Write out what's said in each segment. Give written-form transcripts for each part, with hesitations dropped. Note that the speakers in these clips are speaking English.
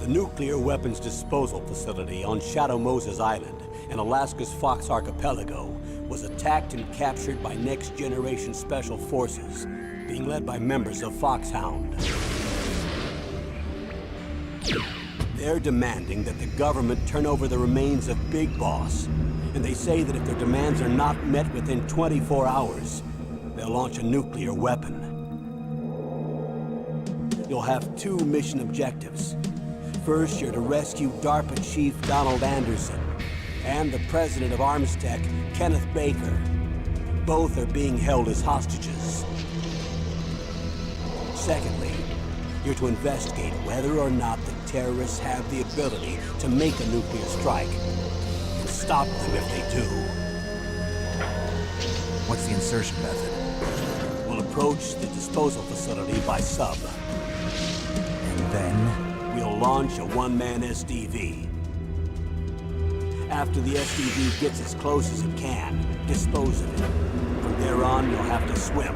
nuclear weapons disposal facility on Shadow Moses Island in Alaska's Fox Archipelago was attacked and captured by next-generation special forces, being led by members of Foxhound. They're demanding that the government turn over the remains of Big Boss, and they say that if their demands are not met within 24 hours, they'll launch a nuclear weapon. You'll have two mission objectives. First, you're to rescue DARPA Chief Donald Anderson and the president of Armstech, Kenneth Baker. Both are being held as hostages. Secondly, you're to investigate whether or not the terrorists have the ability to make a nuclear strike and stop them if they do. What's the insertion method? We'll approach the disposal facility by sub. And then? We'll launch a one-man SDV. After the SDV gets as close as it can, dispose of it. From there on, you'll have to swim.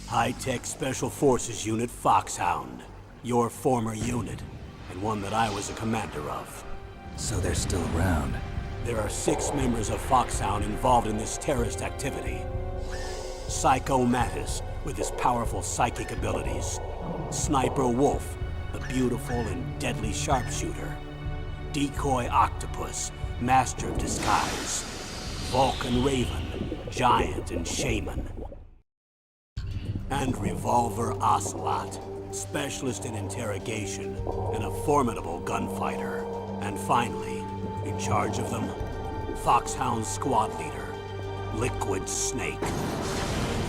High-Tech Special Forces Unit Foxhound. Your former unit, and one that I was a commander of. So they're still around. There are 6 members of Foxhound involved in this terrorist activity. Psycho Mattis, with his powerful psychic abilities. Sniper Wolf, the beautiful and deadly sharpshooter. Decoy Octopus, master of disguise. Vulcan Raven, giant and shaman. And Revolver Ocelot, specialist in interrogation and a formidable gunfighter. And finally, in charge of them, Foxhound squad leader, Liquid Snake.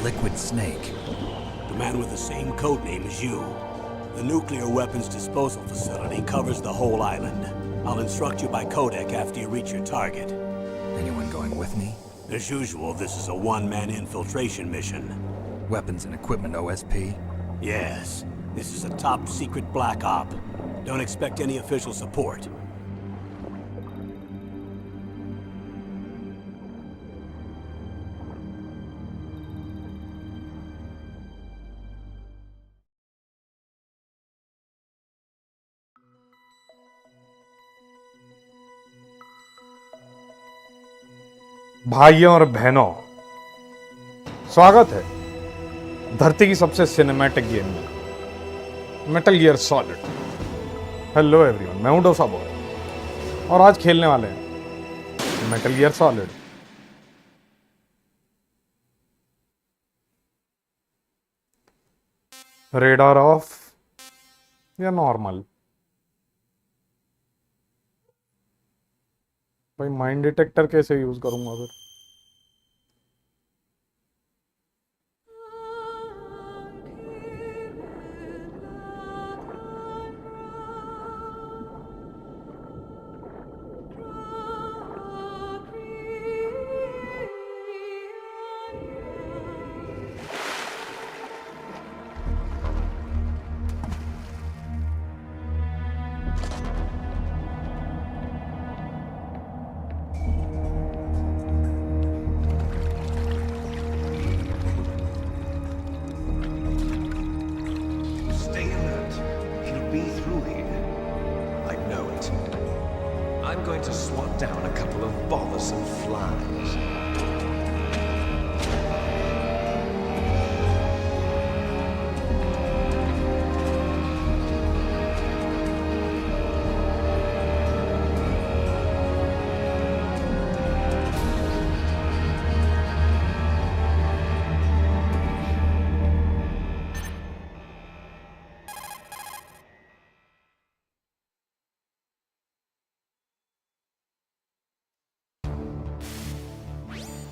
Liquid Snake? The man with the same codename as you. The nuclear weapons disposal facility covers the whole island. I'll instruct you by codec after you reach your target. Anyone going with me? As usual, this is a one-man infiltration mission. Weapons and equipment OSP? Yes. This is a top-secret black op. Don't expect any official support. भाइयों और बहनों, स्वागत है धरती की सबसे cinematic game में, metal Gear solid. Hello everyone, मैं हूं डोसा बॉय और आज खेलने वाले हैं metal Gear solid. Radar of या नॉर्मल? भाई माइंड डिटेक्टर कैसे यूज करूंगा फिर? I'm going to swat down a couple of bothersome flies.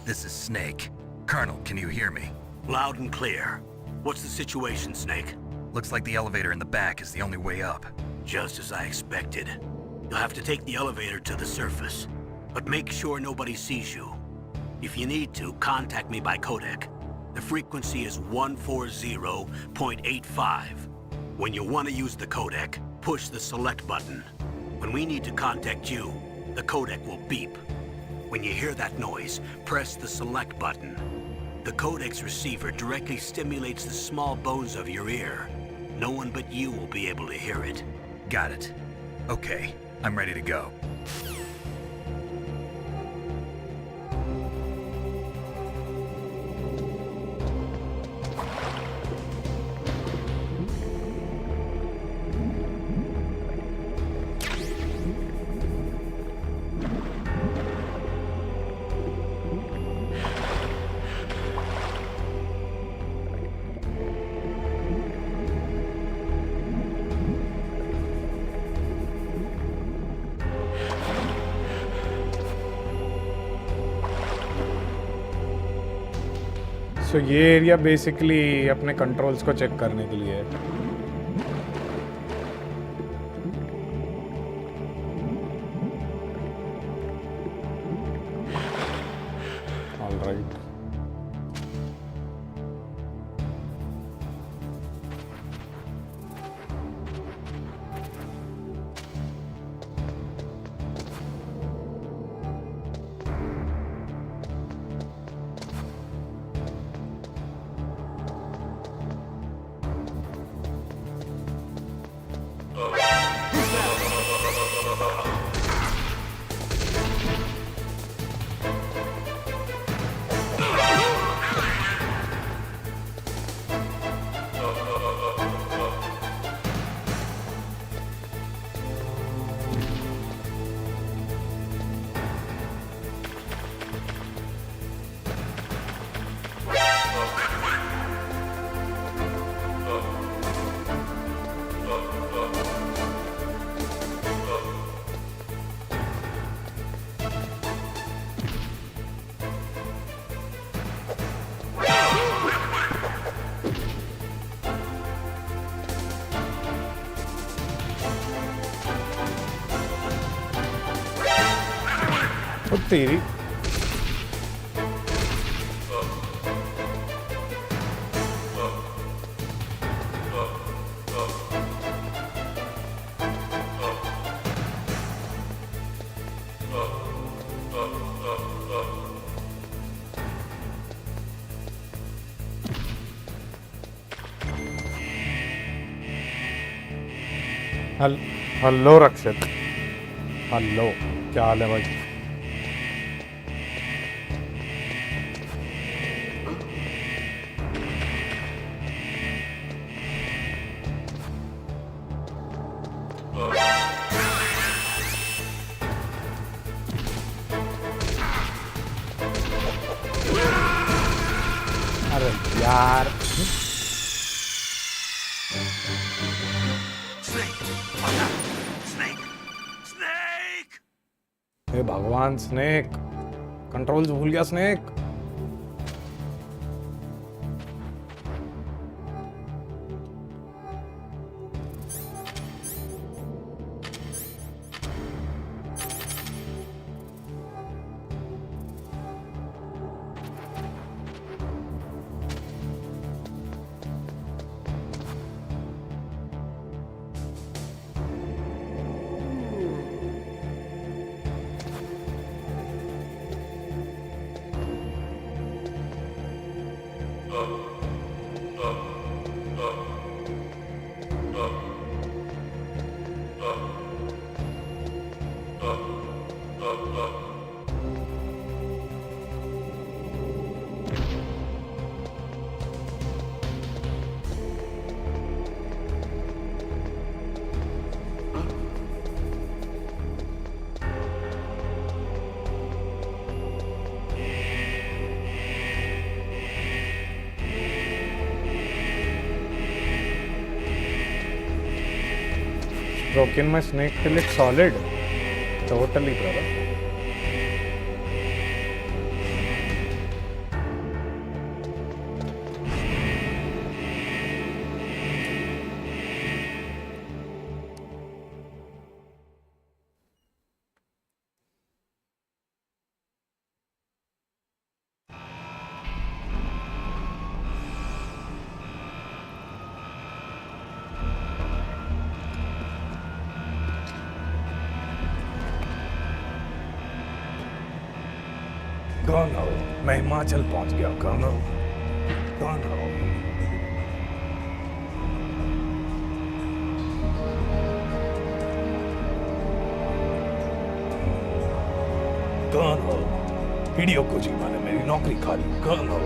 This is Snake. Colonel, can you hear me? Loud and clear. What's the situation, Snake? Looks like the elevator in the back is the only way up. Just as I expected. You'll have to take the elevator to the surface. But make sure nobody sees you. If you need to, contact me by codec. The frequency is 140.85. When you want to use the codec, push the select button. When we need to contact you, the codec will beep. When you hear that noise, press the select button. The codex receiver directly stimulates the small bones of your ear. No one but you will be able to hear it. Got it. Okay, I'm ready to go. तो ये area basically अपने controls को check करने के लिए है। Alright, ओ तेरी hello रक्षित, hello, क्या हाल है भाई? अरे यार, हे भगवान, स्नेक कंट्रोल्स भूल गया snake. Broken my snake till it's solid. Totally, brother. कौन हो? मैं हिमाचल पहुंच गया। कौन हो? कौन हो? कौन हो? हिडियो कोजिमा ने मेरी नौकरी खा ली। कौन हो?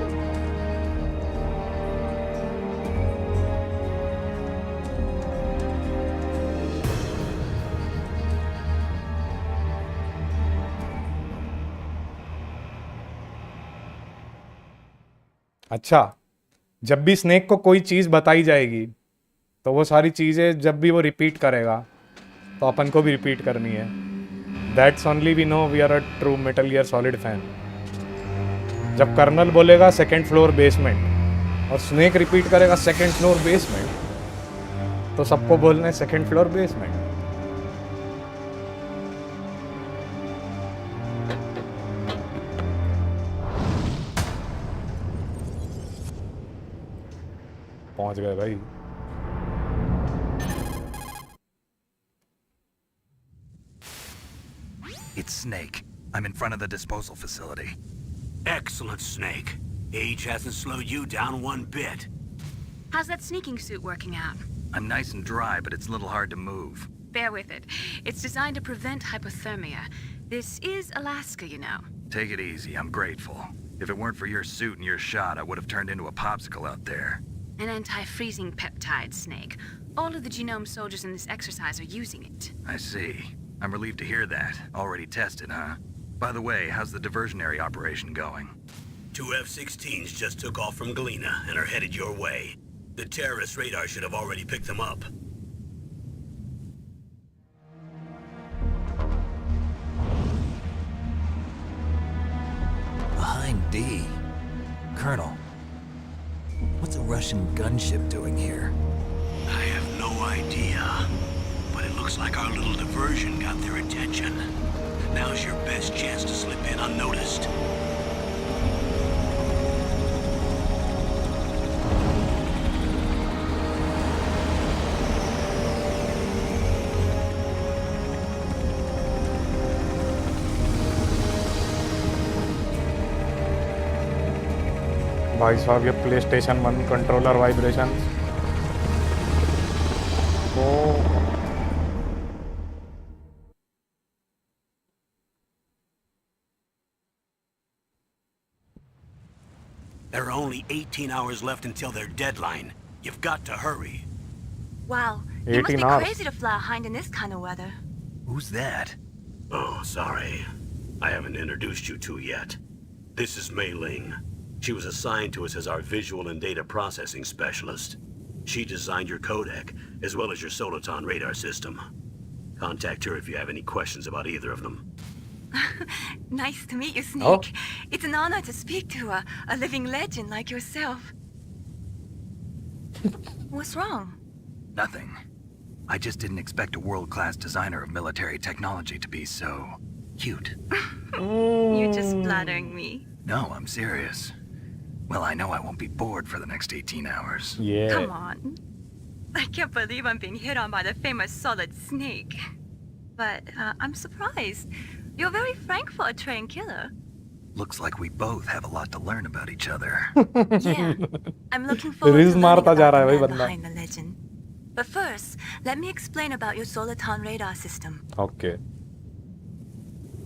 अच्छा, जब भी स्नेक को कोई चीज बताई जाएगी तो वो सारी चीजें जब भी वो रिपीट करेगा तो अपन को भी रिपीट करनी है। That's only we know we are a true Metal Gear Solid fan. जब कर्नल बोलेगा सेकंड फ्लोर बेसमेंट और स्नेक रिपीट करेगा सेकंड फ्लोर बेसमेंट, तो सबको बोलना है सेकंड फ्लोर बेसमेंट। पहुंच गए भाई। It's Snake. I'm in front of the disposal facility. Excellent, Snake. Age hasn't slowed you down one bit. How's that sneaking suit working out? I'm nice and dry, but it's a little hard to move. Bear with it. It's designed to prevent hypothermia. This is Alaska, you know. Take it easy, I'm grateful. If it weren't for your suit and your shot, I would have turned into a popsicle out there. An anti-freezing peptide, Snake. All of the genome soldiers in this exercise are using it. I see. I'm relieved to hear that. Already tested, huh? By the way, how's the diversionary operation going? 2 F-16s just took off from Galena and are headed your way. The terrorist radar should have already picked them up. Behind D. Colonel, what's a Russian gunship doing here? I have no idea. But it looks like our little diversion got their attention. Now's your best chance to slip in unnoticed. भाई साहब ये play station 1 controller vibration. There are only 18 hours left until their deadline. You've got to hurry. Wow, you must 18 be hours. crazy to fly a hind in this kind of weather. Who's that? Oh, sorry. I haven't introduced you to yet. This is Mei Ling. She was assigned to us as our visual and data processing specialist. She designed your codec, as well as your Soliton radar system. Contact her if you have any questions about either of them. Nice to meet you, Snake. Oh. It's an honor to speak to a living legend like yourself. What's wrong? Nothing. I just didn't expect a world-class designer of military technology to be so cute. You're just flattering me. No, I'm serious. Well, I know I won't be bored for the next 18 hours. Yeah. Come on. I can't believe I'm being hit on by the famous Solid Snake. But I'm surprised. You're very frank for a trained killer. Looks like we both have a lot to learn about each other. Yeah. I'm looking forward Riz to learning मारता जा about रहा है the भाई man बंदा। behind the legend. But first, let me explain about your Soliton radar system. Okay.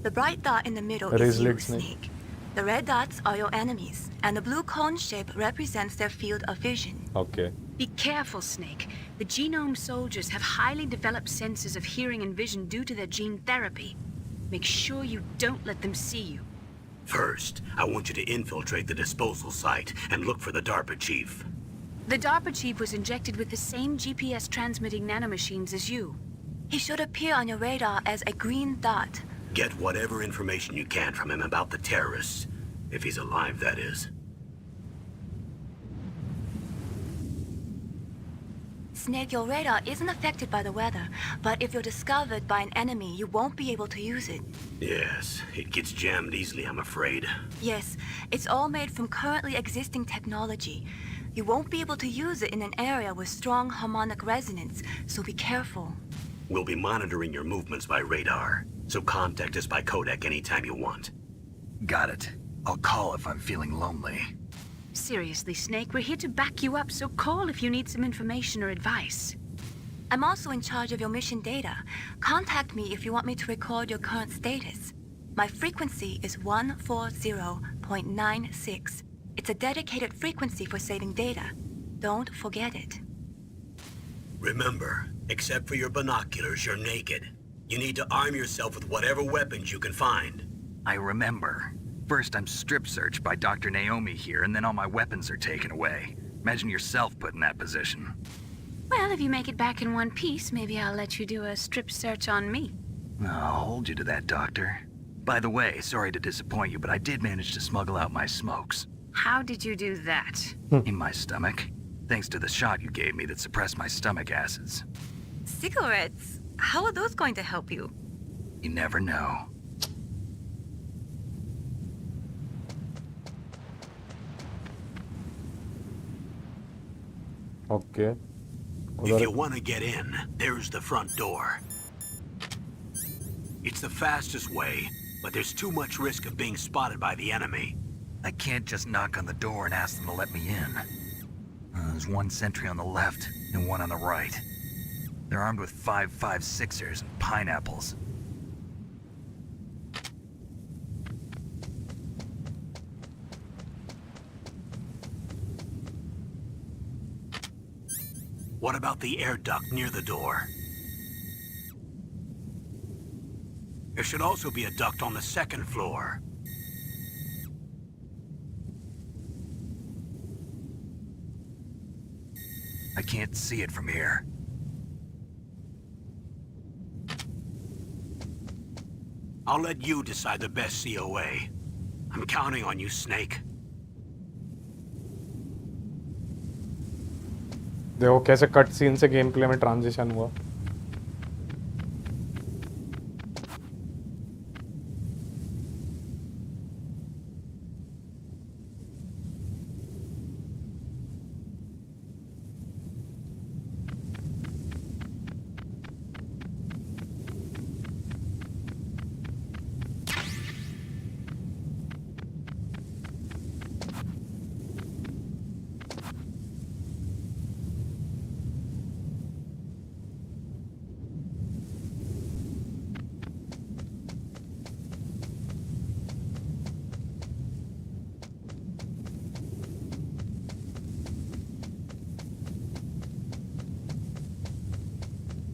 The bright dot in the middle Riz is you, lid snake. Snake. The red dots are your enemies, and the blue cone shape represents their field of vision. Okay. Be careful, Snake. The genome soldiers have highly developed senses of hearing and vision due to their gene therapy. Make sure you don't let them see you. First, I want you to infiltrate the disposal site and look for the DARPA chief. The DARPA chief was injected with the same GPS transmitting nanomachines as you. He should appear on your radar as a green dot. Get whatever information you can from him about the terrorists. If he's alive, that is. Snake, your radar isn't affected by the weather, but if you're discovered by an enemy, you won't be able to use it. Yes, it gets jammed easily, I'm afraid. Yes, it's all made from currently existing technology. You won't be able to use it in an area with strong harmonic resonance, so be careful. We'll be monitoring your movements by radar, so contact us by codec anytime you want. Got it. I'll call if I'm feeling lonely. Seriously, Snake, we're here to back you up, so call if you need some information or advice. I'm also in charge of your mission data. Contact me if you want me to record your current status. My frequency is 140.96. It's a dedicated frequency for saving data. Don't forget it. Remember, except for your binoculars, you're naked. You need to arm yourself with whatever weapons you can find. I remember. First, I'm strip searched by Dr. Naomi here, and then all my weapons are taken away. Imagine yourself put in that position. Well, if you make it back in one piece, maybe I'll let you do a strip search on me. I'll hold you to that, Doctor. By the way, sorry to disappoint you, but I did manage to smuggle out my smokes. How did you do that? In my stomach. Thanks to the shot you gave me that suppressed my stomach acids. Cigarettes? How are those going to help you? You never know. Okay If you want to get in, there's the front door. It's the fastest way, but there's too much risk of being spotted by the enemy. I can't just knock on the door and ask them to let me in. There's one sentry on the left and one on the right. They're armed with 5.56ers and pineapples. What about the air duct near the door? There should also be a duct on the second floor. I can't see it from here. I'll let you decide the best COA. I'm counting on you, Snake. देखो कैसे cut scene से game play में transition हुआ.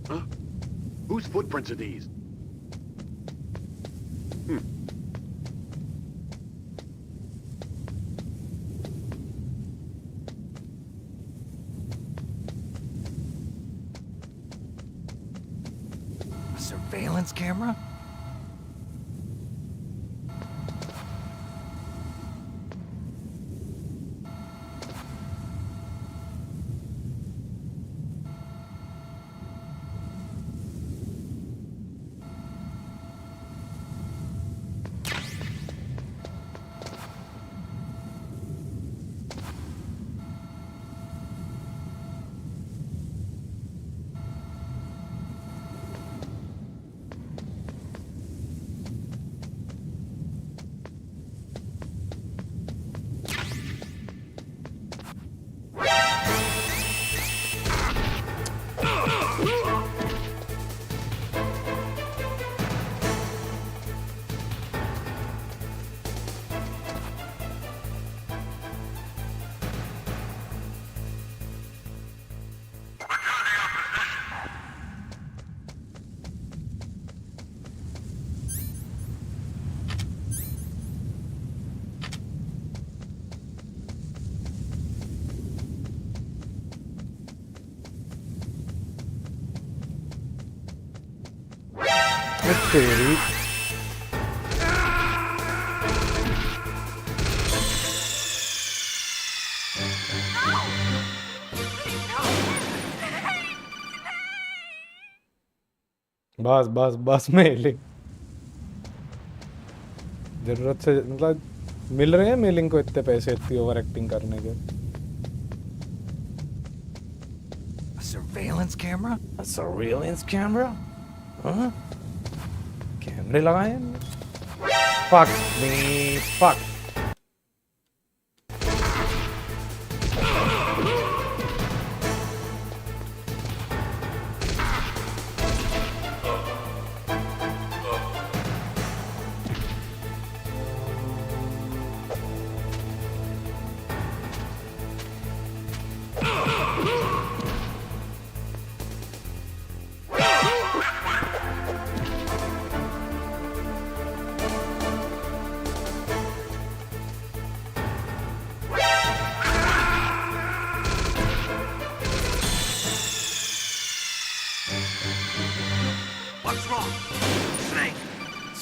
Huh? Whose footprints are these? A surveillance camera? तेरी बस बस बस mailing जरूरत से मतलब मिल रहे हैं मेलिंग को इतने पैसे इतनी ओवर एक्टिंग करने के. A surveillance camera? A surveillance camera? Huh? कैमरे लगाए हैं. Fuck me, fuck.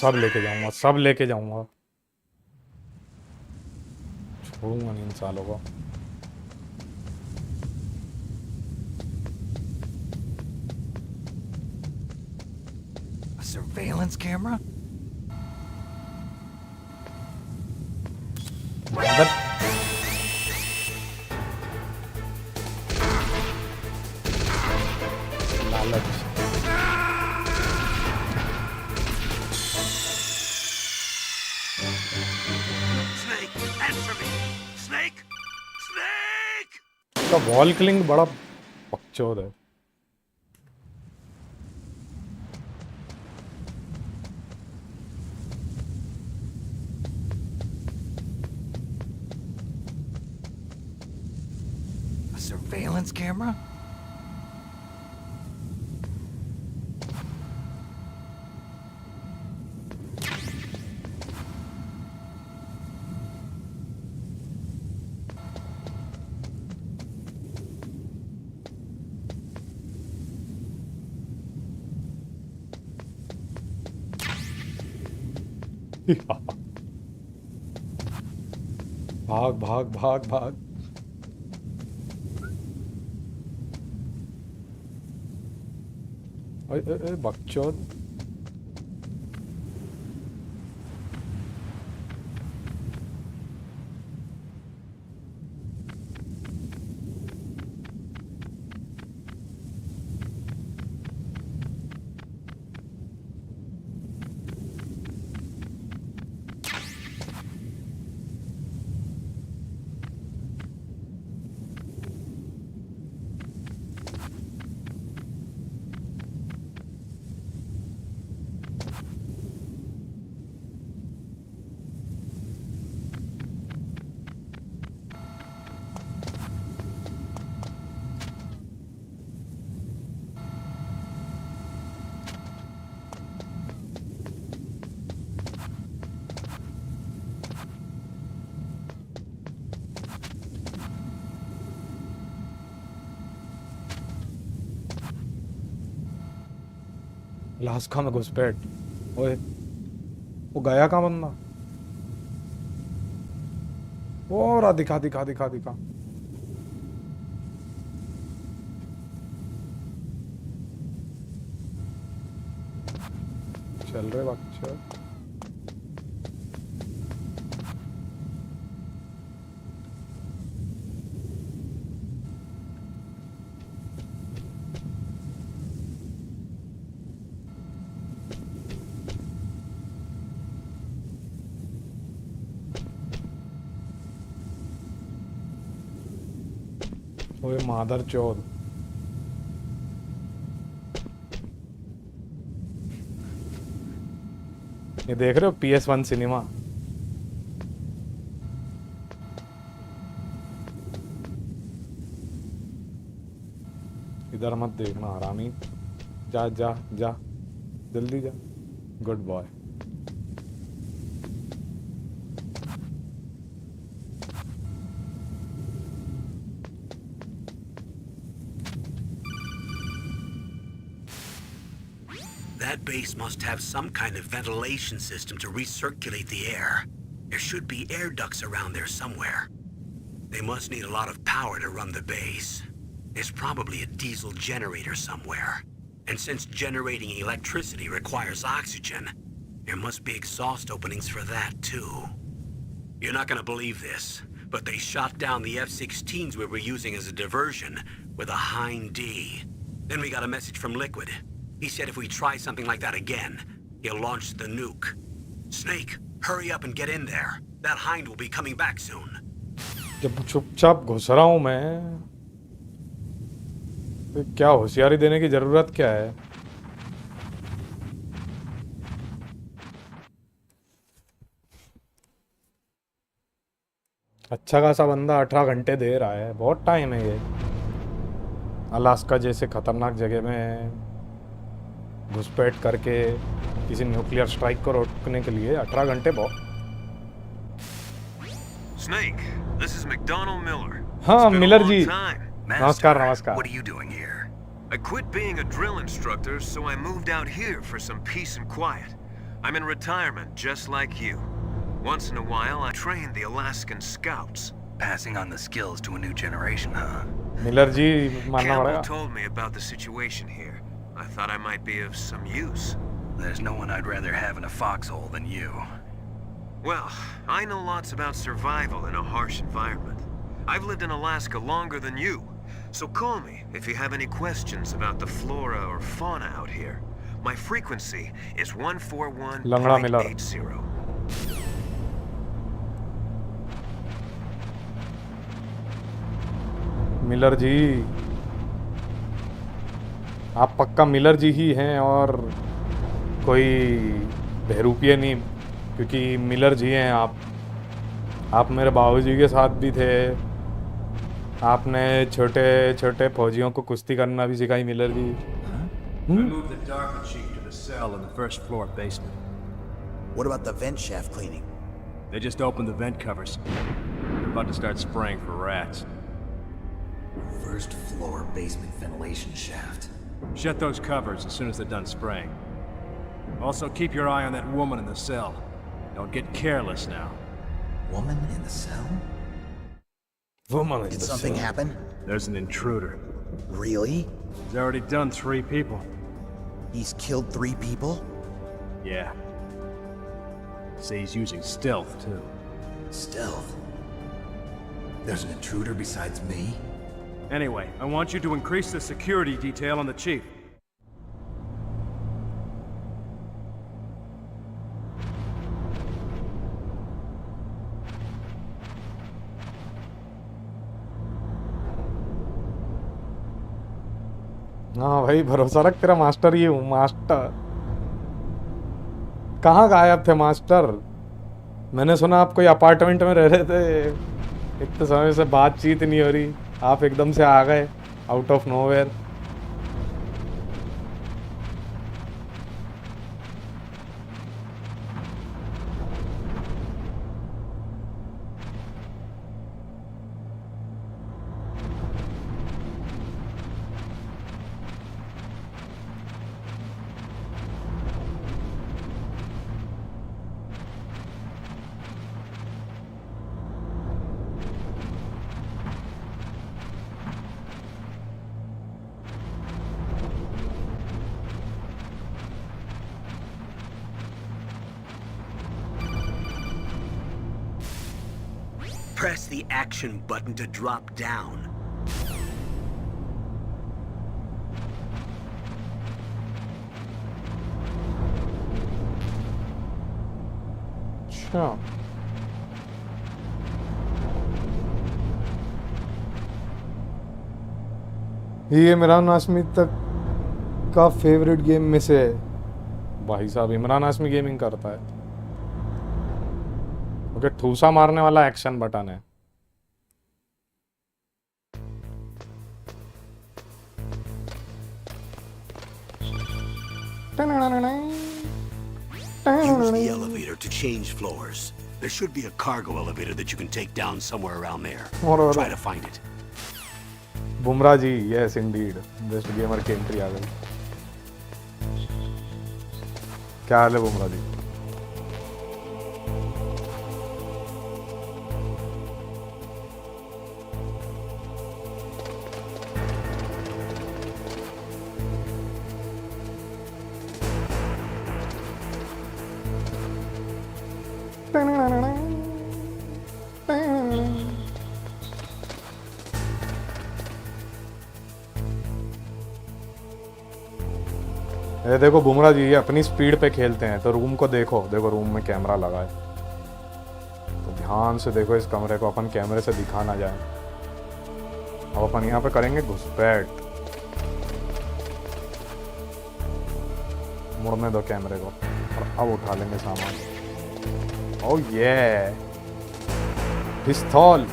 सब लेके जाऊंगा, सब लेके जाऊंगा, छोड़ूंगा नहीं इन सालों को। A surveillance camera? अंदर लालच। Snake, answer me! Snake! Snake! इसका वॉल किलिंग बड़ा पकचोद है। A surveillance camera? भाग भाग भाग भाग। ए बकचोद। लास्का में घुसपैठ। ओए वो गया कहाँ बंदा? वो रहा, दिखा दिखा दिखा दिखा। चल रहे बच्चे। ओए मादर चौध। ये देख रहे हो PS1 सिनेमा? इधर मत देखना हरामी। जा जा जा, जल्दी जा। Good boy. That base must have some kind of ventilation system to recirculate the air. There should be air ducts around there somewhere. They must need a lot of power to run the base. There's probably a diesel generator somewhere. And since generating electricity requires oxygen, there must be exhaust openings for that too. You're not gonna believe this, but they shot down the F-16s we were using as a diversion with a Hind D. Then we got a message from Liquid. He said if we try something like that again, he'll launch the nuke. Snake, hurry up and get in there. That Hind will be coming back soon. जब चुपचाप घुस रहा हूं मैं, तो क्या होशियारी देने की जरूरत क्या है? अच्छा खासा बंदा 18 घंटे दे रहा है, बहुत टाइम है ये। अलास्का जैसे खतरनाक जगह में घुसपैठ करके किसी न्यूक्लियर स्ट्राइक को रोकने के लिए 18 घंटे बहुत। Snake, this is McDonald Miller. हाँ It's been a Miller long ji, time. नमस्कार नमस्कार। What are you doing here? I quit being a drill instructor, so I moved out here for some peace and quiet. I'm in retirement, just like you. Once in a while, I train the Alaskan Scouts. Passing on the skills to a new generation, huh? Miller ji मानना Campbell पड़ेगा. told me about the situation here. I thought I might be of some use. There's no one I'd rather have in a foxhole than you. Well, I know lots about survival in a harsh environment. I've lived in Alaska longer than you. So call me if you have any questions about the flora or fauna out here. My frequency is Langda Miller. 141.80. Miller जी, आप पक्का Miller जी ही हैं और कोई बहरूपिया नहीं, क्योंकि Miller जी हैं आप मेरे बाबूजी के साथ भी थे. आपने छोटे छोटे फौजियों को कुश्ती करना भी सिखाई Miller ji. I moved the Darker Chief to the cell in the first floor basement. What about the vent shaft cleaning? They just opened the vent covers. They're about to start spraying for rats. First floor basement ventilation shaft. Shut those covers as soon as they're done spraying. Also, keep your eye on that woman in the cell. Don't get careless now. Woman in the cell? Did something happen? There's an intruder. Really? He's already done 3 people. He's killed 3 people? Yeah. Say he's using stealth, too. Stealth? There's an intruder besides me? Anyway, I want you to increase the security detail on the Chief. हाँ भाई, भरोसा रख, तेरा master ही हूँ. Master कहाँ गायब थे master? मैंने सुना आप कोई अपार्टमेंट में रह रहे थे, इतने समय से बातचीत नहीं हो रही, आप एकदम से आ गए out of nowhere. Press the action button to drop down. अच्छा, ये इमरान हाशमी तक का फेवरेट गेम में से है. भाई साहब, इमरान हाशमी गेमिंग करता है. ओके, ठूसा मारने वाला एक्शन बटन है. Use the elevator to change floors. There should be a cargo elevator that you can take down somewhere around there. Try to find it. Bumrah ji, yes indeed, best gamer की entry आ गई. क्या हाल है बुमराह जी? ये देखो बुमराह जी, ये अपनी स्पीड पे खेलते हैं, तो रूम को देखो, देखो रूम में कैमरा लगा है, तो ध्यान से देखो इस कमरे को, अपन कैमरे से दिखा ना जाए. अब अपन यहाँ पे करेंगे घुसपैठ. मुड़ने दो कैमरे को और अब उठा लेंगे सामान. ओह ये पिस्तौल.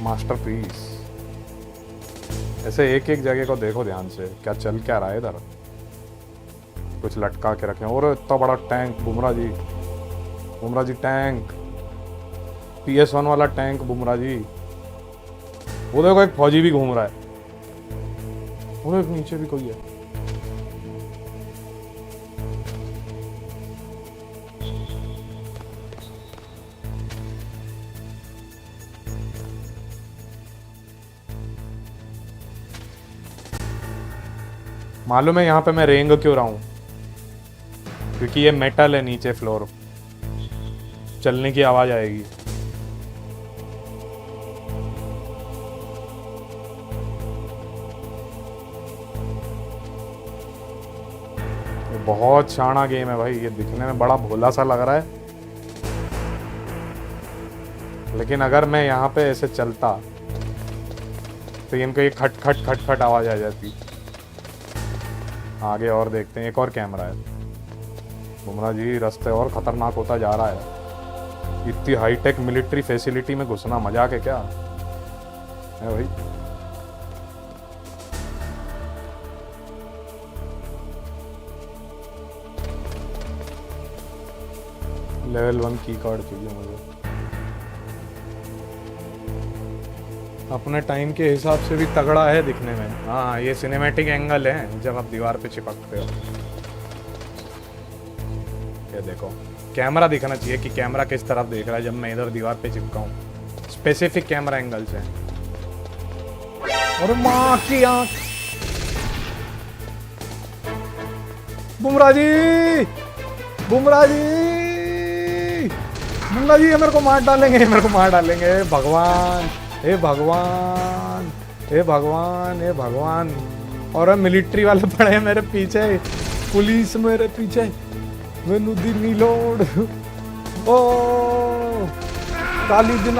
मास्टरपीस. ऐसे एक एक जगह को देखो ध्यान से, क्या चल क्या रहा है इधर. कुछ लटका के रखे. और इतना बड़ा टैंक बुमराह जी, बुमराह जी टैंक, PS1 वाला टैंक बुमराह जी. वो देखो एक फौजी भी घूम रहा है. वो एक नीचे भी कोई है। मालूम है यहाँ पे मैं रेंग क्यों रहा हूँ? क्योंकि ये मेटल है, नीचे फ्लोर चलने की आवाज आएगी। ये बहुत शाना गेम है भाई। ये दिखने में बड़ा भोला सा लग रहा है, लेकिन अगर मैं यहाँ पे ऐसे चलता तो इनको ये खट खट खट खट आवाज आ जाती। आगे और देखते हैं, एक और कैमरा है। बुमराह जी रास्ते और खतरनाक होता जा रहा है। इतनी हाईटेक मिलिट्री फैसिलिटी में घुसना मजाक है क्या है भाई? लेवल 1 की कार्ड चाहिए मुझे। अपने टाइम के हिसाब से भी तगड़ा है दिखने में। हाँ, ये सिनेमैटिक एंगल है जब आप दीवार पे चिपकते हो। ये देखो, कैमरा दिखना चाहिए कि कैमरा किस तरफ देख रहा है जब मैं इधर दीवार पे चिपका हूँ। स्पेसिफिक कैमरा एंगल्स हैं। और माँ की आंख। बुमराह जी, बुमराह जी, बुमराह जी, ये मेरे को मार डालेंगे, मेरे को मार डालेंगे। भगवान, हे भगवान, हे भगवान, हे भगवान। और मिलिट्री वाले पड़े हैं मेरे पीछे, पुलिस मेरे पीछे। मैनू दी नीलोड। ओ काली दिन।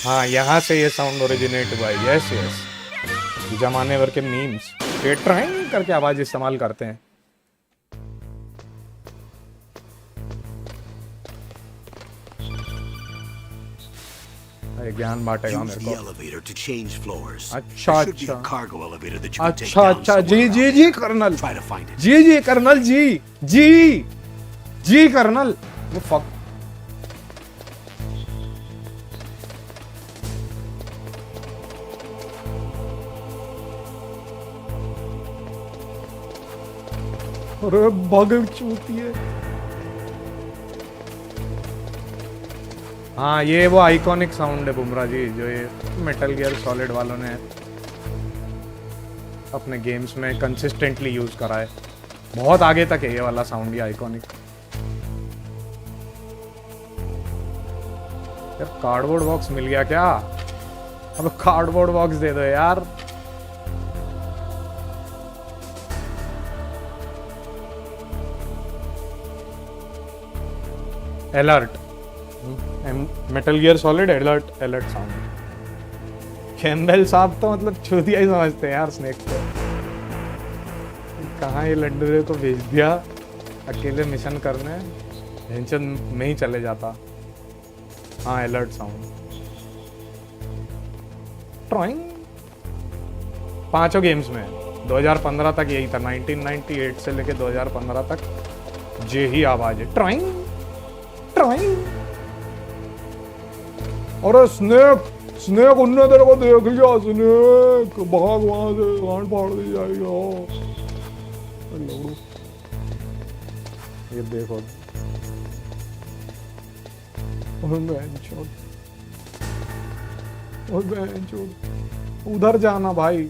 हाँ, यहाँ से ये साउंड ओरिजिनेट हुआ है। यस यस, जमाने भर के मीम्स ये ट्राइंग करके आवाज इस्तेमाल करते हैं। ज्ञान बांटेगा मेरे को। अच्छा अच्छा, अच्छा अच्छा, जी जी जी कर्नल, जी जी कर्नल, जी जी जी कर्नल। वो फक। अरे बगल चूती है। हाँ, ये वो आइकॉनिक साउंड है बुमराह जी, जो ये मेटल गियर सॉलिड वालों ने अपने गेम्स में कंसिस्टेंटली यूज करा है। बहुत आगे तक है ये वाला साउंड, ये आइकॉनिक। यार कार्डबोर्ड बॉक्स मिल गया क्या? अब कार्डबोर्ड बॉक्स दे दो यार। Alert, metal Gear solid alert, alert sound. Campbell साहब तो मतलब चूतिया ही समझते हैं यार स्नेक को। कहाँ ये लड्डू को भेज दिया अकेले मिशन करने, टेंशन में ही चले जाता। हाँ, अलर्ट साउंड। ट्रॉइंग 5 गेम्स में 2015 तक यही था। 1998 से लेके 2015 तक जे ही आवाज है, ट्रॉइंग ट्रॉइंग। अरे स्नेक, स्नेक उनने तेरे को देख लिया। स्नेक भाग वहां से, गांड फाड़ दी जाएगी। ये देखो, उधर जाना भाई।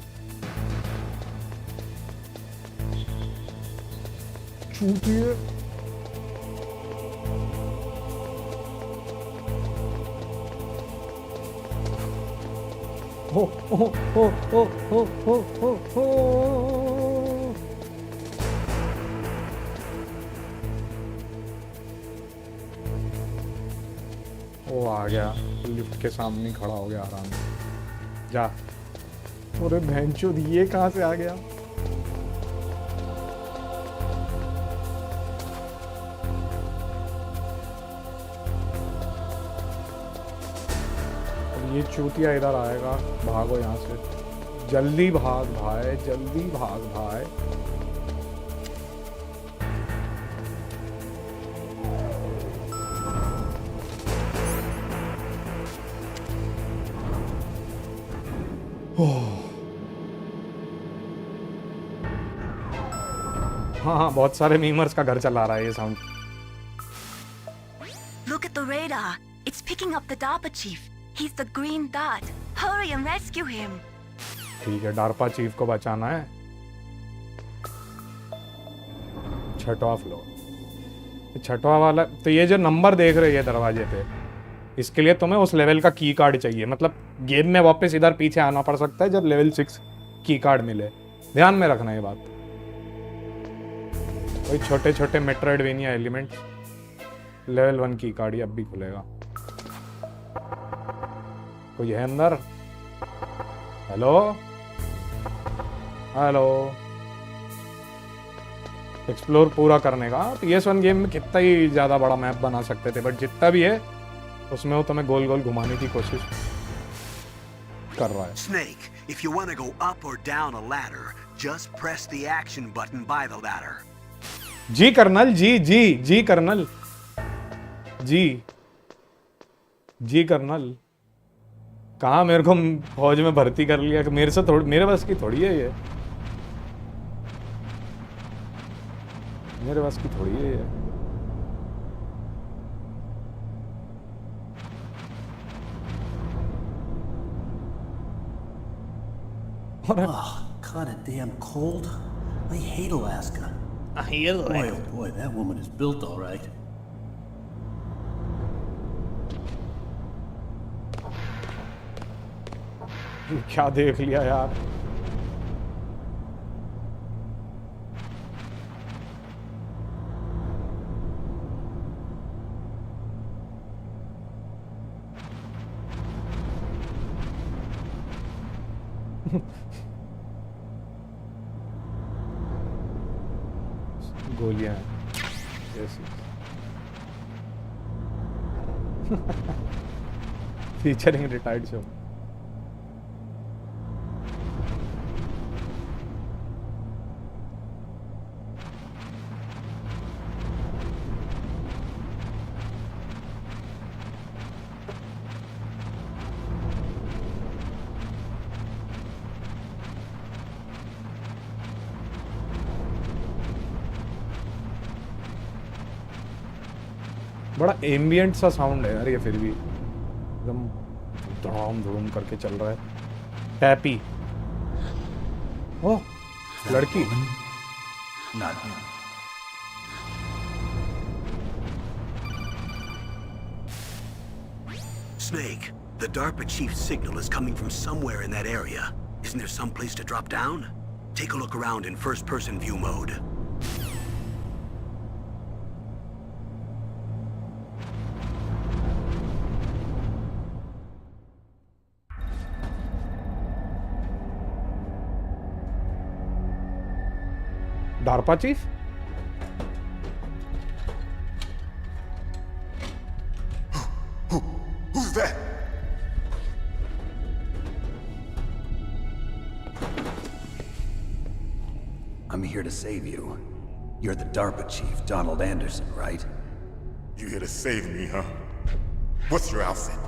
चूतिए। हो हो हो हो हो हो हो हो। वो आ गया, लिफ्ट के सामने खड़ा हो गया आराम से। जा। अरे भैंचोद, ये कहाँ से आ गया? ये चूतिया इधर आएगा। भागो यहाँ से, जल्दी भाग भाई, जल्दी भाग भाई। ओह हाँ, बहुत सारे मीमर्स का घर चला रहा है ये sound. Look at the radar. It's picking up the DARPA chief. He's the green dot. Hurry and rescue him. ठीक है, डार्पा चीफ को बचाना है. छठवां फ्लोर. छठवां वाला तो ये जो नंबर देख रहे हैं दरवाजे पे, इसके लिए तुम्हें उस लेवल का की कार्ड चाहिए. मतलब गेम में वापस इधर पीछे आना पड़ सकता है जब लेवल 6 की कार्ड मिले. ध्यान में रखना ये बात. कोई छोटे छोटे मेट्रोइडवेनिया एलिमेंट. लेवल 1 की कार्ड अब भी खुलेगा. कोई है अंदर? Hello hello. एक्सप्लोर पूरा करने का. PS1 गेम में कितना ही ज़्यादा बड़ा मैप बना सकते थे, बट जितना भी है उसमें वो तुम्हें गोल गोल घुमाने की कोशिश कर रहा है. Snake, if you want to go up or down a ladder, just press the action button by the ladder. जी कर्नल. जी कर्नल. जी कर्नल. कहाँ मेरे को फौज में भर्ती कर लिया? मेरे से थोड़ी, मेरे बस की थोड़ी है ये. मेरे बस की थोड़ी है ये. Oh, kind of damn cold. I hate Alaska. Boy, oh boy, that woman is built all right. क्या देख लिया यार. गोलियां फीचरिंग रिटायर्ड शो. बड़ा एम्बियंट सा साउंड है यार ये. फिर भी एकदम धड़ाम धड़ूम करके चल रहा है. टैपी. ओह, लड़की. Not him. Snake, the DARPA chief's signal is coming from somewhere in that area. Isn't there some place to drop down? Take a look around in first-person view mode. DARPA chief? Who's that? I'm here to save you. You're the DARPA chief, Donald Anderson, right? You here to save me, huh? What's your outfit?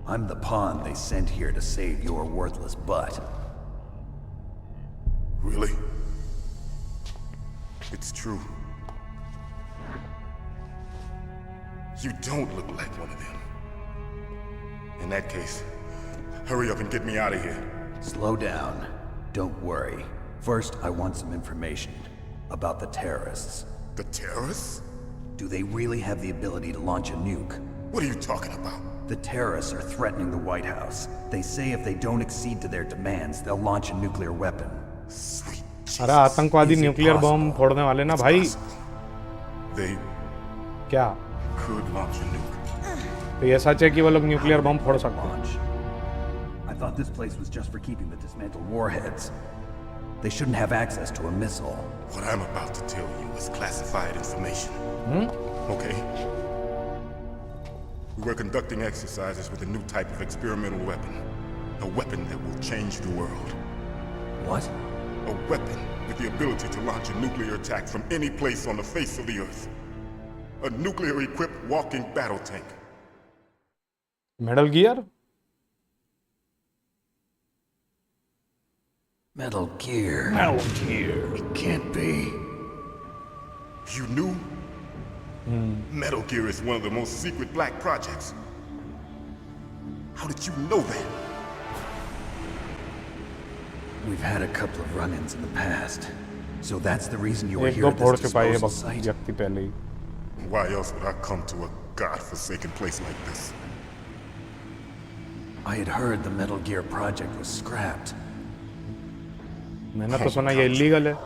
I'm the pawn they sent here to save your worthless butt. Really? It's true. You don't look like one of them. In that case, hurry up and get me out of here. Slow down. Don't worry. First, I want some information about the terrorists. The terrorists? Do they really have the ability to launch a nuke? What are you talking about? The terrorists are threatening the White House. They say if they don't accede to their demands, they'll launch a nuclear weapon. Sweet अरे आतंकवादी nuclear bomb फोड़ने वाले ना भाई. They क्या could launch a nuke. तो ये सच है कि वो लोग न्यूक्लियर बम फोड़ सकते हैं? Launch. I thought this place was just for keeping the dismantled warheads. They shouldn't have access to a missile. What I'm about to tell you is classified information. Okay? We were conducting exercises with a new type of experimental weapon. A weapon that will change the world. What? A weapon with the ability to launch a nuclear attack from any place on the face of the Earth. A nuclear-equipped walking battle tank. Metal gear? Metal Gear. Metal Gear. It can't be. You knew? Metal Gear is one of the most secret black projects. How did you know that? We've had a couple of run-ins in the past. So that's the reason you were एक here दो at फोड़ this चुका है ये disposal site? व्यक्ति पहले ही. Why else would I come to a godforsaken place like this? I had heard the Metal Gear project was scrapped. मैंने तो सुना ये इलीगल है.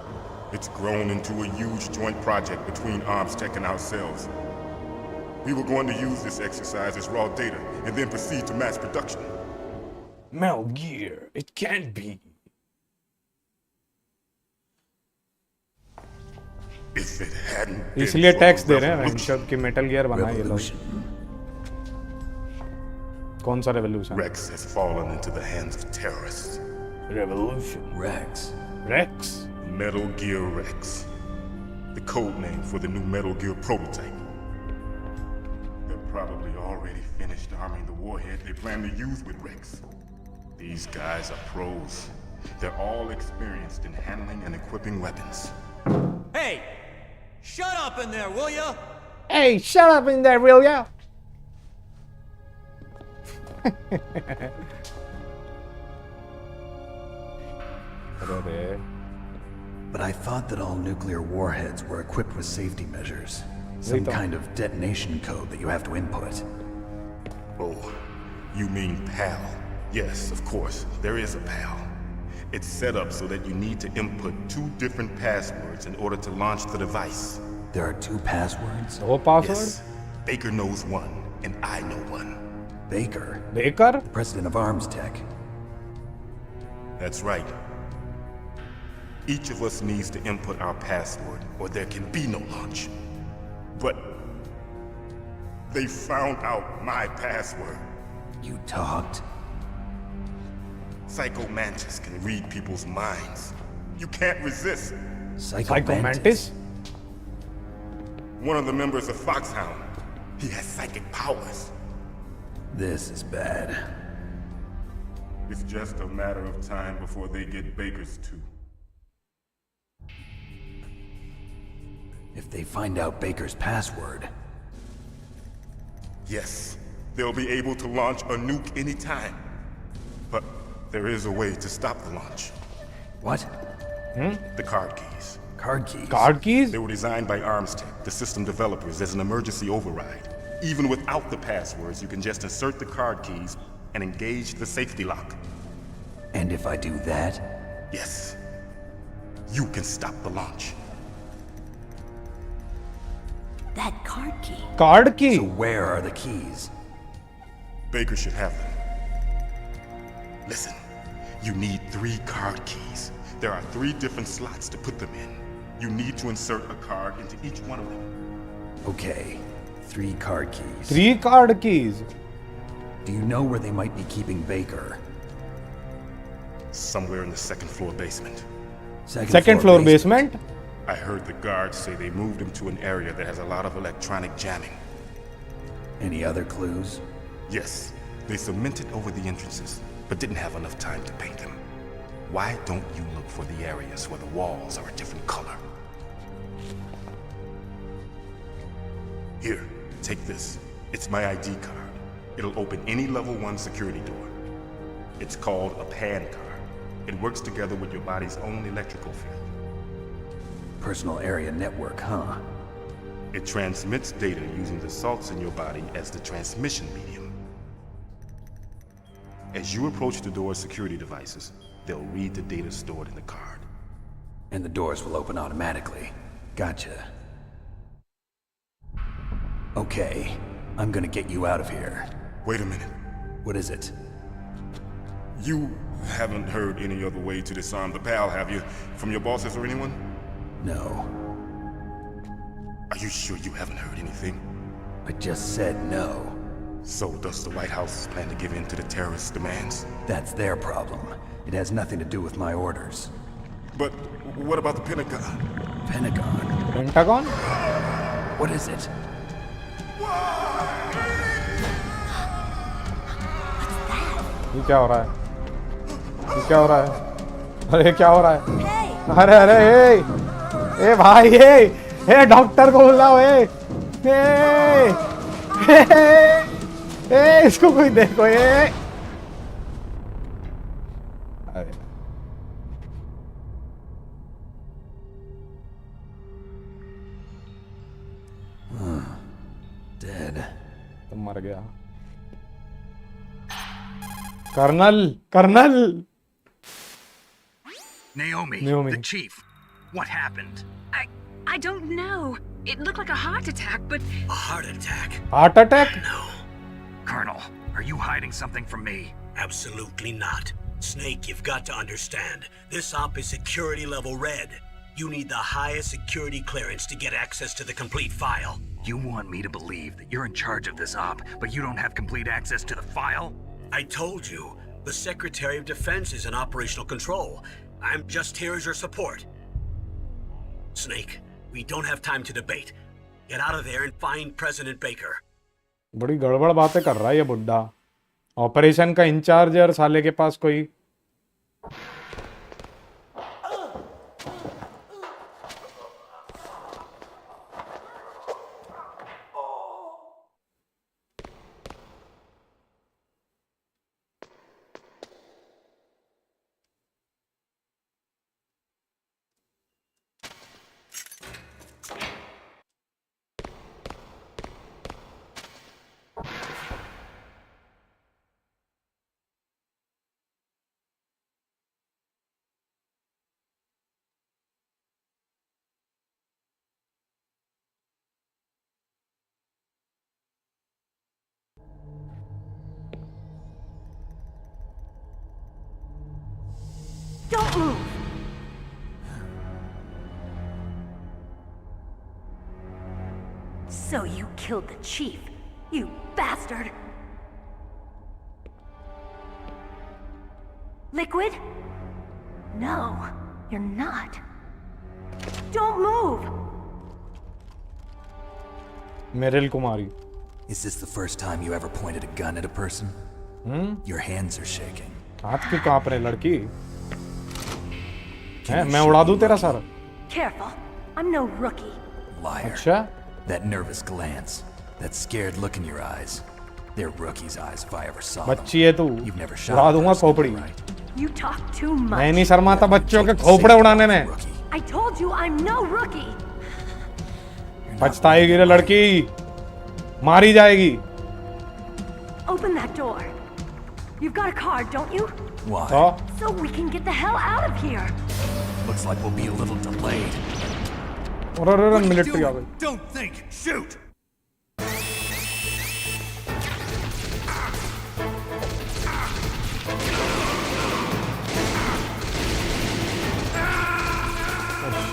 It's grown into a huge joint project between ArmsTech and ourselves. We were going to use this exercise as raw data and then proceed to mass production. Metal Gear, it can't be. If it hadn't been इसलिए for tax the दे रहे हैं revolution- venture की metal gear बनाए ये लोग. कौन सा revolution? Rex has fallen into the hands of terrorists. Revolution. Rex. Rex. Metal Gear Rex. The code name for the new Metal Gear prototype. They're probably already finished arming the warhead they plan to use with Rex. These guys are pros. They're all experienced in handling and equipping weapons. Hey! Shut up in there, will ya? Hey, shut up in there, will ya? But I thought that all nuclear warheads were equipped with safety measures. Some kind of detonation code that you have to input. Oh, you mean PAL? Yes, of course, there is a PAL. It's set up so that you need to input 2 different passwords in order to launch the device. There are 2 passwords? दो password? Yes. Baker knows one, and I know one. Baker? Baker? The president of ArmsTech. That's right. Each of us needs to input our password, or there can be no launch. But they found out my password. You talked? Psycho Mantis can read people's minds. You can't resist. Psycho Mantis? One of the members of Foxhound. He has psychic powers. This is bad. It's just a matter of time before they get Baker's too. If they find out Baker's password... Yes, they'll be able to launch a nuke anytime. But there is a way to stop the launch. What? The card keys. Card keys? Card keys? They were designed by ArmsTech, the system developers, as an emergency override. Even without the passwords, you can just insert the card keys and engage the safety lock. And if I do that? Yes. You can stop the launch. That card key. Card key? So where are the keys? Baker should have them. Listen, you need 3 card keys. There are 3 different slots to put them in. You need to insert a card into each one of them. Okay, 3 card keys. 3 card keys? Do you know where they might be keeping Baker? Somewhere in the 2nd floor basement. Second floor basement? I heard the guards say they moved him to an area that has a lot of electronic jamming. Any other clues? Yes, they cemented over the entrances, but didn't have enough time to paint them. Why don't you look for the areas where the walls are a different color? Here, take this. It's my ID card. It'll open any level 1 security door. It's called a PAN card. It works together with your body's own electrical field. Personal area network, huh? It transmits data using the salts in your body as the transmission medium. As you approach the door's security devices, they'll read the data stored in the card. And the doors will open automatically. Gotcha. Okay, I'm gonna get you out of here. Wait a minute. What is it? You haven't heard any other way to disarm the PAL, have you? From your bosses or anyone? No. Are you sure you haven't heard anything? I just said no. So does the White House plan to give in to the terrorists' demands? That's their problem. It has nothing to do with my orders. But what about the Pentagon? Pentagon? Pentagon? What is it? ये क्या हो रहा है? ये क्या हो रहा है? अरे क्या हो रहा है? अरे अरे ए भाई हे डॉक्टर को बुलाओ, इसको कोई देखो, Dead. तो मर गया। Colonel Naomi, the chief. What happened? I don't know. It looked like a heart attack, but... A heart attack? Heart attack? No. Colonel, are you hiding something from me? Absolutely not. Snake, you've got to understand. This op is security level red. You need the highest security clearance to get access to the complete file. You want me to believe that you're in charge of this op, but you don't have complete access to the file? I told you. The Secretary of Defense is in operational control. I'm just here as your support. Snake, we don't have time to debate. Get out of there and find President Baker. बड़ी गड़बड़ बातें कर रहा है ये बुड्ढा। Operation का in charge है और साले के पास कोई Don't move! So you killed the chief, you bastard! Liquid? No, you're not. Don't move! Meryl कुमारी। Is this the first time you ever pointed a gun at a person? Your hands are shaking. हाथ क्यों कांप रहे लड़की? हैं मैं उड़ा दूं तेरा sir? Careful, I'm no rookie. Liar. अच्छा? That nervous glance, that scared look in your eyes. They're rookie's eyes if I ever saw them. बच्ची है तू। You've never उड़ा shot a दूंगा person, खोपड़ी। right? You talk too much. मैं नहीं शर्माता बच्चों के खोपड़े उड़ाने में। I told you I'm no rookie. पछताएगी रे लड़की, मारी जाएगी। Open that door. You've got a card, don't you? Why? So we can get the hell out of here. Looks like we'll be a little delayed. और military आ गई। Don't think, shoot!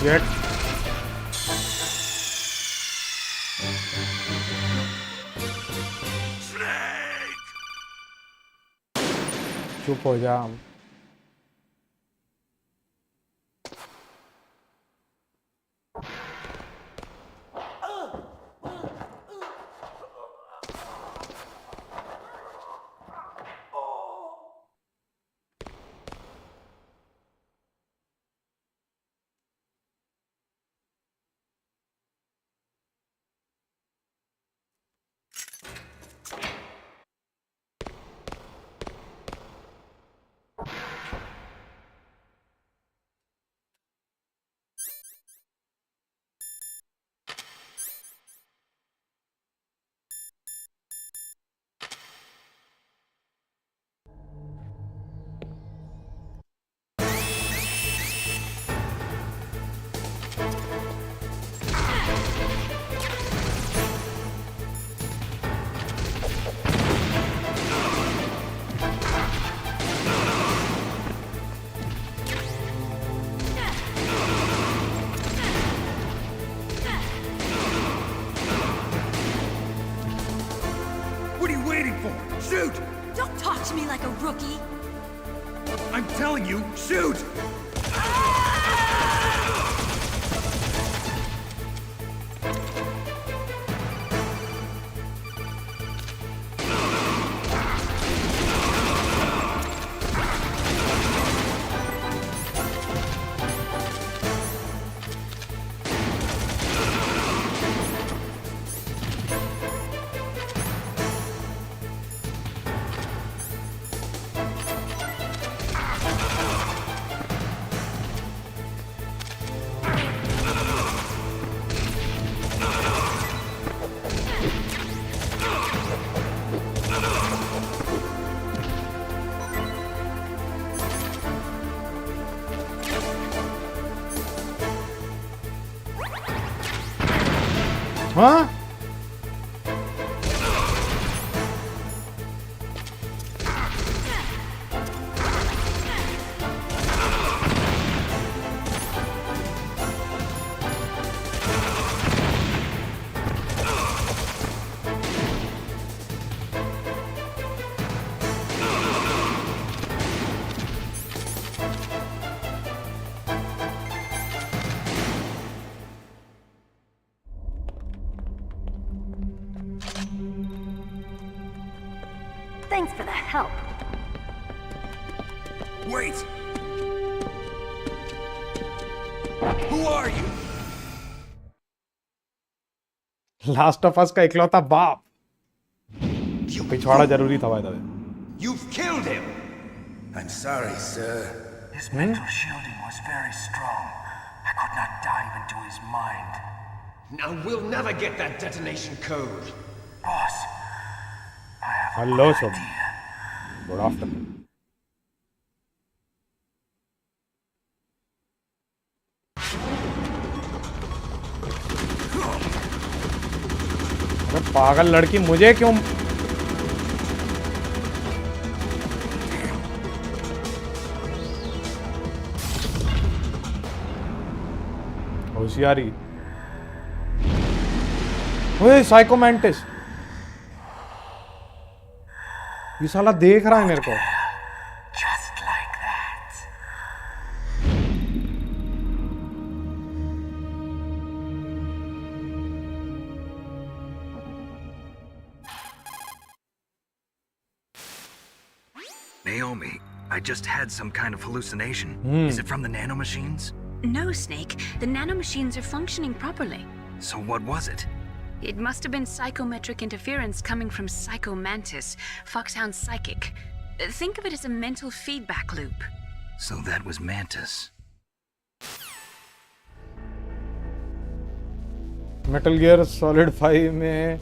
Shit. चुप हो जा। Shoot! Don't talk to me like a rookie. I'm telling you, shoot! हाँ Thanks for the help. Wait! Who are you? Last of us का इकलौता बाप पिछवाड़ा जरूरी था भाई दादा You've killed him! I'm sorry, sir. His mental shielding was very strong. I could not dive into his mind. Now we'll never get that detonation code. Boss, I have hello सब good afternoon अरे पागल लड़की मुझे क्यों होशियारी ओए साइकोमेंटिस ये साला देख रहा है मेरे को just like that. Naomi, I just had some kind of hallucination. Is it from the nanomachines? No, Snake. The nanomachines are functioning properly. So what was it? It must have been psychometric interference coming from Psycho Mantis, Foxhound's psychic. Think of it as a mental feedback loop. So that was Mantis. Metal Gear solid 5 में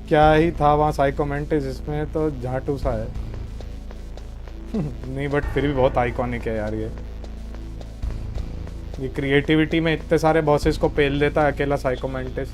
क्या ही था वहाँ साइकोमेंटिस इसमें तो झाटू सा है नहीं but फिर भी बहुत आइकॉनिक है यार ये क्रिएटिविटी में इतने सारे बॉसेस को पेल देता है अकेला साइकोमेंटिस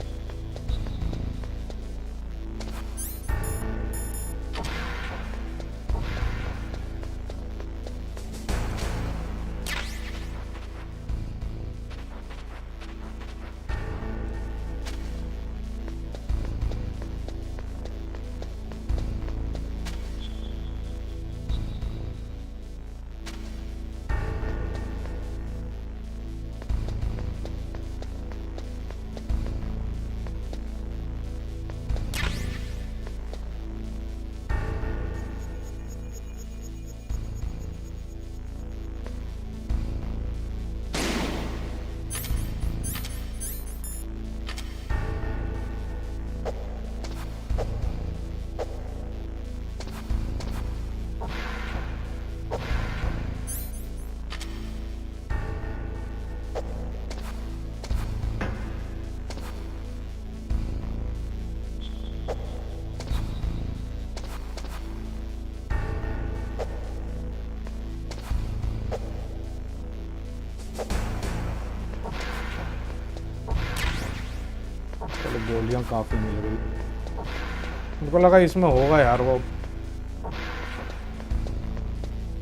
गोलियां काफी मिल गई मेरे को लगा इसमें होगा यार वो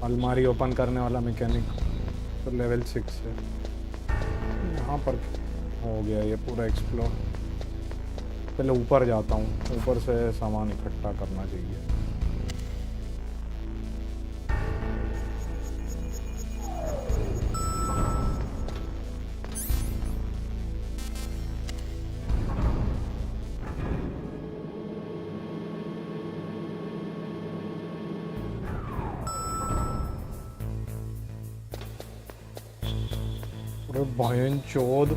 अलमारी ओपन करने वाला मैकेनिक तो लेवल 6 है यहाँ पर हो गया ये पूरा एक्सप्लोर पहले ऊपर जाता हूँ ऊपर से सामान इकट्ठा करना चाहिए भयन चोद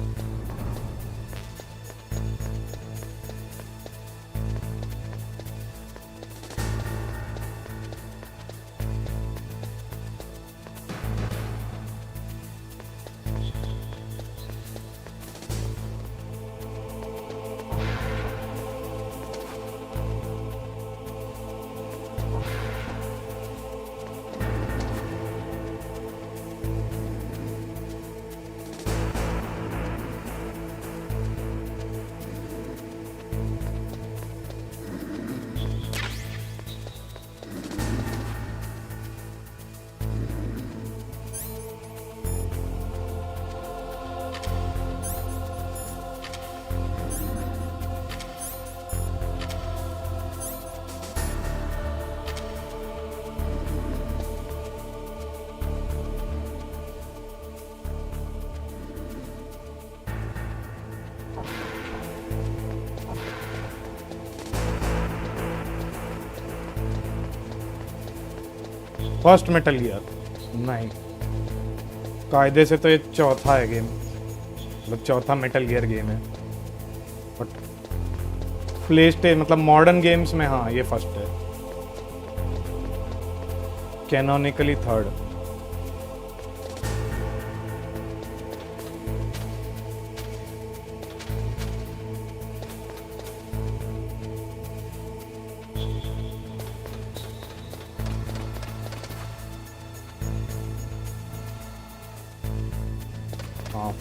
फर्स्ट मेटल गियर नहीं, कायदे से तो ये चौथा है गेम, मतलब चौथा मेटल गियर गेम है, बट प्लेस्टेशन मतलब मॉडर्न गेम्स में हाँ ये फर्स्ट है, कैनोनिकली थर्ड। हाँ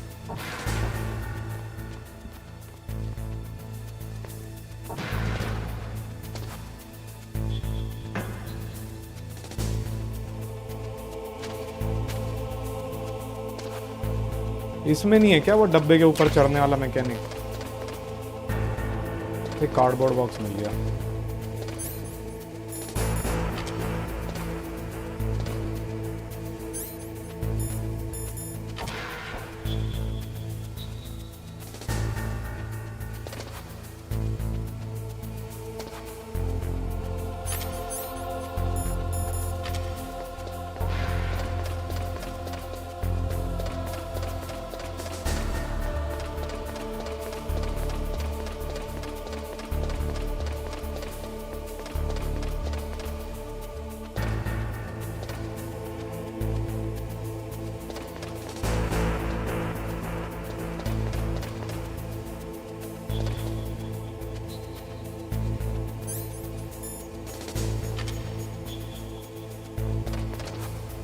इसमें नहीं है क्या वो डब्बे के ऊपर चढ़ने वाला मैकेनिक? एक कार्डबोर्ड बॉक्स मिल गया।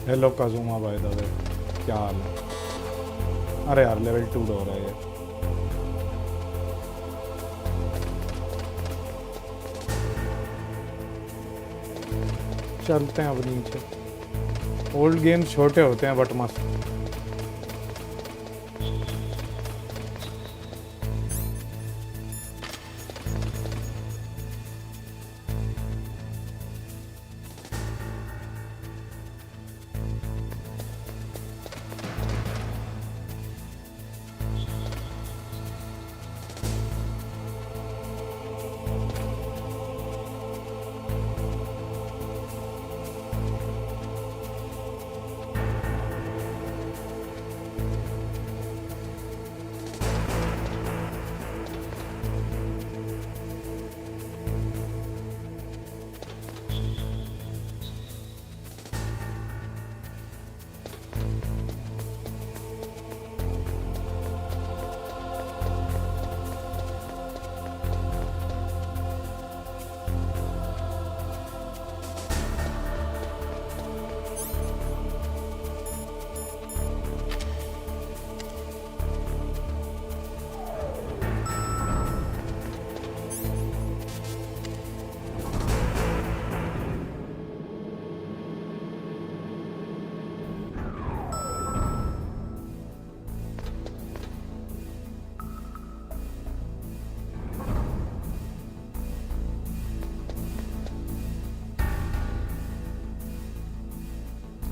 हेलो काजुमा भाई दादा, क्या हाल है? अरे यार लेवल 2 हो रहा है ये। चलते हैं अब नीचे। ओल्ड गेम्स छोटे होते हैं बट मस्त।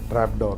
ट्रैपडोर।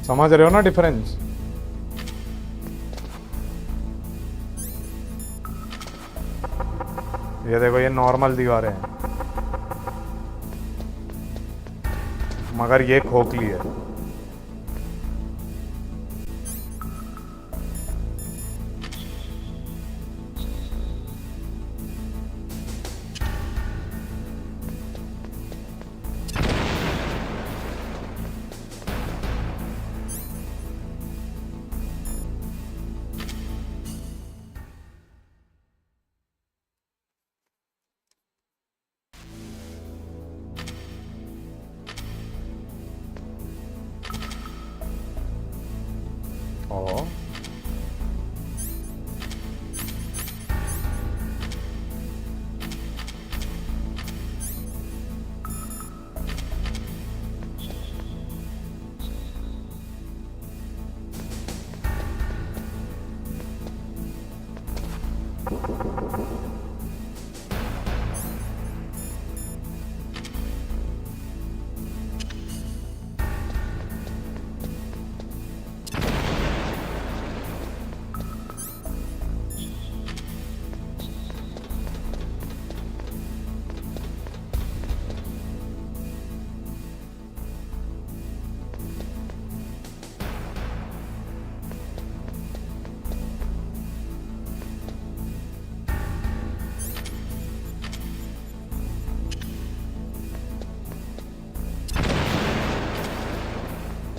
समझ रहे हो ना डिफरेंस? ये देखो, ये नॉर्मल दीवारें हैं, मगर ये खोखली है। Oh.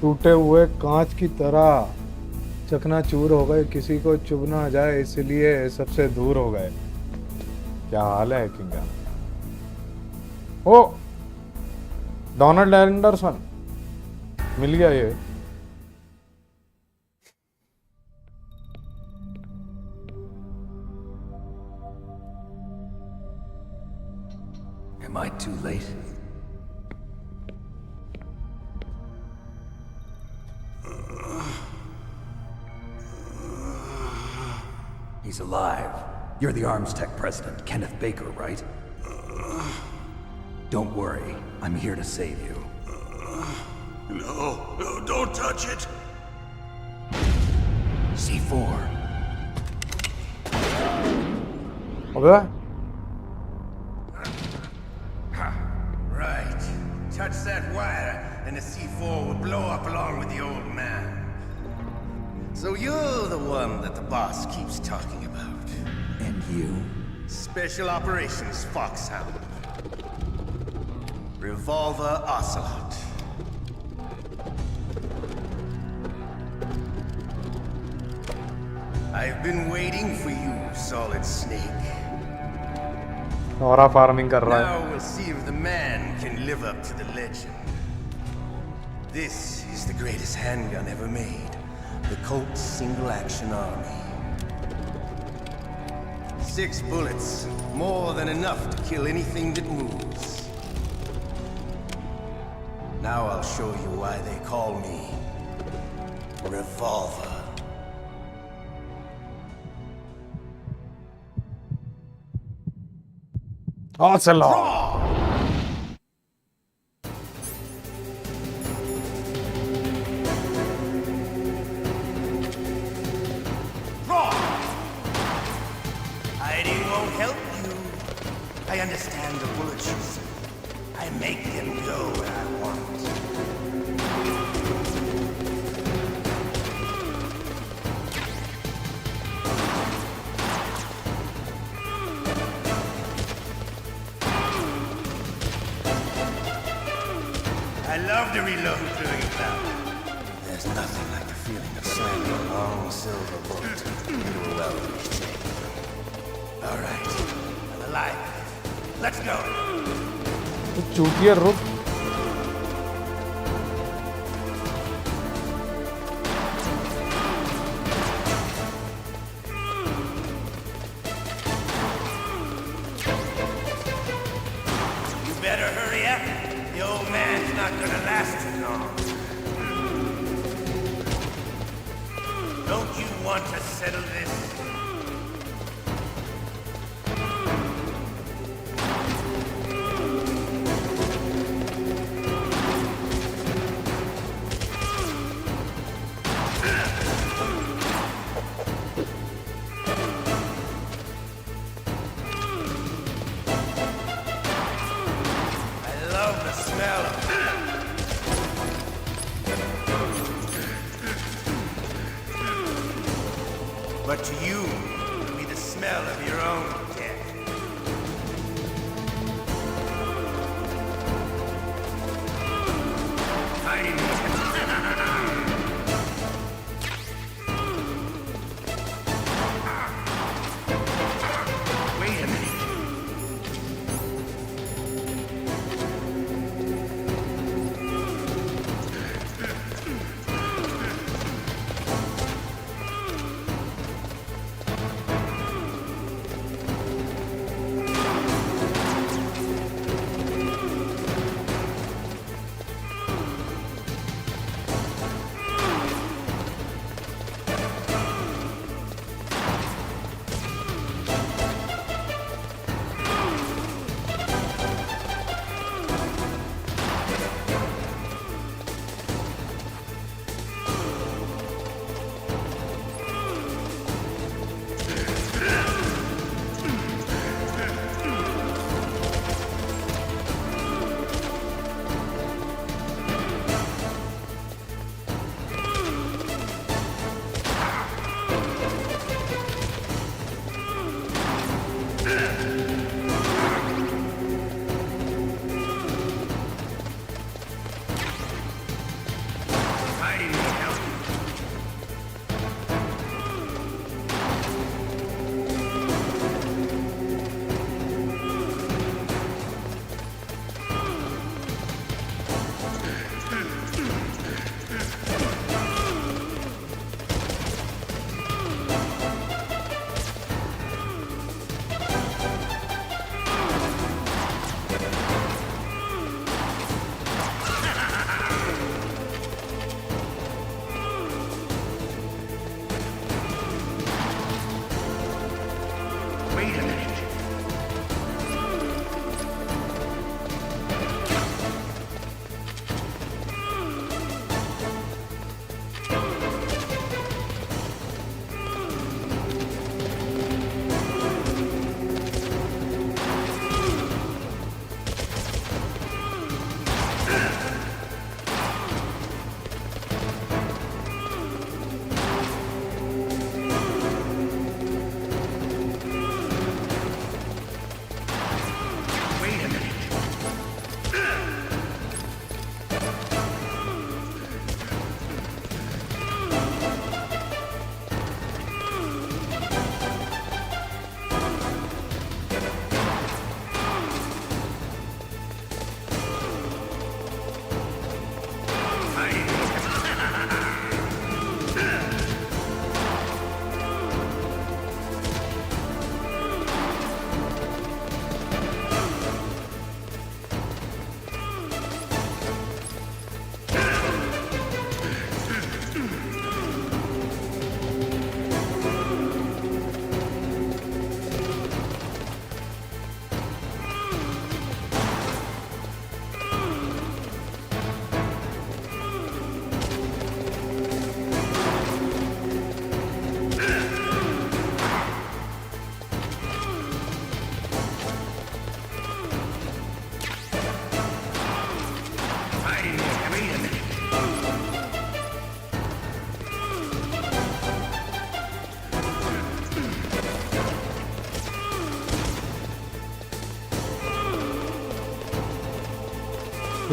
टूटे हुए कांच की तरह चकनाचूर हो गए, किसी को चुभ ना जाए इसलिए सबसे दूर हो गए। क्या हाल है किंगा? ओ, डोनाल्ड एंडरसन मिल गया ये। Am I too late? He's alive. You're the Arms Tech president, Kenneth Baker, right? Don't worry. I'm here to save you. No, don't touch it! C4. अबे Right. Touch that wire, and the C4 will blow up along with the old man. So you're the one that the boss keeps talking about. And you? Special Operations Foxhound. Revolver Ocelot. I've been waiting for you, Solid Snake. नौरा farming कर रहा है। Now we'll see if the man can live up to the legend. This is the greatest handgun ever made. The Colt's Single Action Army. 6 bullets, more than enough to kill anything that moves. Now I'll show you why they call me Revolver. Ocelot. Hiding won't help you. I understand the bullets you see. I make them go where I want. I love to reload during battle. There's nothing like the feeling of slamming a long silver bullet into a well-reached chain. All right, I'm alive. Let's go. चूतिया रुक। You better hurry up. The old man's not gonna last too long. Don't you want to settle this? you will be the smell of your own death. Wait a minute.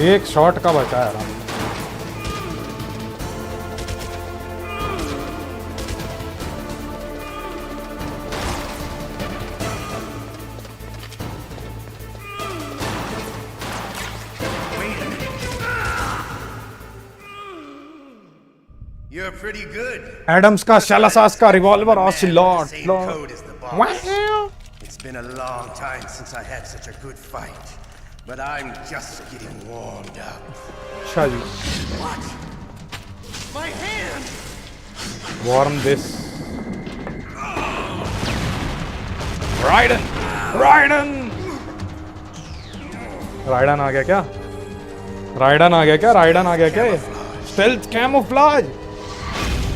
एक shot का बचा है यार। You're pretty good. Adams का शलासास का revolver ऑसिलॉट। It's been a long time since I had such a good fight, but I'm just getting warmed up. Shall What? My hand! Warm this. Raiden! Raiden! Raiden आ गया क्या? Ridden आ गया क्या? Ridden आ गया क्या? Stealth camouflage.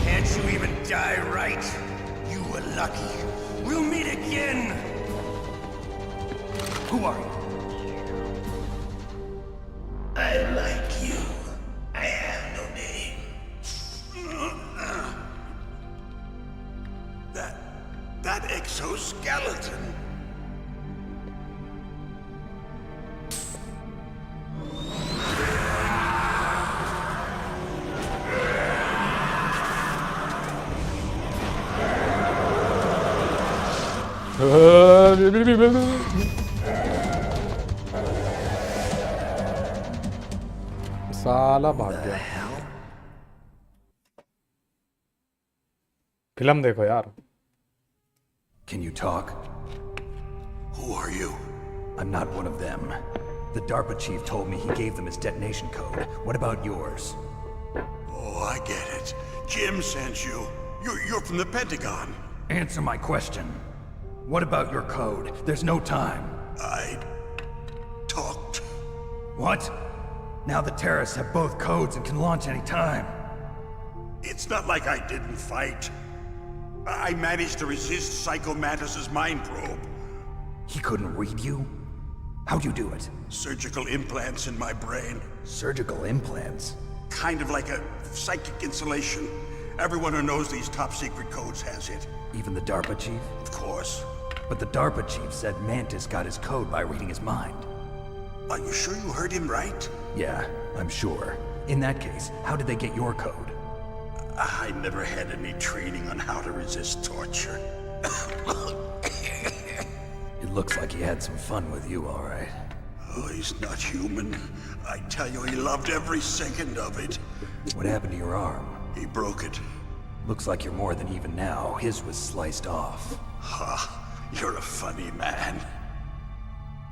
Can't you even die right? You were lucky. We'll meet again. Who are you? I like you. I have no name. that exoskeleton. साला भाग गया। फिल्म देखो यार। Can you talk? Who are you? I'm not one of them. The DARPA chief told me he gave them his detonation code. What about yours? Oh, I get it. Jim sent you. You're from the Pentagon. Answer my question. What about your code? There's no time. I talked. What? Now the terrorists have both codes and can launch any time. It's not like I didn't fight. I managed to resist Psycho Mantis's mind probe. He couldn't read you? How'd you do it? Surgical implants in my brain. Surgical implants? Kind of like a psychic insulation. Everyone who knows these top secret codes has it. Even the DARPA chief? Of course. But the DARPA chief said Mantis got his code by reading his mind. Are you sure you heard him right? Yeah, I'm sure. In that case, how did they get your code? I never had any training on how to resist torture. It looks like he had some fun with you, all right. Oh, he's not human. I tell you, he loved every second of it. What happened to your arm? He broke it. Looks like you're more than even now. His was sliced off. Ha, you're a funny man.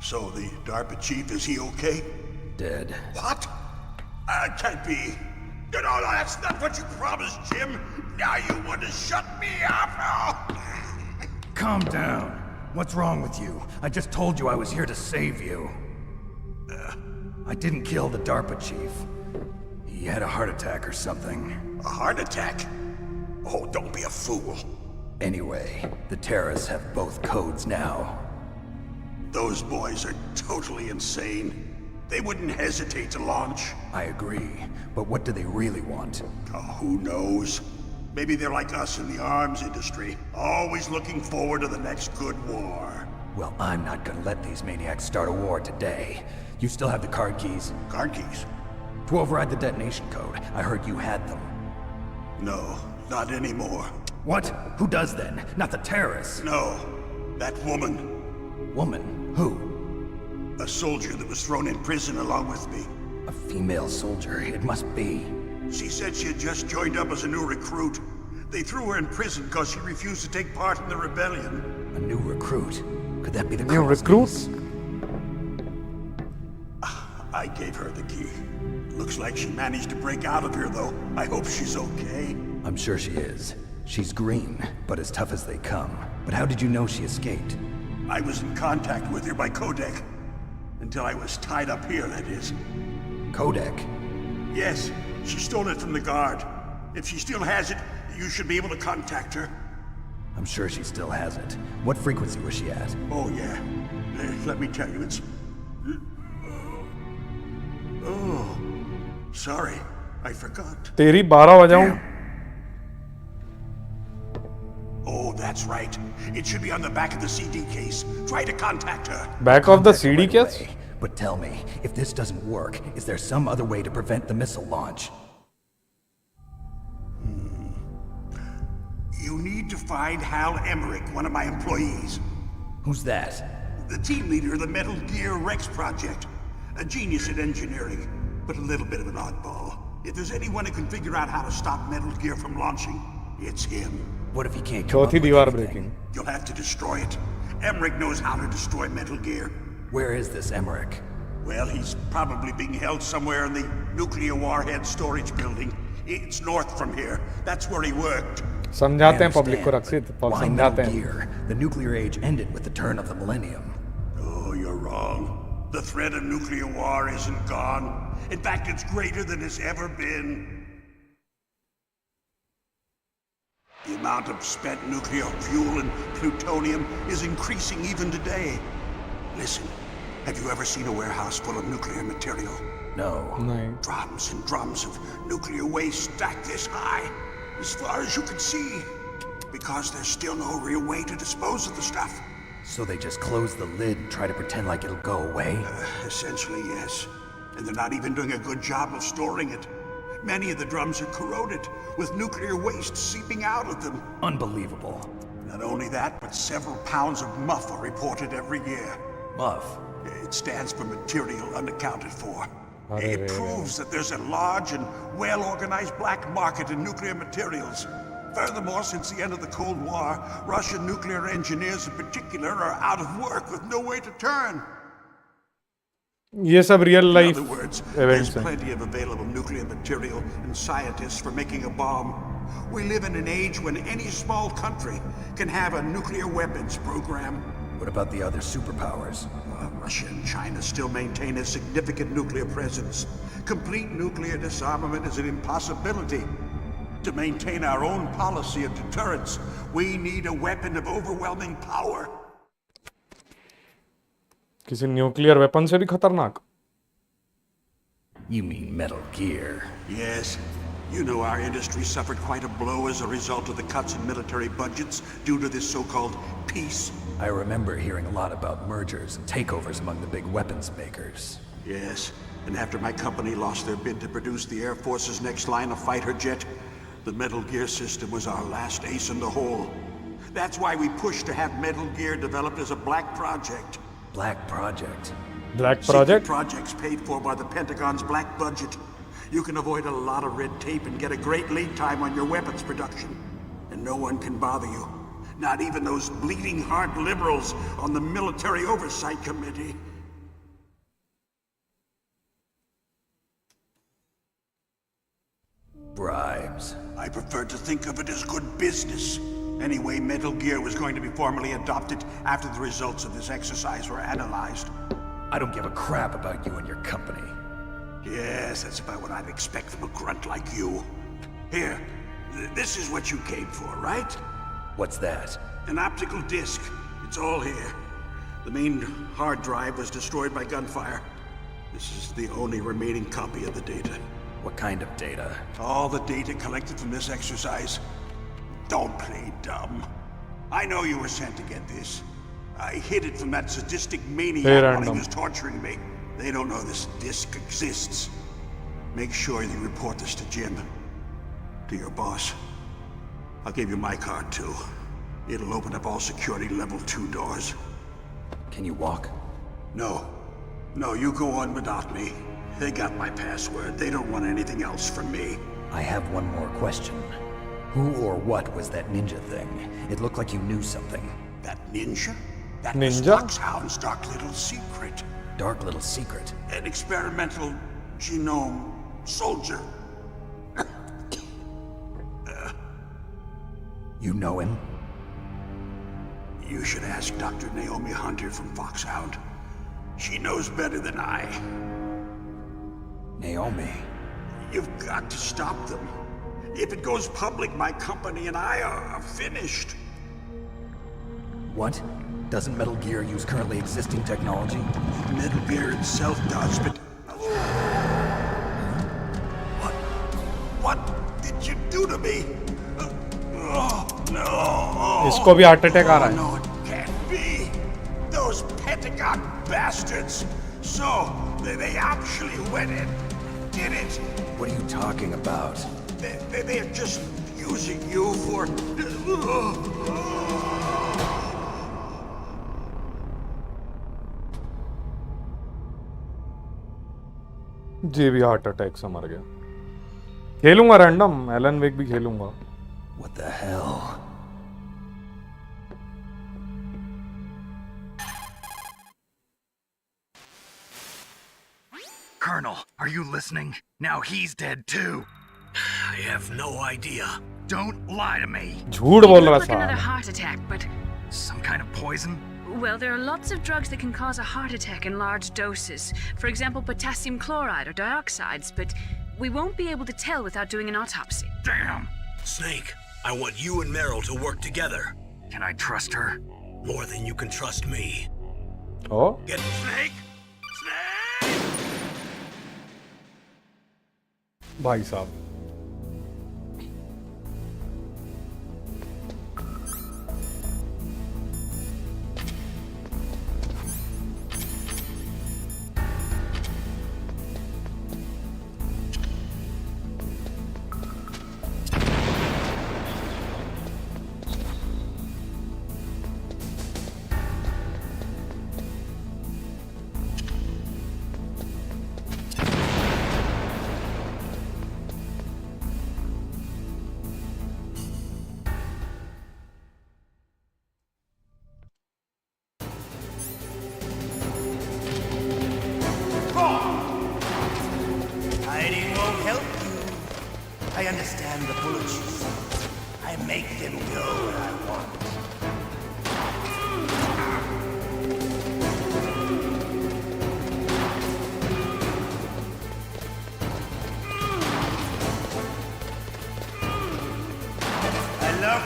So the DARPA chief, is he okay? Dead. What? Can't be. No, that's not what you promised, Jim. Now you want to shut me up? Calm down. What's wrong with you? I just told you I was here to save you. I didn't kill the DARPA chief. He had a heart attack or something. A heart attack? Oh, don't be a fool. Anyway, the terrorists have both codes now. Those boys are totally insane. They wouldn't hesitate to launch. I agree, but what do they really want? Oh, who knows? Maybe they're like us in the arms industry, always looking forward to the next good war. Well, I'm not gonna let these maniacs start a war today. You still have the card keys? Card keys? To override the detonation code. I heard you had them. No, not anymore. What? Who does then? Not the terrorists? No, that woman. Woman? Who? A soldier that was thrown in prison along with me. A female soldier, it must be. She said she had just joined up as a new recruit. They threw her in prison because she refused to take part in the rebellion. A new recruit? Could that be the new recruits? I gave her the key. Looks like she managed to break out of here, though. I hope she's okay. I'm sure she is. She's green, but as tough as they come. But how did you know she escaped? I was in contact with her by codec. Until I was tied up here, that is. Codec? Yes, she stole it from the guard. If she still has it, you should be able to contact her. I'm sure she still has it. What frequency was she at? Oh, yeah. Let me tell you, it's... Oh, sorry. I forgot. तेरी 12 बजाऊं? Oh, that's right. It should be on the back of the CD case. Try to contact her. Back of the CD case? But tell me, if this doesn't work, is there some other way to prevent the missile launch? You need to find Hal Emmerich, one of my employees. Who's that? The team leader of the Metal Gear Rex project. A genius at engineering, but a little bit of an oddball. If there's anyone who can figure out how to stop Metal Gear from launching, it's him. What if he can't come up चौथी with दीवार anything? breaking. You'll have to destroy it. Emmerich knows how to destroy Metal Gear. Where is this Emmerich? Well, he's probably being held somewhere in the nuclear warhead storage building. It's north from here. That's where he worked. समझाते हैं public को रक्षित Why समझाते Metal हैं Gear? The nuclear age ended with the turn of the millennium. Oh, you're wrong. The threat of nuclear war isn't gone. In fact, it's greater than it's ever been. The amount of spent nuclear fuel and plutonium is increasing even today. Listen, have you ever seen a warehouse full of nuclear material? No. नहीं Drums and drums of nuclear waste stacked this high, as far as you can see. because there's still no real way to dispose of the stuff. So they just close the lid and try to pretend like it'll go away? Essentially, yes. And they're not even doing a good job of storing it. Many of the drums are corroded, with nuclear waste seeping out of them. Unbelievable. Not only that, but several pounds of muff are reported every year. Muff? It stands for material unaccounted for. It proves that there's a large and well-organized black market in nuclear materials. Furthermore, since the end of the Cold War, Russian nuclear engineers in particular are out of work with no way to turn. ये सब real life In other words, events there's हैं. plenty of available nuclear material and scientists for making a bomb. We live in an age when any small country can have a nuclear weapons program. What about the other superpowers? Russia and China still maintain a significant nuclear presence. Complete nuclear disarmament is an impossibility. To maintain our own policy of deterrence, we need a weapon of overwhelming power. किसी nuclear weapon से भी खतरनाक. You mean Metal Gear? Yes. You know our industry suffered quite a blow as a result of the cuts in military budgets due to this so-called peace. I remember hearing a lot about mergers and takeovers among the big weapons makers. Yes, and after my company lost their bid to produce the Air Force's next line of fighter jet, the Metal Gear system was our last ace in the hole. That's why we pushed to have Metal Gear developed as a black project. Black project? Black Secret project? projects paid for by the Pentagon's black budget. You can avoid a lot of red tape and get a great lead time on your weapons production. And no one can bother you. Not even those bleeding heart liberals on the Military Oversight Committee. Bribes. I prefer to think of it as good business. Anyway, Metal Gear was going to be formally adopted after the results of this exercise were analyzed. I don't give a crap about you and your company. Yes, that's about what I'd expect from a grunt like you. Here, this is what you came for, right? What's that? An optical disc. It's all here. The main hard drive was destroyed by gunfire. This is the only remaining copy of the data. What kind of data? All the data collected from this exercise. Don't play dumb. I know you were sent to get this. I hid it from that sadistic maniac while he was torturing me. They don't know this disc exists. Make sure you report this to Jim. To your boss. I'll give you my card too. It'll open up all security level 2 doors. Can you walk? No. No, you go on without me. They got my password. They don't want anything else from me. I have one more question. Who or what was that ninja thing? It looked like you knew something. That ninja? That was Foxhound's dark little secret. Dark little secret? An experimental genome soldier. You know him? You should ask Dr. Naomi Hunter from Foxhound. She knows better than I. Naomi? You've got to stop them. If it goes public, my company and I are finished. What? Doesn't Metal Gear use currently existing technology? Metal Gear itself does, but... What did you do to me? Oh, no. इसको भी heart attack आ रहा है. No, it can't be. Those Pentagon bastards. So, they actually went in, did it. What are you talking about? They're just using you for... जी भी heart attack से मर गया. खेलूंगा random. Elon वेक भी खेलूंगा. What the hell? Colonel, are you listening? Now he's dead too. I have no idea. Don't lie to me. झूठ बोल रहा Like another था. heart attack, but Some kind of poison? well, there are lots of drugs that can cause a heart attack in large doses. For example, potassium chloride or dioxides, but we won't be able to tell without doing an autopsy. Damn! Snake, I want you and Meryl to work together. Can I trust her? More than you can trust me. Oh? Get Snake! भाई साहब.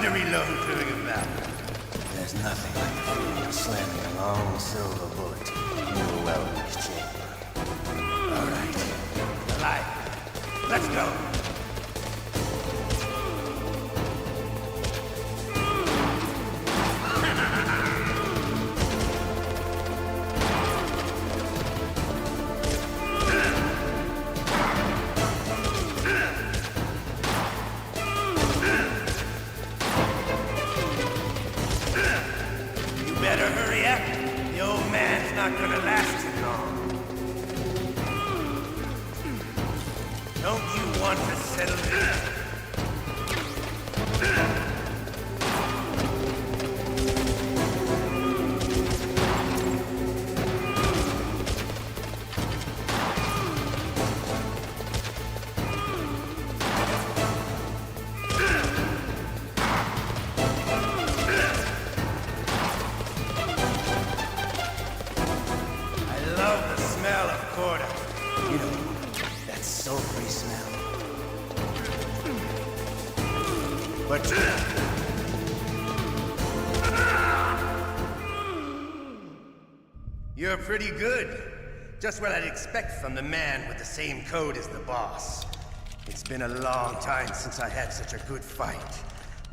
to reload during a battle. There's nothing like the feeling of slamming a long silver bullet into a well-used chamber. All right. Alive. Let's go. Better hurry up. The old man's not gonna last too long. Don't you want to settle this? But you're pretty good. Just what I'd expect from the man with the same code as the boss. It's been a long time since I had such a good fight,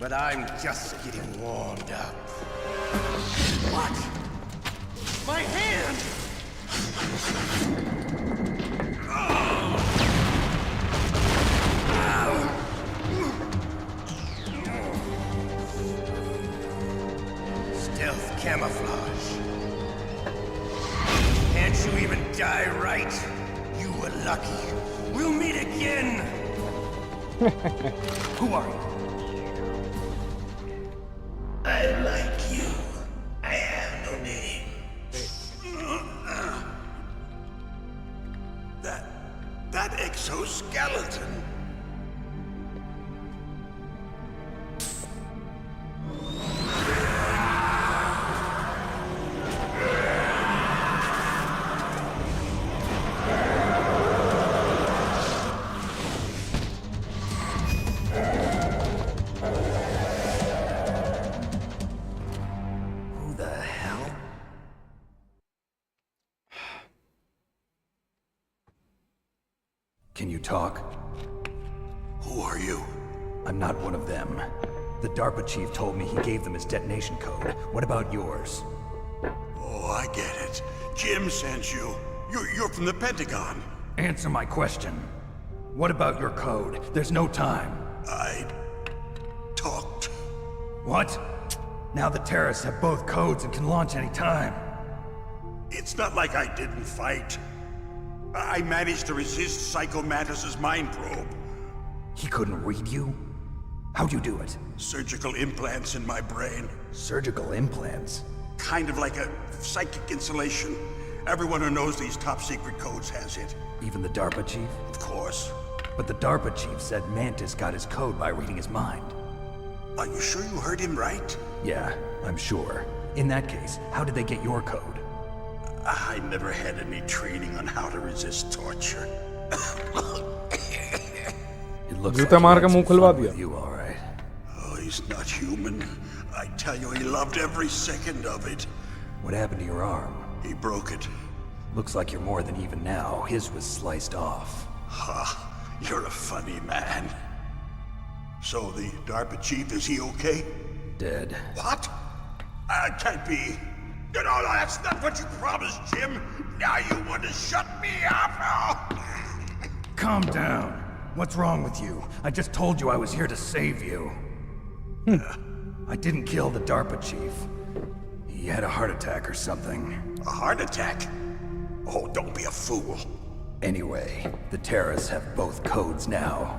but I'm just getting warmed up. What? My hand! Stealth camouflage. Can't you even die right? You were lucky. We'll meet again! Who are you? I like you. I have no name. That exoskeleton. Can you talk? Who are you? I'm not one of them. The DARPA chief told me he gave them his detonation code. What about yours? Oh, I get it. Jim sent you. You're from the Pentagon. Answer my question. What about your code? There's no time. I talked. What? Now the terrorists have both codes and can launch any time. It's not like I didn't fight. I managed to resist Psycho Mantis's mind probe. He couldn't read you? How'd you do it? Surgical implants in my brain. Surgical implants? Kind of like a psychic insulation. Everyone who knows these top secret codes has it. Even the DARPA chief? Of course. But the DARPA chief said Mantis got his code by reading his mind. Are you sure you heard him right? Yeah, I'm sure. In that case, how did they get your code? I never had any training on how to resist torture. It looks जूता मार के मुंह खुलवा दिया. you, all right. Oh, he's not human. I tell you, he loved every second of it. What happened to your arm? He broke it. Looks like you're more than even now. His was sliced off. Ha, you're a funny man. So the DARPA chief, is he okay? Dead. What? Can't be. No, that's not what you promised, Jim. Now you want to shut me up? Calm down. What's wrong with you? I just told you I was here to save you. I didn't kill the DARPA chief. He had a heart attack or something. A heart attack? Oh, don't be a fool. Anyway, the terrorists have both codes now.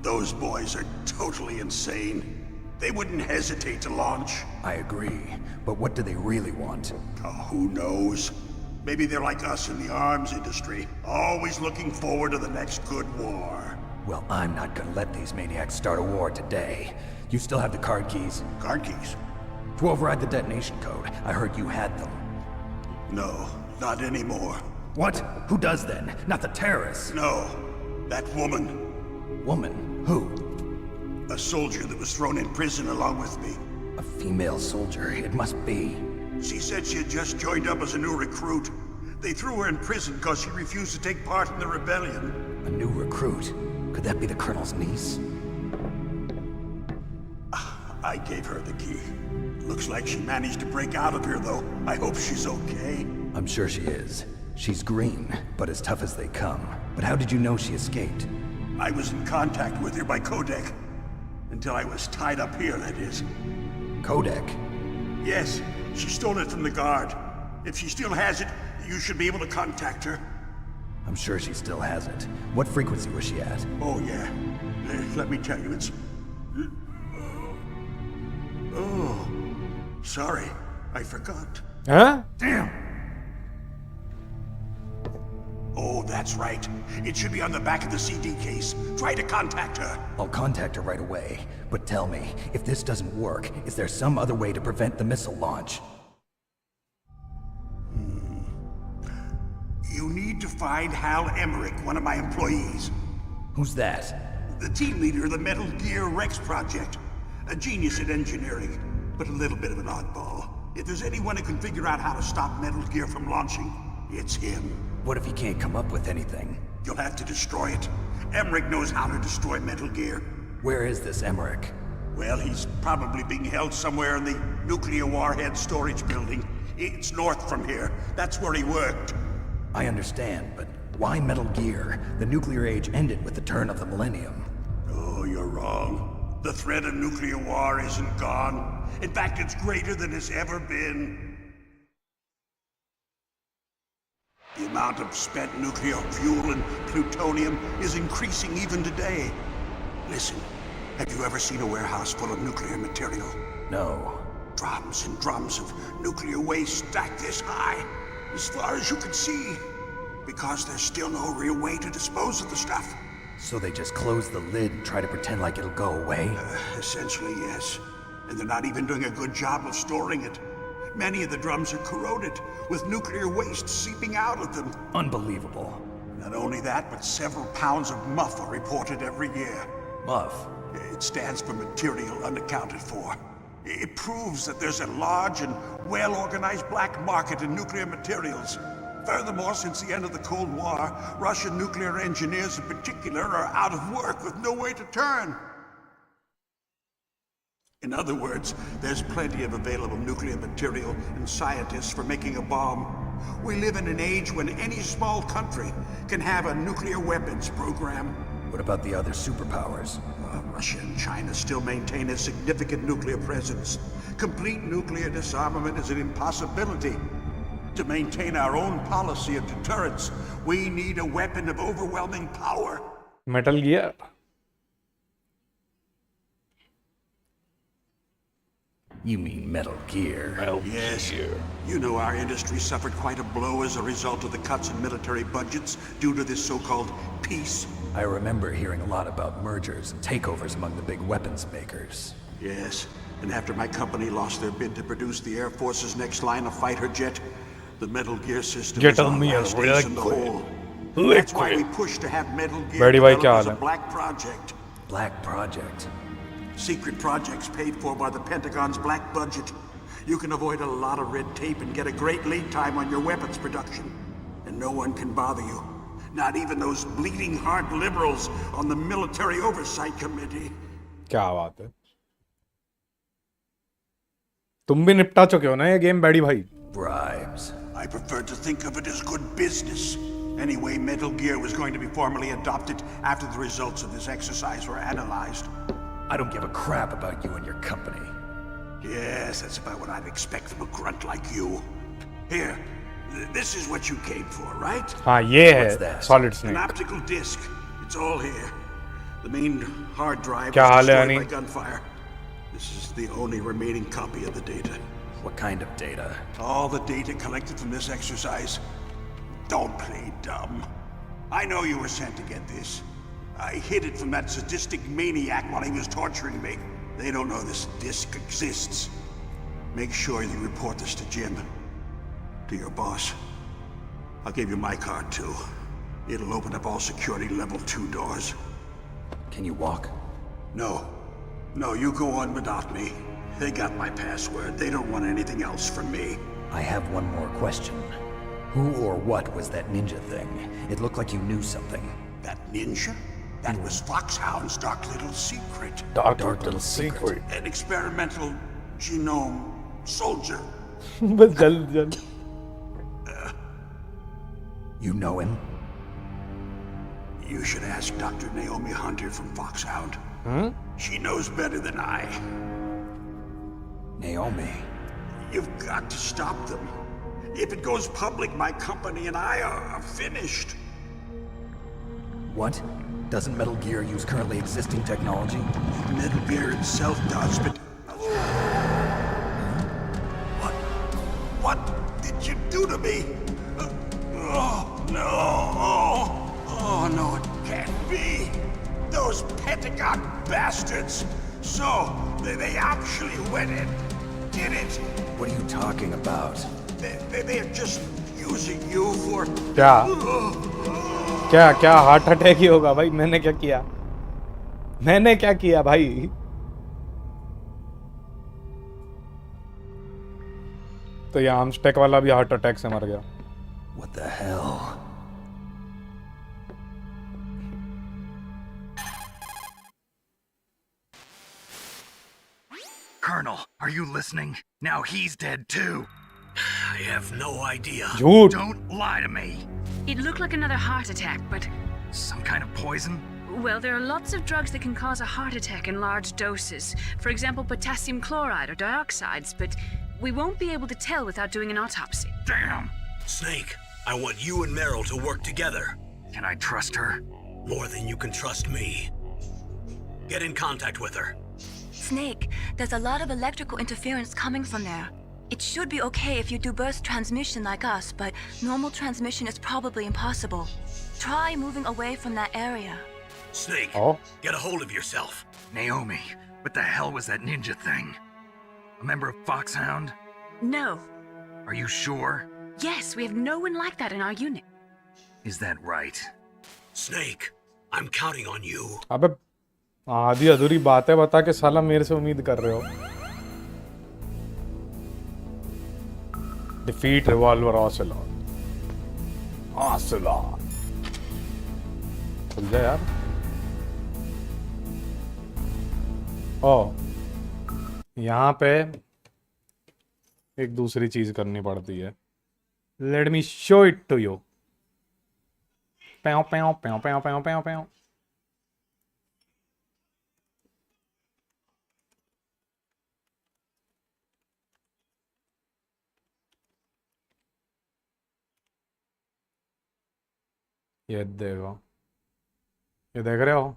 Those boys are totally insane. They wouldn't hesitate to launch. I agree, but what do they really want? Oh, who knows? Maybe they're like us in the arms industry, always looking forward to the next good war. Well, I'm not gonna let these maniacs start a war today. You still have the card keys? Card keys? To override the detonation code. I heard you had them. No, not anymore. What? Who does then? Not the terrorists. No, that woman. Woman? Who? A soldier that was thrown in prison along with me. A female soldier, it must be. She said she had just joined up as a new recruit. They threw her in prison because she refused to take part in the rebellion. A new recruit? Could that be the Colonel's niece? I gave her the key. Looks like she managed to break out of here, though. I hope she's okay. I'm sure she is. She's green, but as tough as they come. But how did you know she escaped? I was in contact with her by codec. Until I was tied up here, that is. Codec? Yes, she stole it from the guard. If she still has it, you should be able to contact her. I'm sure she still has it. What frequency was she at? Oh, yeah. Let me tell you, it's... Oh, sorry. I forgot. Huh? Damn! Oh, that's right. It should be on the back of the CD case. Try to contact her. I'll contact her right away. But tell me, if this doesn't work, is there some other way to prevent the missile launch? You need to find Hal Emmerich, one of my employees. Who's that? The team leader of the Metal Gear Rex project. A genius at engineering, but a little bit of an oddball. If there's anyone who can figure out how to stop Metal Gear from launching, it's him. What if he can't come up with anything? You'll have to destroy it. Emmerich knows how to destroy Metal Gear. Where is this Emmerich? Well, he's probably being held somewhere in the nuclear warhead storage building. It's north from here. That's where he worked. I understand, but why Metal Gear? The nuclear age ended with the turn of the millennium. Oh, you're wrong. The threat of nuclear war isn't gone. In fact, it's greater than it's ever been. The amount of spent nuclear fuel and plutonium is increasing even today. Listen, have you ever seen a warehouse full of nuclear material? No. Drums and drums of nuclear waste stacked this high, as far as you can see, because there's still no real way to dispose of the stuff. So they just close the lid and try to pretend like it'll go away? Essentially, yes. And they're not even doing a good job of storing it. Many of the drums are corroded, with nuclear waste seeping out of them. Unbelievable. Not only that, but several pounds of MUF are reported every year. MUF? It stands for material unaccounted for. It proves that there's a large and well-organized black market in nuclear materials. Furthermore, since the end of the Cold War, Russian nuclear engineers in particular are out of work with no way to turn. In other words, there's plenty of available nuclear material and scientists for making a bomb. We live in an age when any small country can have a nuclear weapons program. What about the other superpowers? Russia and China still maintain a significant nuclear presence. Complete nuclear disarmament is an impossibility. To maintain our own policy of deterrence, we need a weapon of overwhelming power. Metal Gear. You mean Metal Gear? Yes. You know our industry suffered quite a blow as a result of the cuts in military budgets due to this so-called peace. I remember hearing a lot about mergers and takeovers among the big weapons makers. Yes, and after my company lost their bid to produce the Air Force's next line of fighter jet, the Metal Gear system is our last ace in the hole. That's why we pushed to have Metal Gear developed as a black project. Black project? Secret projects paid for by the Pentagon's black budget. You can avoid a lot of red tape and get a great lead time on your weapons production. And no one can bother you. Not even those bleeding heart liberals on the Military Oversight Committee. क्या बात है? तुम भी निपटा चुके हो ना ये गेम बैडी भाई? Bribes. I prefer to think of it as good business. Anyway, Metal Gear was going to be formally adopted after the results of this exercise were analyzed. I don't give a crap about you and your company. Yes, that's about what I'd expect from a grunt like you. Here, this is what you came for, right? हाँ ये है Solid Snake. An optical disc. It's all here. The main hard drive क्या was हाल है destroyed अनि? by gunfire. This is the only remaining copy of the data. What kind of data? All the data collected from this exercise. Don't play dumb. I know you were sent to get this. I hid it from that sadistic maniac while he was torturing me. They don't know this disc exists. Make sure you report this to Jim. To your boss. I'll give you my card too. It'll open up all security level 2 doors. Can you walk? No. No, you go on without me. They got my password. They don't want anything else from me. I have one more question. Who or what was that ninja thing? It looked like you knew something. That ninja? That was Foxhound's dark little secret. Dark little secret. An experimental genome soldier. बस जल्द. You know him? You should ask Dr. Naomi Hunter from Foxhound. She knows better than I. Naomi. You've got to stop them. If it goes public, my company and I are finished. What? Doesn't Metal Gear use currently existing technology? Metal Gear itself does, but... What did you do to me? Oh, no. Oh, no, it can't be. Those Pentagon bastards. So, they actually went and did it. What are you talking about? They're just using you for... क्या heart attack ही होगा भाई. मैंने क्या किया भाई. तो ये आर्मस्टेक वाला भी हार्ट अटैक से मर गया. What the hell? Colonel, are you listening? Now he's dead too. I have no idea. झूठ. Don't lie to me. It looked like another heart attack, but... Some kind of poison? Well, there are lots of drugs that can cause a heart attack in large doses. For example, potassium chloride or dioxides, but we won't be able to tell without doing an autopsy. Damn! Snake, I want you and Meryl to work together. Can I trust her? More than you can trust me. Get in contact with her. Snake, there's a lot of electrical interference coming from there. It should be okay if you do burst transmission like us, but normal transmission is probably impossible. Try moving away from that area. Snake, get a hold of yourself. Naomi, what the hell was that ninja thing? A member of Foxhound? No. Are you sure? Yes, we have no one like that in our unit. Is that right? Snake, I'm counting on you. अबे आधी अधूरी बातें बता के साला मेरे से उम्मीद कर रहे हो. Defeat Revolver Ocelot. खुल जा यार. यहाँ पे एक दूसरी चीज करनी पड़ती है. Let me show it to you. Pew. ये देखो. ये देख रहे हो?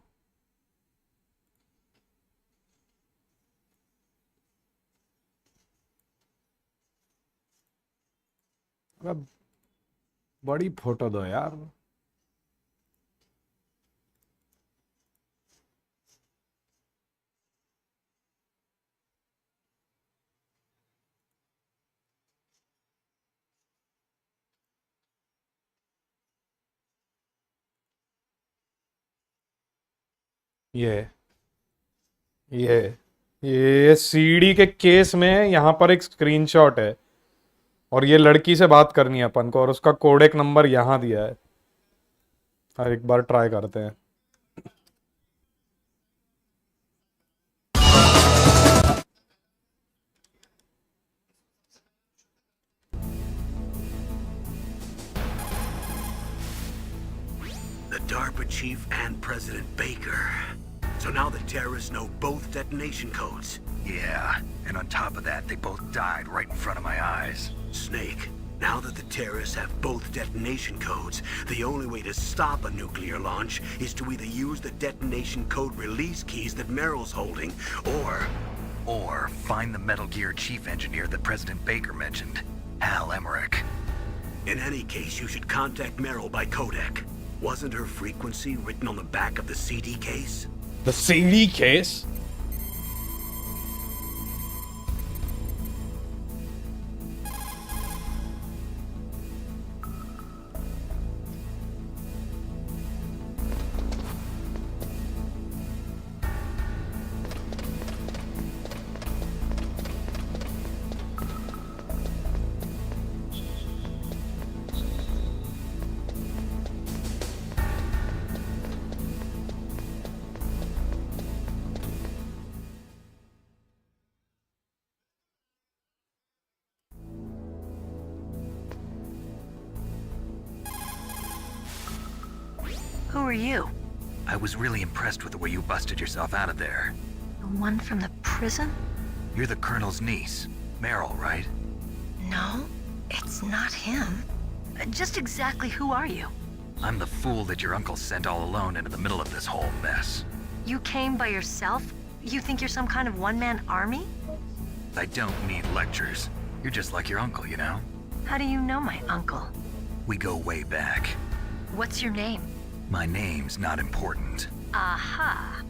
अब बड़ी फोटो दो यार. ये सीडी के केस में यहाँ पर एक स्क्रीनशॉट है और ये लड़की से बात करनी है अपन को और उसका कोडेक नंबर यहाँ दिया है. एक बार ट्राई करते हैं. The DARPA chief and President Baker. So now the terrorists know both detonation codes. Yeah, and on top of that, they both died right in front of my eyes. Snake, now that the terrorists have both detonation codes, the only way to stop a nuclear launch is to either use the detonation code release keys that Meryl's holding, or find the Metal Gear chief engineer that President Baker mentioned, Hal Emmerich. In any case, you should contact Meryl by codec. Wasn't her frequency written on the back of the CD case? The CD case? Who are you? I was really impressed with the way you busted yourself out of there. The one from the prison? You're the Colonel's niece, Meryl, right? No, it's not him. Just exactly who are you? I'm the fool that your uncle sent all alone into the middle of this whole mess. You came by yourself? You think you're some kind of one-man army? I don't need lectures. You're just like your uncle, you know? How do you know my uncle? We go way back. What's your name? My name's not important. Aha.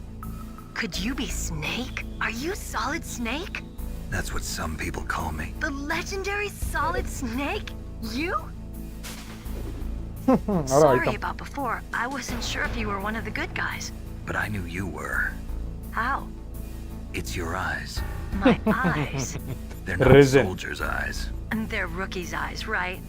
Could you be Snake? Are you Solid Snake? That's what some people call me. The legendary Solid Snake? You? Sorry about before. I wasn't sure if you were one of the good guys. But I knew you were. How? It's your eyes. My eyes? They're not Risen. soldiers' eyes. And they're rookie's eyes, right?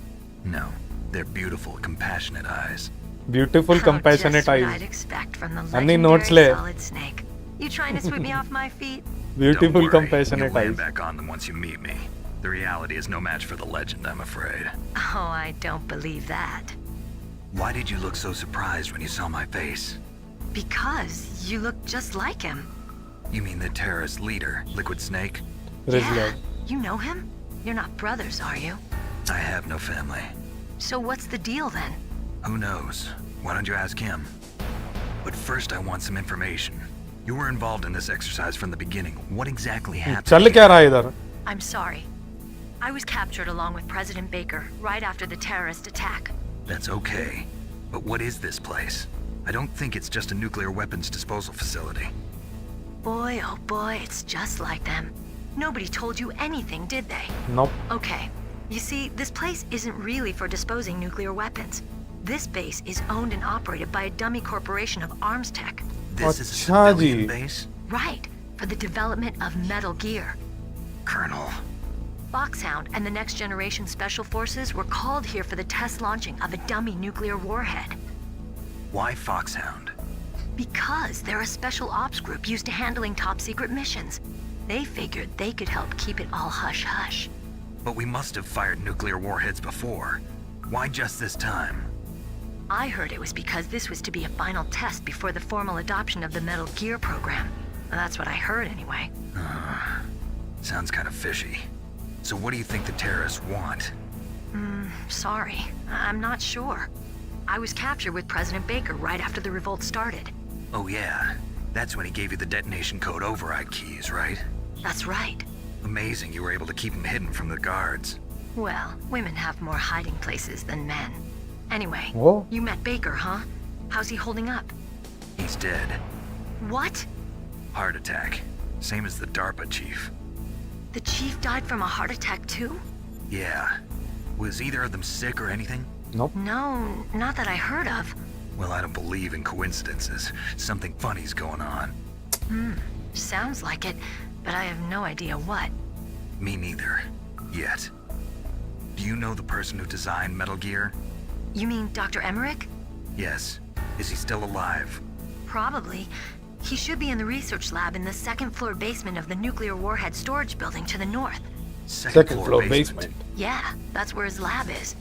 No, they're beautiful, compassionate eyes. Beautiful, compassionate just what eyes. I'd expect from the Anni legendary notes le. Solid Snake. You trying to sweep me off my feet? Beautiful, Don't worry, compassionate you'll land eyes. back on them once you meet me. The reality is no match for the legend, I'm afraid. Oh, I don't believe that. Why did you look so surprised when you saw my face? Because you look just like him. You mean the terrorist leader, Liquid Snake? Yeah, you know him? You're not brothers, are you? I have no family. So what's the deal then? Who knows? Why don't you ask him? But first I want some information. You were involved in this exercise from the beginning. What exactly happened? चल क्या रहा है इधर? I'm sorry. I was captured along with President Baker right after the terrorist attack. That's okay. But what is this place? I don't think it's just a nuclear weapons disposal facility. Boy, oh boy, it's just like them. Nobody told you anything, did they? Nope. Okay. You see, this place isn't really for disposing nuclear weapons. This base is owned and operated by a dummy corporation of arms tech. This is a अच्छा civilian ji. base? Right, for the development of Metal Gear. Colonel. Foxhound and the Next Generation Special Forces were called here for the test launching of a dummy nuclear warhead. Why Foxhound? Because they're a special ops group used to handling top secret missions. They figured they could help keep it all hush-hush. But we must have fired nuclear warheads before. Why just this time? I heard it was because this was to be a final test before the formal adoption of the Metal Gear program. That's what I heard anyway. Sounds kind of fishy. So what do you think the terrorists want? Sorry. I'm not sure. I was captured with President Baker right after the revolt started. Oh yeah, that's when he gave you the detonation code override keys, right? That's right. Amazing you were able to keep them hidden from the guards. Well, women have more hiding places than men. Anyway, Whoa. you met Baker, huh? How's he holding up? He's dead. What? Heart attack. Same as the DARPA chief. The chief died from a heart attack too? Yeah. Was either of them sick or anything? Nope. No, not that I heard of. Well, I don't believe in coincidences. Something funny's going on. Sounds like it, but I have no idea what. Me neither. Yet. Do you know the person who designed Metal Gear? You mean Dr. Emmerich? Yes. Is he still alive? Probably. He should be in the research lab in the second floor basement of the nuclear warhead storage building to the north. Second floor basement. Yeah, that's where his lab is.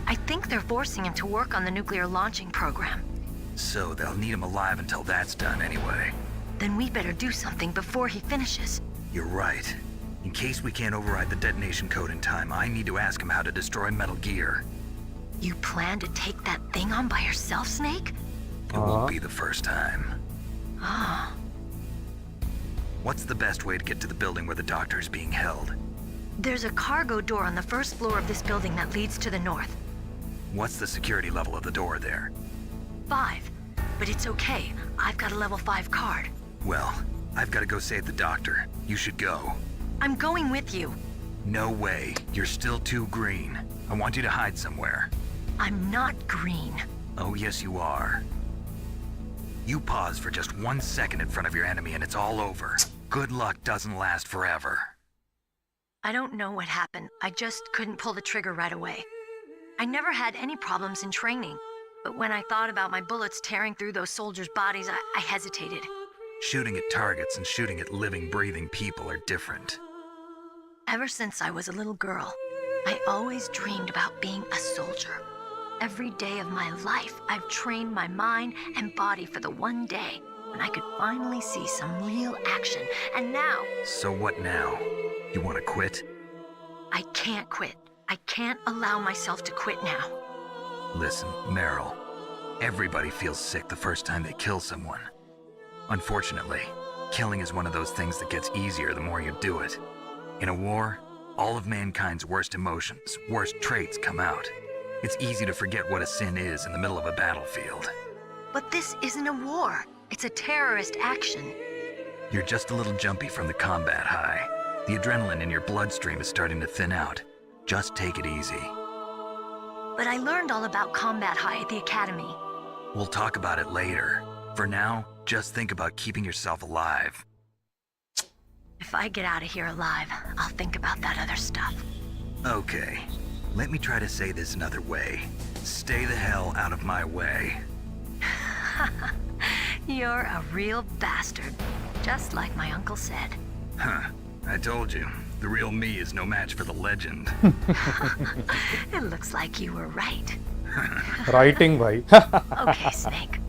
I think they're forcing him to work on the nuclear launching program. So they'll need him alive until that's done anyway. Then we better do something before he finishes. You're right. In case we can't override the detonation code in time, I need to ask him how to destroy Metal Gear. You plan to take that thing on by yourself, Snake? It won't be the first time. Ah. What's the best way to get to the building where the doctor's being held? There's a cargo door on the first floor of this building that leads to the north. What's the security level of the door there? 5. But it's okay. I've got a level 5 card. Well, I've got to go save the doctor. You should go. I'm going with you. No way. You're still too green. I want you to hide somewhere. I'm not green. Oh, yes, you are. You pause for just 1 second in front of your enemy and it's all over. Good luck doesn't last forever. I don't know what happened. I just couldn't pull the trigger right away. I never had any problems in training, but when I thought about my bullets tearing through those soldiers' bodies, I hesitated. Shooting at targets and shooting at living, breathing people are different. Ever since I was a little girl, I always dreamed about being a soldier. every day of my life, I've trained my mind and body for the one day when I could finally see some real action. And now... So what now? You want to quit? I can't quit. I can't allow myself to quit now. Listen, Meryl. Everybody feels sick the first time they kill someone. Unfortunately, killing is one of those things that gets easier the more you do it. In a war, all of mankind's worst emotions, worst traits come out. It's easy to forget what a sin is in the middle of a battlefield. But this isn't a war. It's a terrorist action. You're just a little jumpy from the combat high. The adrenaline in your bloodstream is starting to thin out. Just take it easy. But I learned all about combat high at the academy. We'll talk about it later. For now, just think about keeping yourself alive. If I get out of here alive, I'll think about that other stuff. Okay, let me try to say this another way. Stay the hell out of my way. You're a real bastard, just like my uncle said. Huh, I told you. The real me is no match for the legend. It looks like you were right. Writing, bhai. Okay, Snake.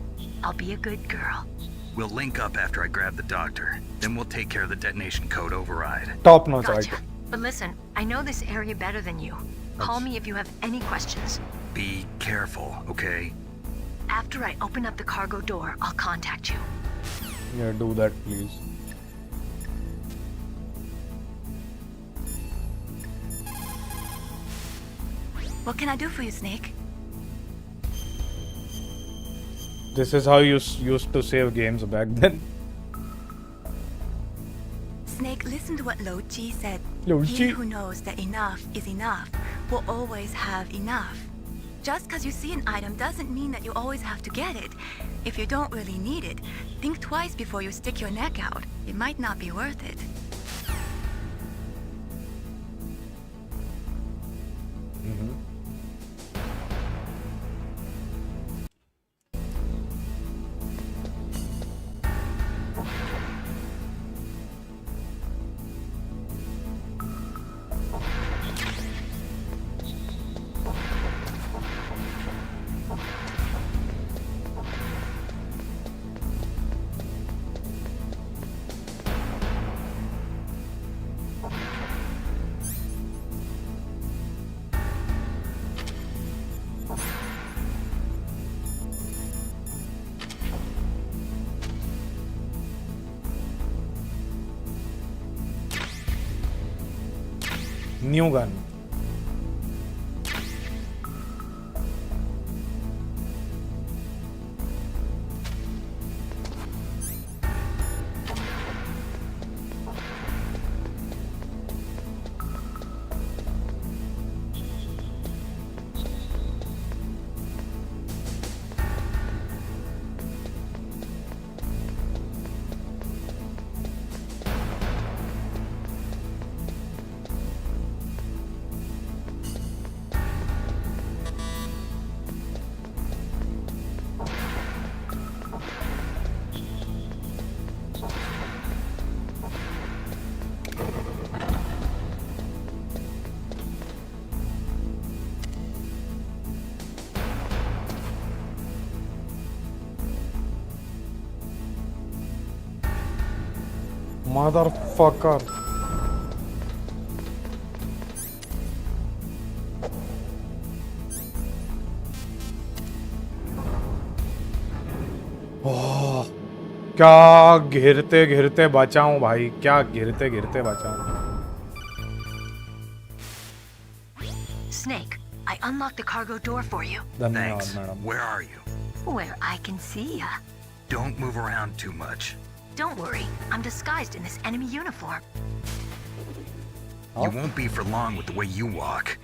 I'll be a good girl. We'll link up after I grab the doctor. Then we'll take care of the detonation code override. Top notch Gotcha. item. But listen, I know this area better than you. Call me if you have any questions. Be careful, okay? After I open up the cargo door, I'll contact you. Yeah, do that, please. What can I do for you, Snake? This is how you used to save games back then. Snake, listen to what Lo Chi said. Lo He Chi. who knows that enough is enough will always have enough. Just because you see an item doesn't mean that you always have to get it. If you don't really need it, think twice before you stick your neck out. It might not be worth it. New gun. Motherfucker. ओह, क्या घिरते घिरते बचाऊं भाई, क्या घिरते घिरते बचाऊं. Snake, I unlocked the cargo door for you. धन्यवाद Thanks. Madam. Where are you? Where I can see ya. Don't move around too much. Don't worry, I'm disguised in this enemy uniform. You won't be for long with the way you walk.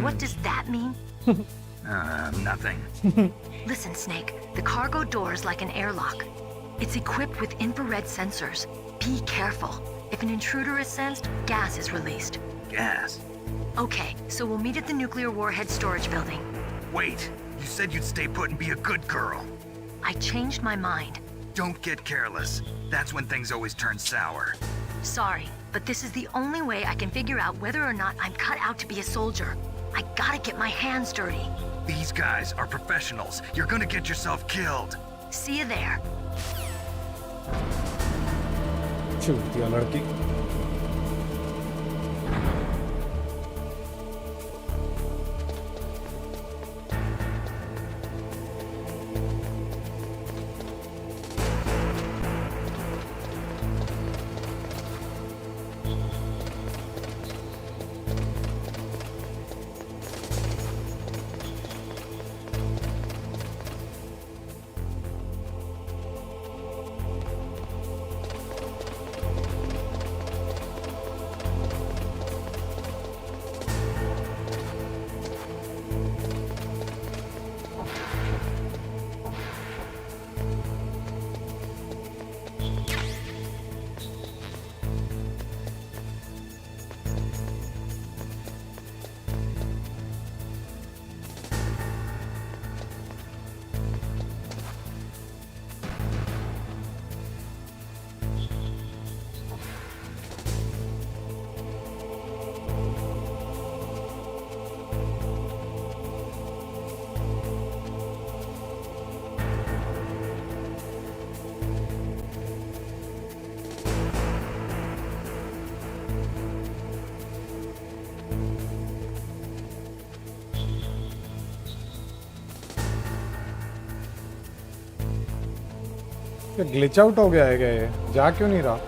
What does that mean? Nothing. Listen, Snake, the cargo door is like an airlock. It's equipped with infrared sensors. Be careful. If an intruder is sensed, gas is released. Gas? Okay, so we'll meet at the nuclear warhead storage building. Wait, you said you'd stay put and be a good girl. I changed my mind. Don't get careless. That's when things always turn sour. Sorry, but this is the only way I can figure out whether or not I'm cut out to be a soldier. I gotta get my hands dirty. These guys are professionals. You're gonna get yourself killed. See you there. चूतिया लड़की. Glitch out हो गया है क्या ये? जा क्यों नहीं रहा?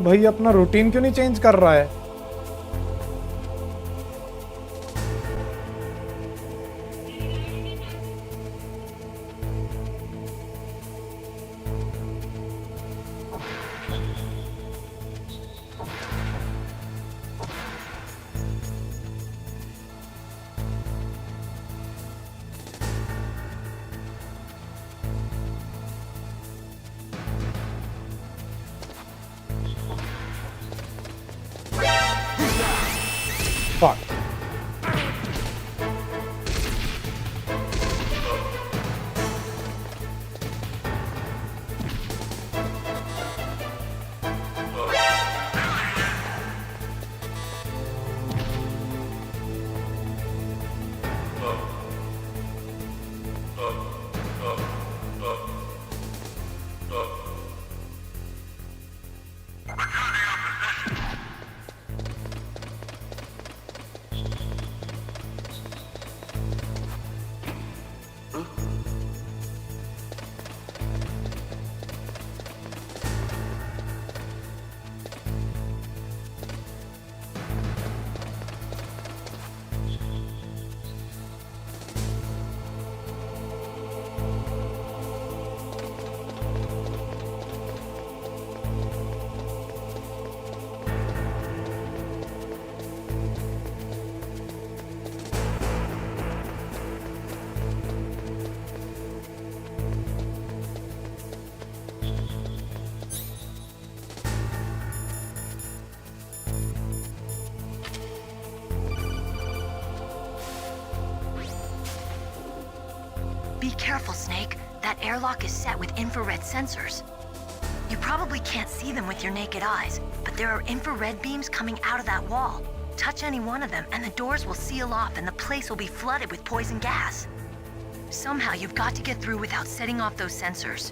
भाई अपना रूटीन क्यों नहीं चेंज कर रहा है? Fuck. Be careful, Snake. That airlock is set with infrared sensors. You probably can't see them with your naked eyes, but there are infrared beams coming out of that wall. Touch any one of them and the doors will seal off and the place will be flooded with poison gas. Somehow you've got to get through without setting off those sensors.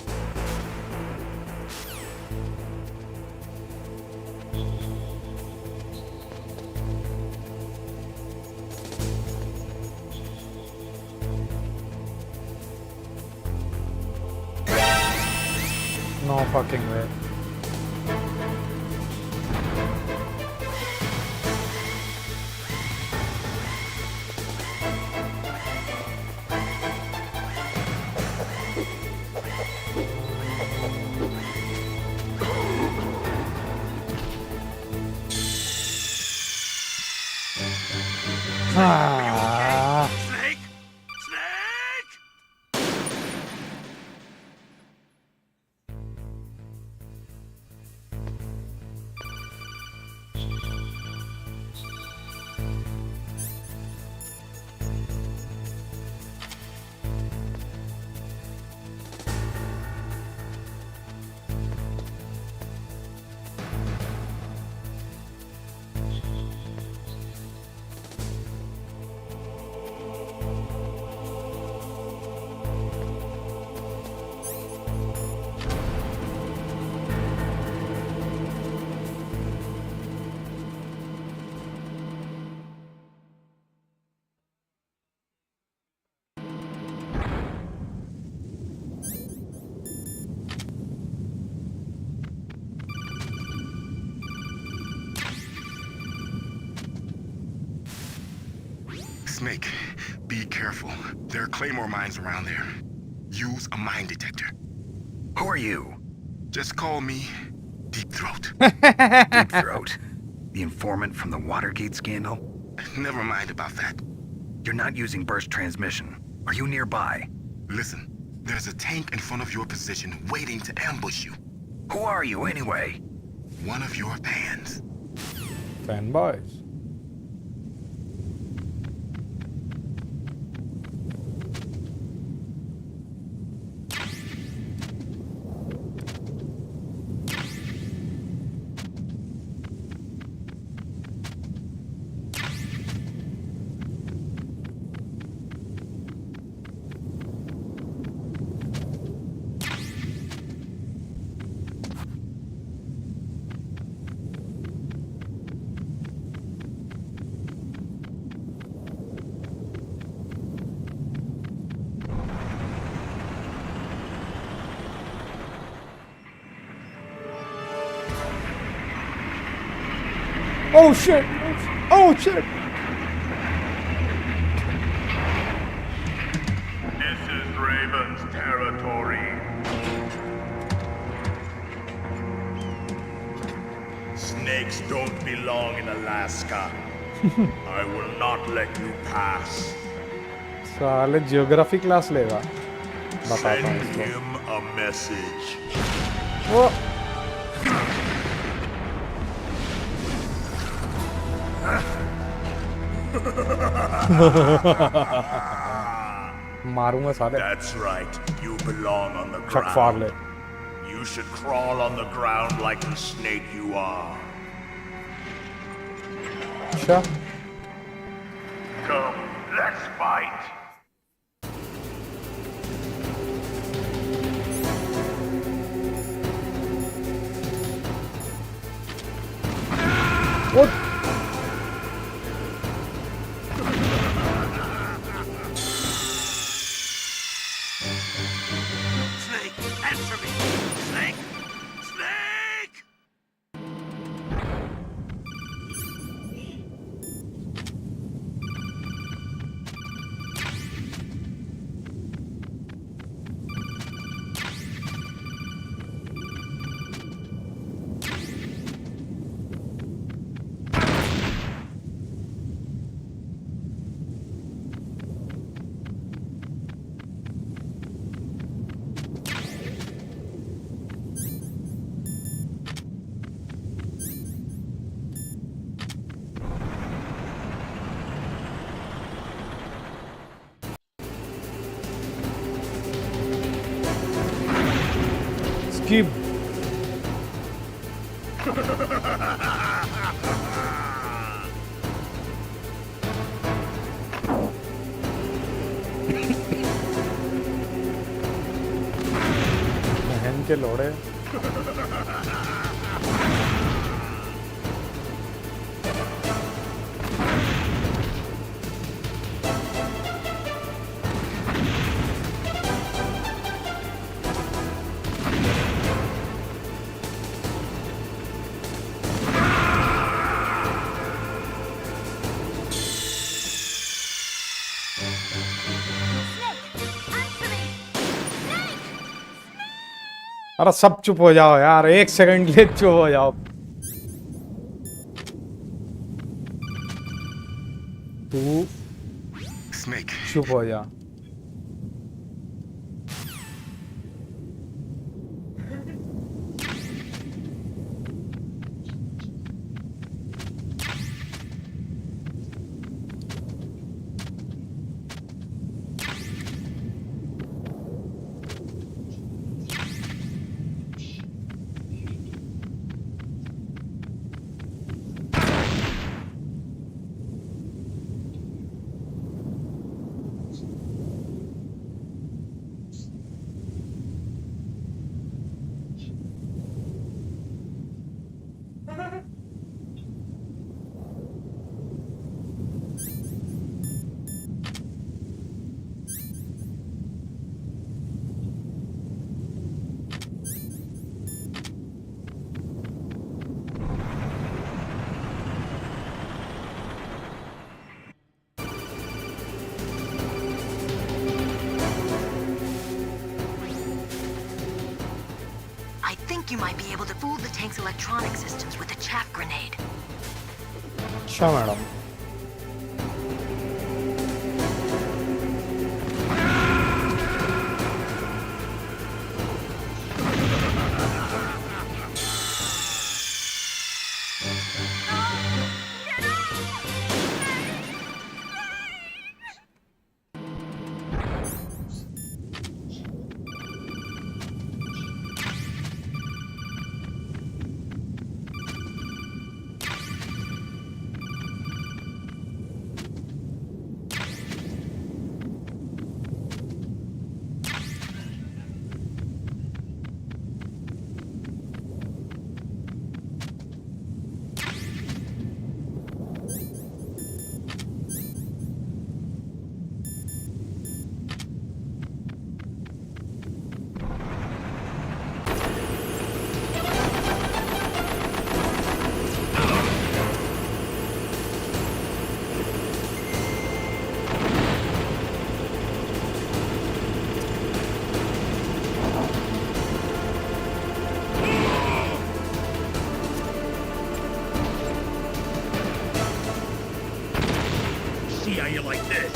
No fucking way. Are you okay? Snake? Snake? Snake, be careful. There are claymore mines around there. Use a mine detector. Who are you? Just call me Deep Throat. Deep Throat? The informant from the Watergate scandal? Never mind about that. You're not using burst transmission. Are you nearby? Listen, there's a tank in front of your position waiting to ambush you. Who are you anyway? One of your fans. Fanboys. Oh shit! Oh shit! This is Raven's territory. Snakes don't belong in Alaska. I will not let you pass. साले geography class लेगा बताता हूँ Send इसको him a message. ओ मारूंगा साले That's right. You belong on the चक फाड़ ले ground. You should crawl on the ground like the snake you are. अच्छा Come, let's fight. O Snake, answer me! Snake! Snake! skip बहन के लोड़े अरे सब चुप हो जाओ यार 1 सेकंड के लिए चुप हो जाओ तू Snake. चुप हो जा। I think you might be able to fool the tank's electronic systems with a chaff grenade. अच्छा madam. See how you like this?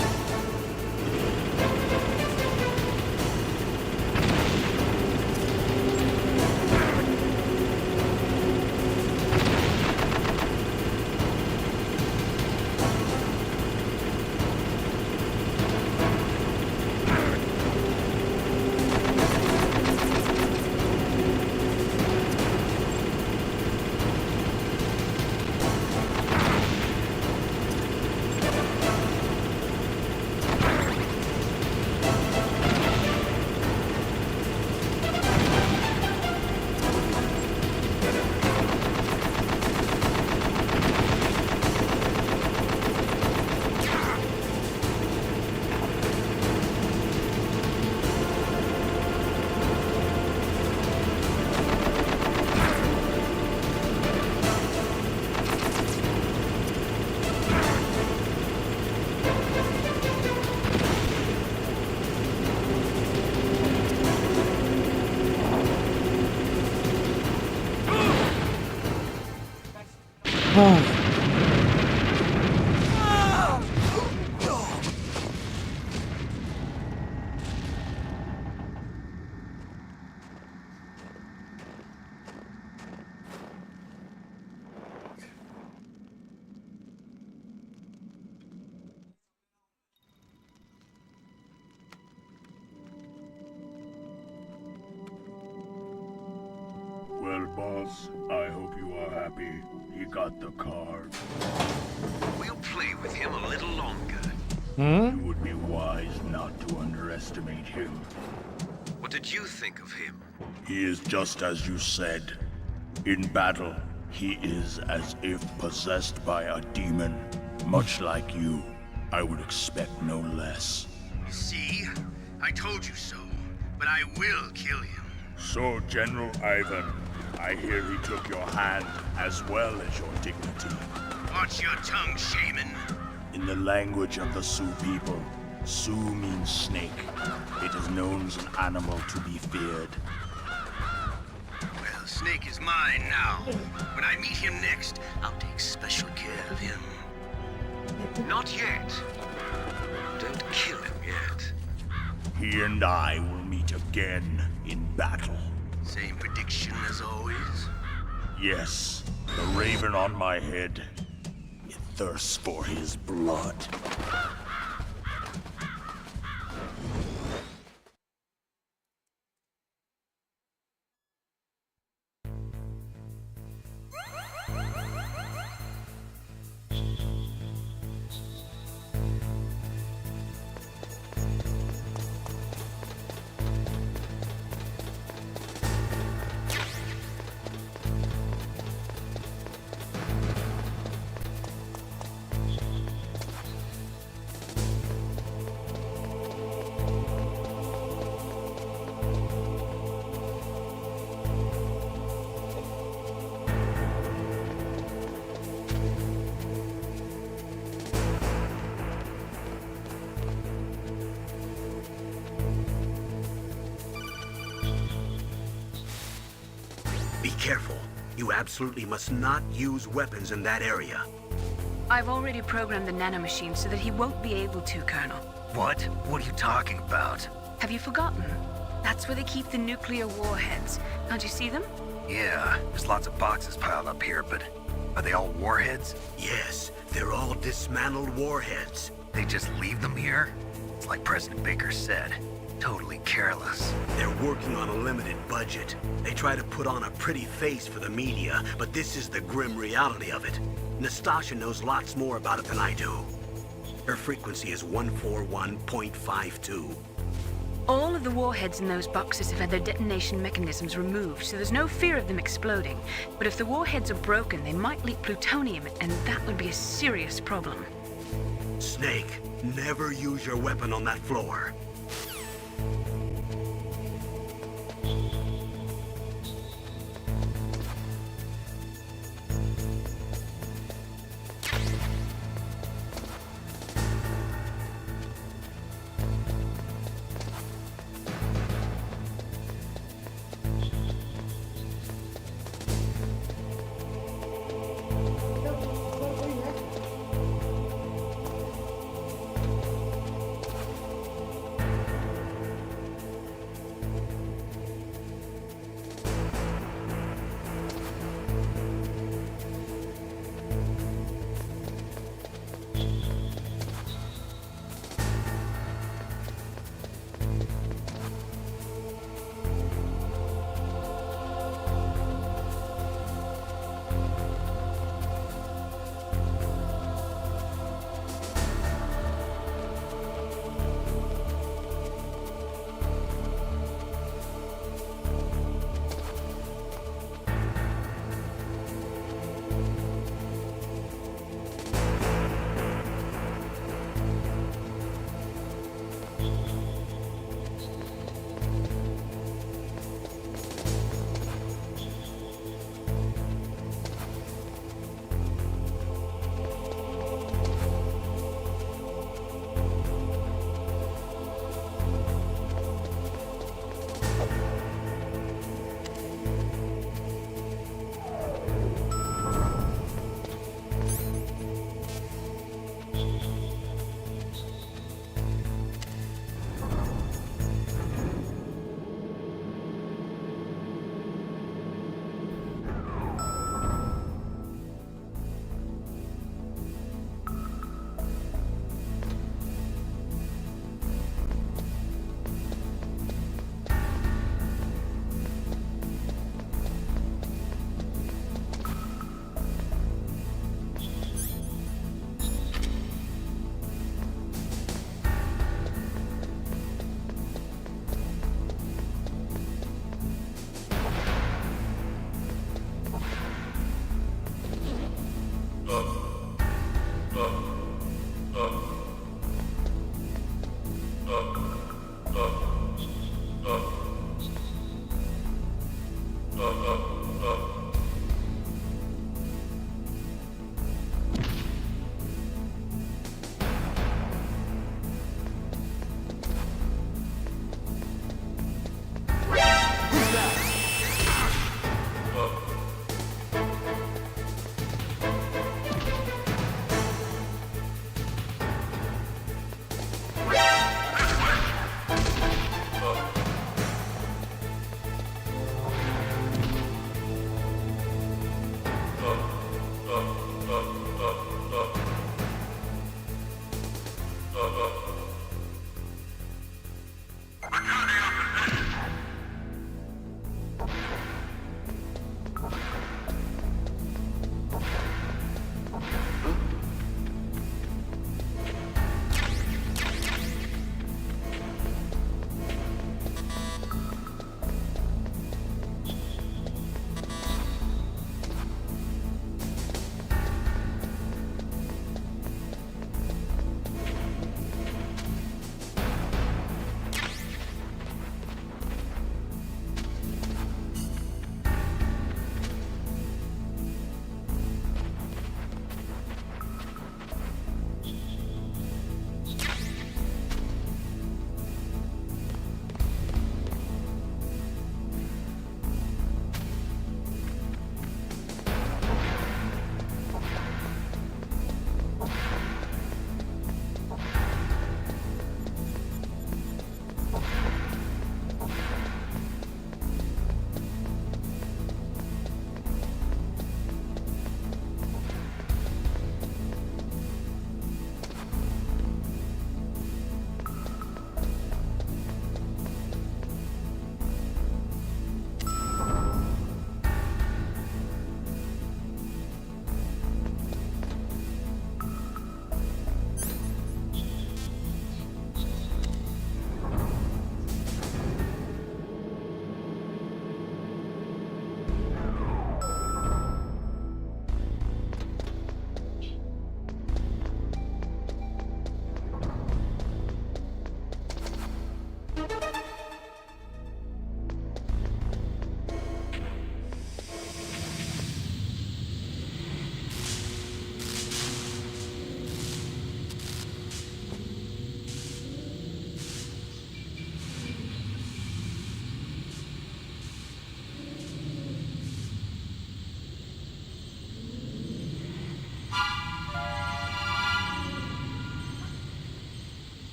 Well, boss, I hope you are happy. He got the card. We'll play with him a little longer. You would be wise not to underestimate him. What did you think of him? He is just as you said. In battle, he is as if possessed by a demon. Much like you, I would expect no less. See? I told you so. But I will kill him. So, General Ivan, I hear he took your hand as well as your dignity. Watch your tongue, shaman. In the language of the Sioux people, Sioux means snake. It is known as an animal to be feared. Well, Snake is mine now. When I meet him next, I'll take special care of him. Not yet. Don't kill him yet. He and I will meet again in battle. Same prediction as always? Yes, the raven on my head. It thirsts for his blood. Be careful. You absolutely must not use weapons in that area. I've already programmed the nanomachine so that he won't be able to, Colonel. What? What are you talking about? Have you forgotten? That's where they keep the nuclear warheads. Can't you see them? Yeah, there's lots of boxes piled up here, but are they all warheads? Yes, they're all dismantled warheads. They just leave them here? It's like President Baker said. Totally careless. They're working on a limited budget. They try to put on a pretty face for the media, but this is the grim reality of it. Nastasha knows lots more about it than I do. Her frequency is 141.52. All of the warheads in those boxes have had their detonation mechanisms removed, so there's no fear of them exploding. But if the warheads are broken, they might leak plutonium, and that would be a serious problem. Snake, never use your weapon on that floor.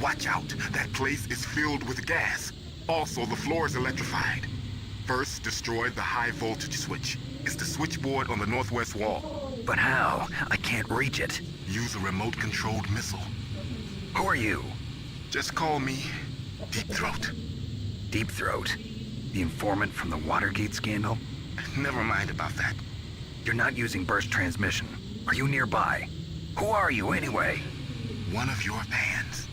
Watch out. That place is filled with gas. Also, the floor is electrified. First, destroy the high voltage switch. It's the switchboard on the northwest wall. But how? I can't reach it. Use a remote-controlled missile. Who are you? Just call me Deep Throat. Deep Throat? The informant from the Watergate scandal? Never mind about that. You're not using burst transmission. Are you nearby? Who are you, anyway? One of your fans.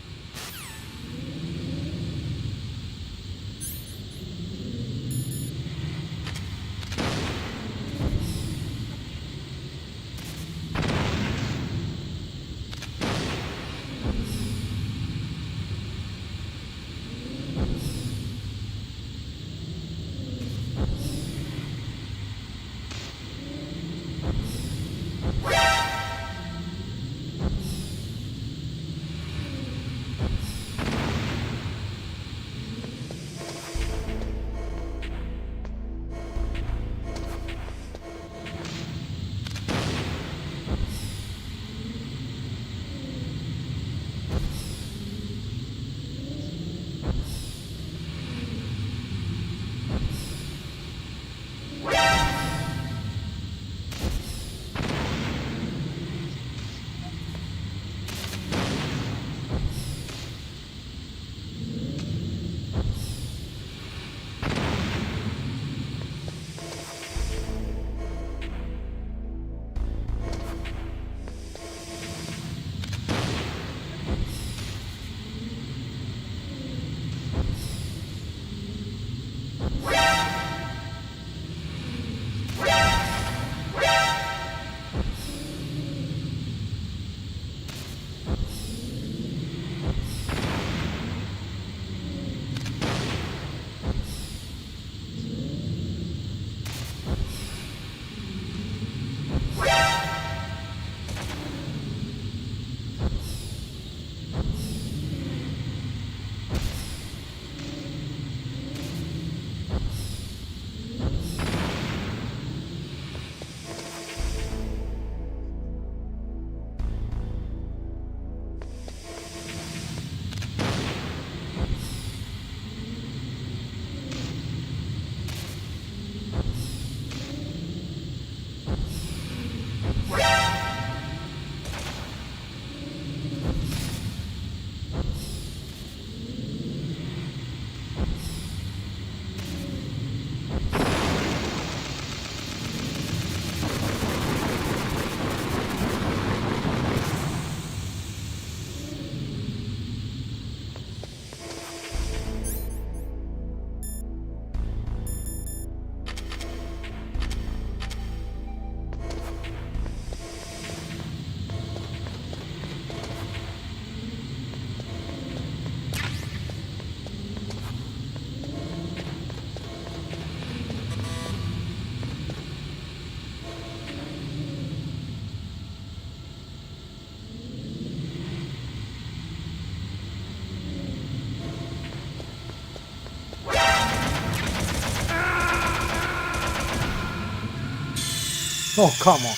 Oh, come on.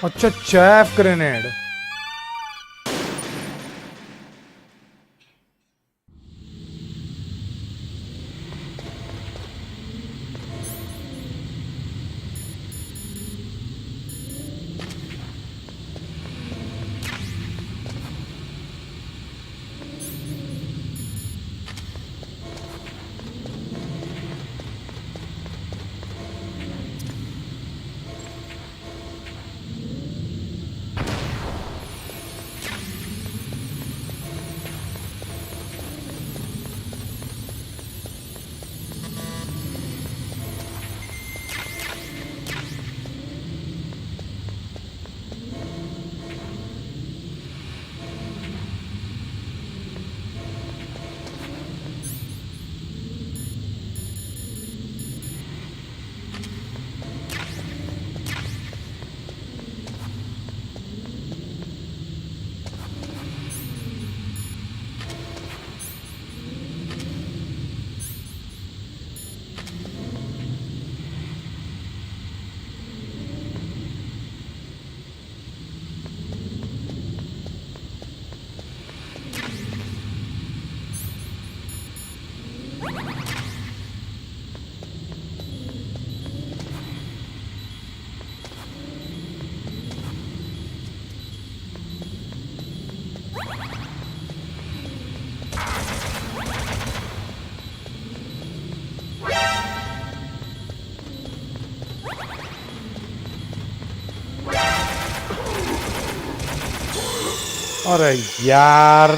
अच्छा chaff grenade. अरे यार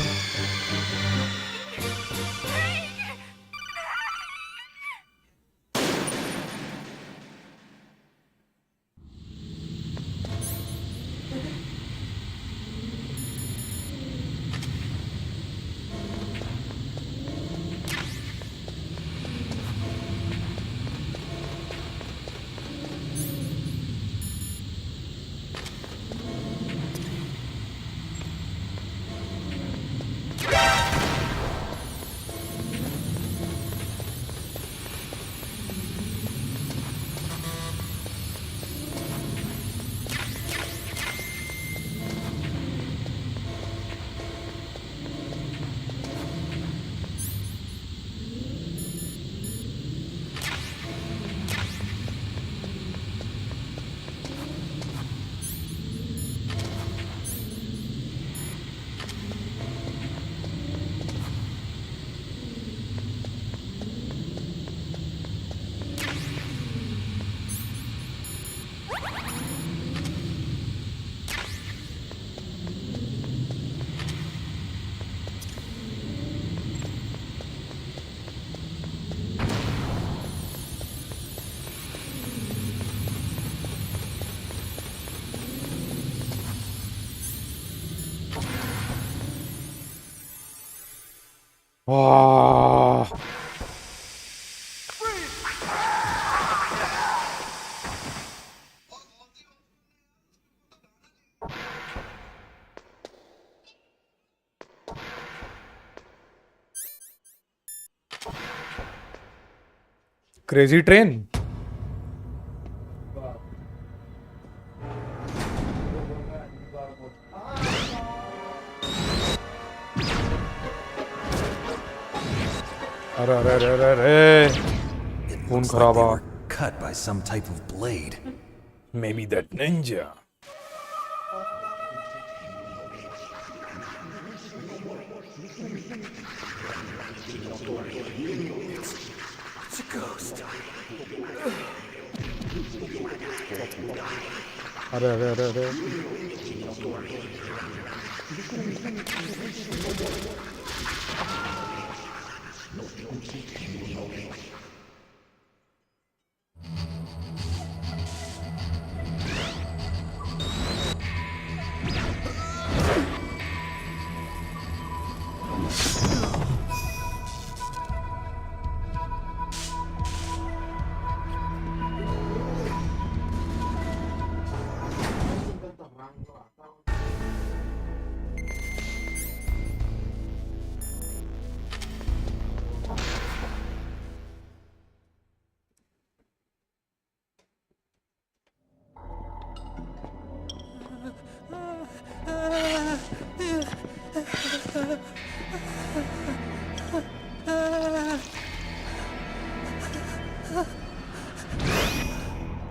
वाह crazy train अरे अरे अरे अरे अरे खून खराबा Cut by some type of blade. Maybe that ninja. It's a ghost. अरे अरे अरे अरे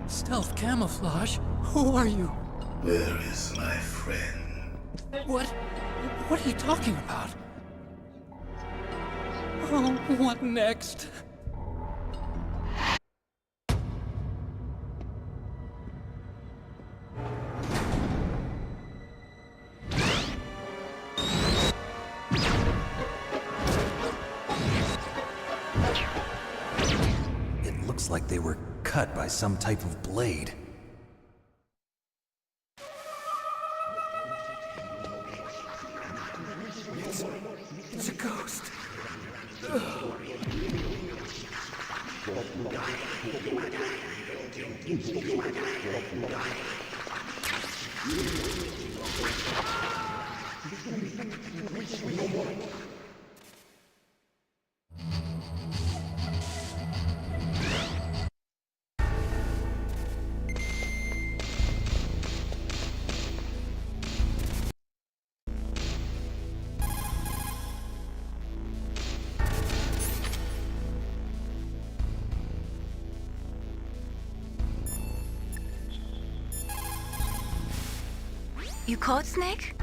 Stealth camouflage? Who are you? Where is my friend? What are you talking about? Oh, what next? It looks like they were cut by some type of blade. It's a ghost. You caught Snake?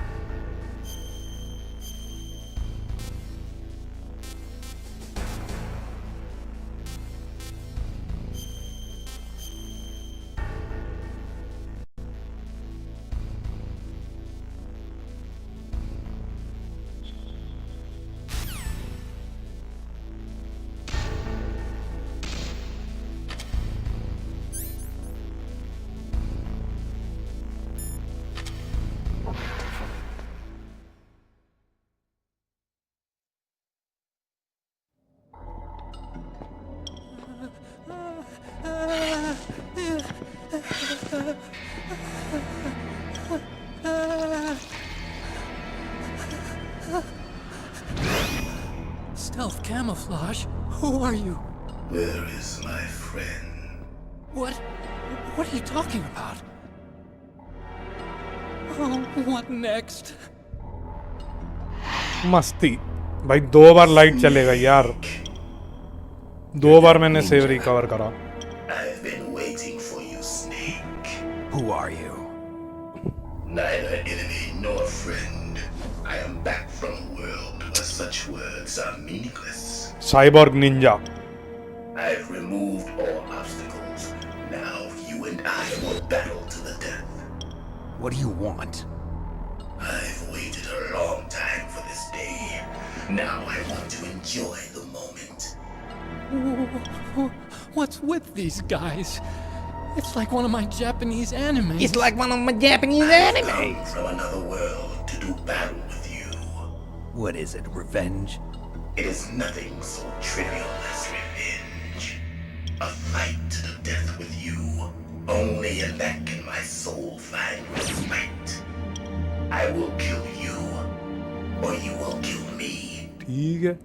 Stealth camouflage? Who are you? Where is my friend? What are you talking about? Oh, what next? मस्ती भाई 2 बार light चलेगा यार 2 बार मैंने save recover करा I've been waiting for you, Snake. Who are you? Neither enemy nor friend. I am back from a world where such words are meaningless. Cyborg Ninja I've removed all obstacles. Now you and I will battle to the death. What do you want? I've waited a long time for this day. Now I want to enjoy the moment. What's with these guys? It's like one of my Japanese animes. It's like one of my Japanese animes. I've come from another world to do battle with you. What is it, revenge? It is nothing so trivial as revenge. A fight to the death with you. Only in that can my soul find respite. I will kill you, or you will kill me. ठीक है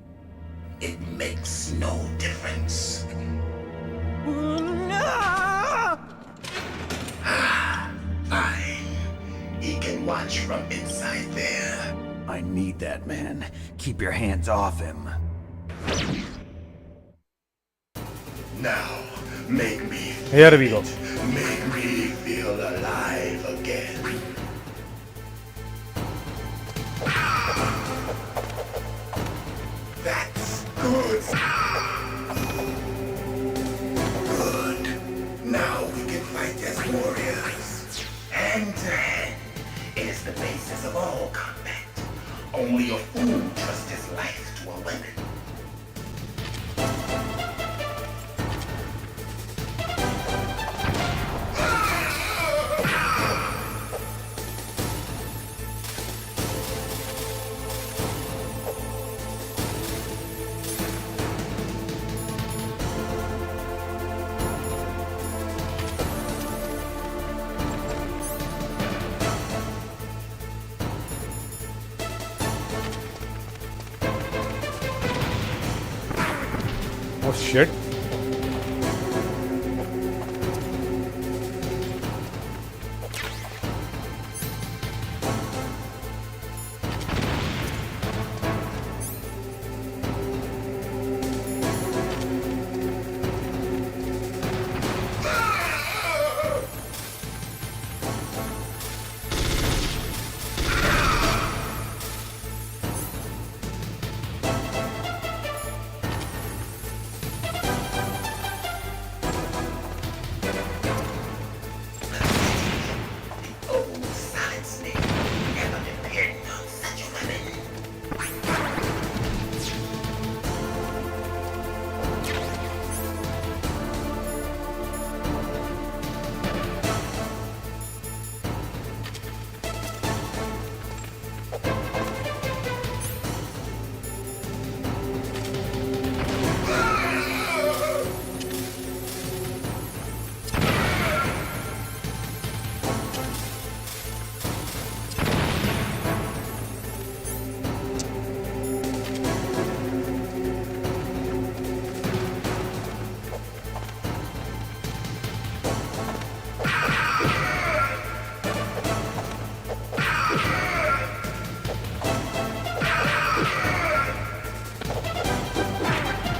It makes no difference. Fine. He can watch from inside there. I need that man. Keep your hands off him. Now, make me Here we go. Make me feel alive again. That's good. Good. Now we can fight as warriors. Hand to hand. It is the basis of all combat. Only a fool trusts his life to a weapon. Oh shit.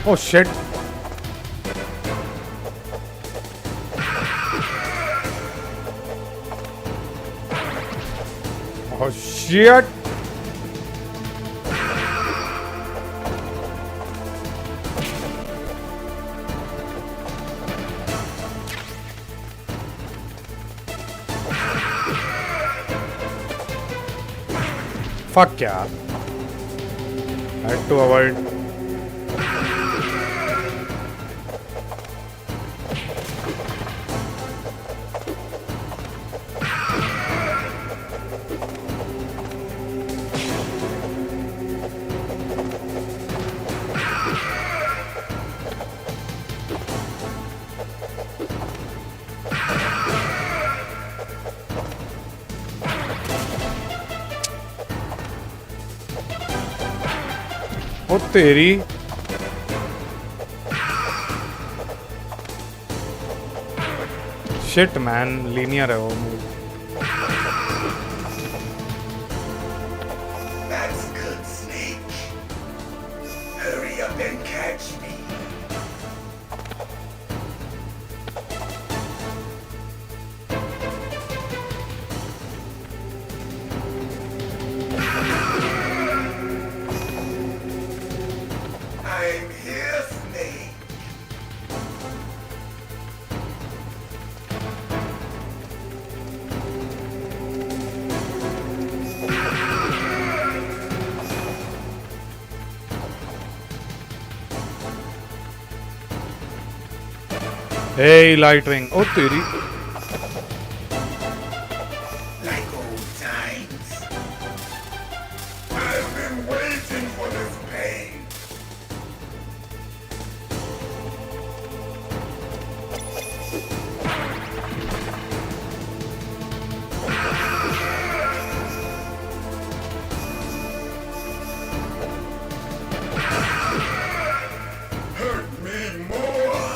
Oh shit. shit. Fuck यार. I had to avoid. ओ तेरी shit man linear है वो move That's good, Snake. Hurry up and catch me. I'm here, Snake. Hey Lightwing ओ तेरी Like old times. I've been waiting for this pain. Hurt me more.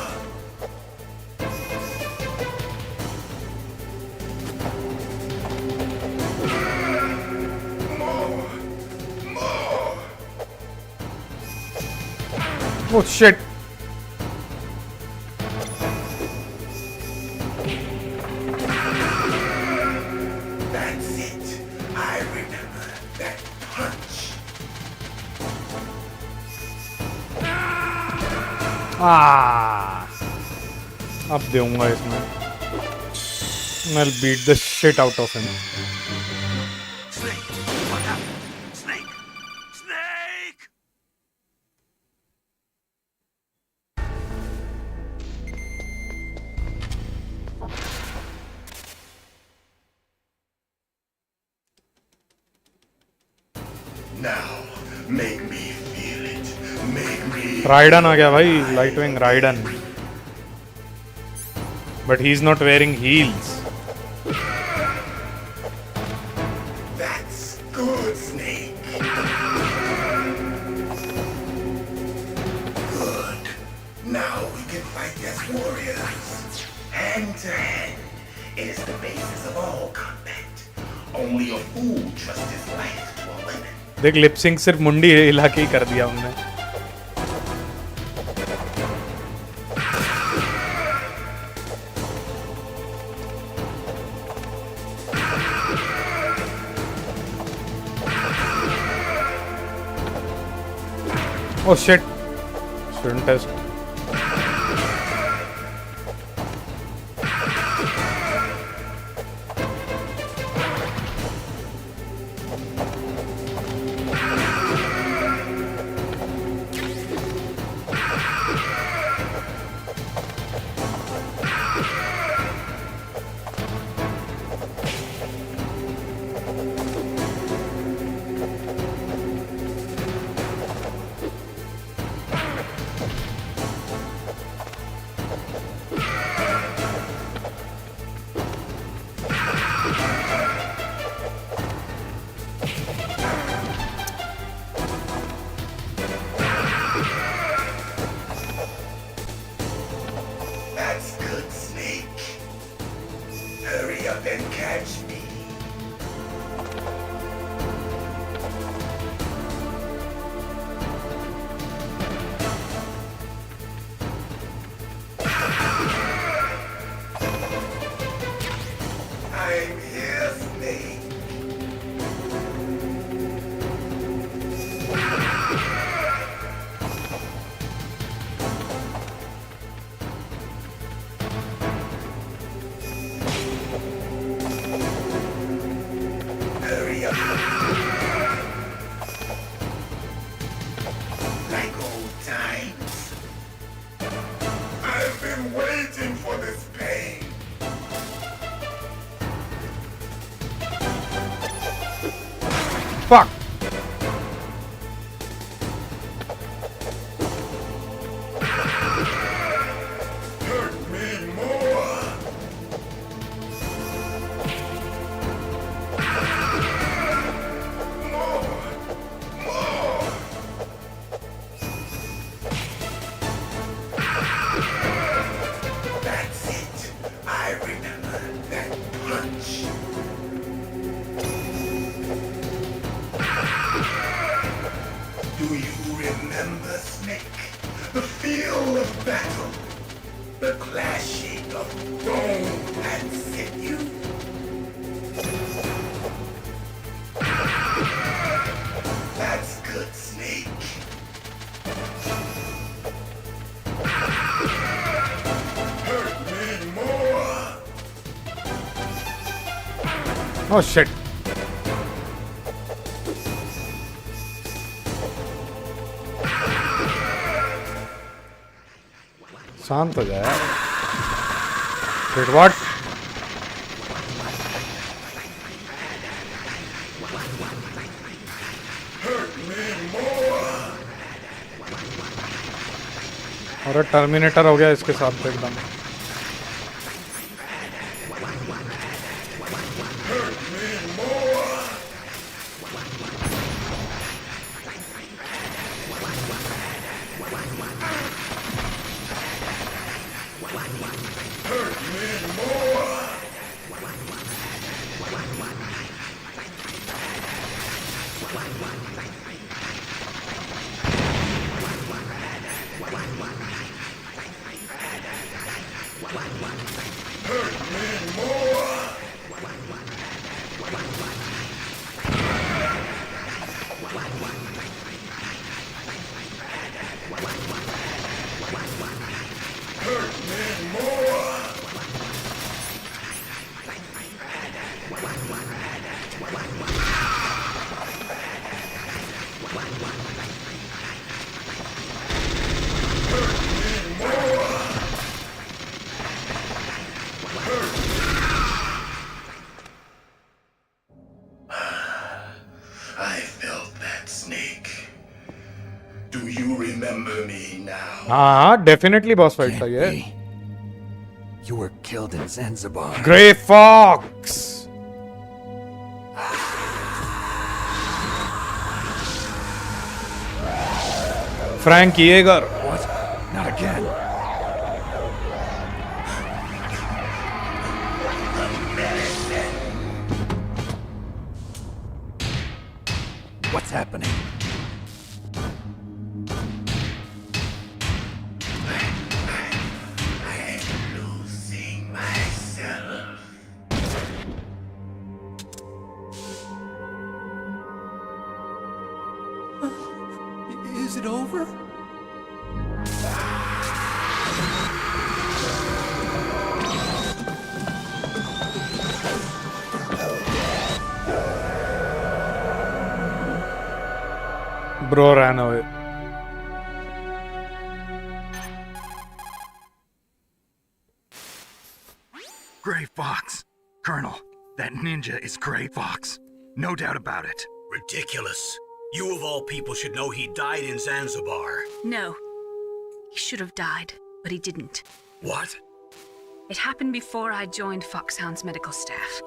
More. Oh shit That's it. I remember that punch. अब दूंगा इसमें I'll beat the shit out of him. Snake, what happened? Snake! Snake! Now, make me feel it. Make me. Raiden आ गया भाई Lightwing Raiden but he's not wearing heels. That's good, Snake. Good. Now we can fight as warriors. Hand to hand. It is the basis of all combat. Only a fool trusts his life to a weapon. देख lip sync सिर्फ मुंडी हिला के ही कर दिया उनने Oh shit. Shouldn't test. Fuck. Do you remember, Snake? The feel of battle, the clashing of bone and sinew. That's good, Snake. Hurt me more. Oh shit. शांत हो जाए यार. Wait, what? अरे टर्मिनेटर हो गया इसके साथ तो एकदम. I felt that, Snake. Do you remember me now? हाँ, definitely boss fight था ये. You were killed in Zanzibar. Grey Fox. Frank Yeager. What? Not again. What's happening? Is it over? Bro ran away. Gray Fox. Colonel, that ninja is Gray Fox. No doubt about it. Ridiculous. You of all people should know he died in Zanzibar. No. He should have died, but he didn't. What? It happened before I joined Foxhound's medical staff.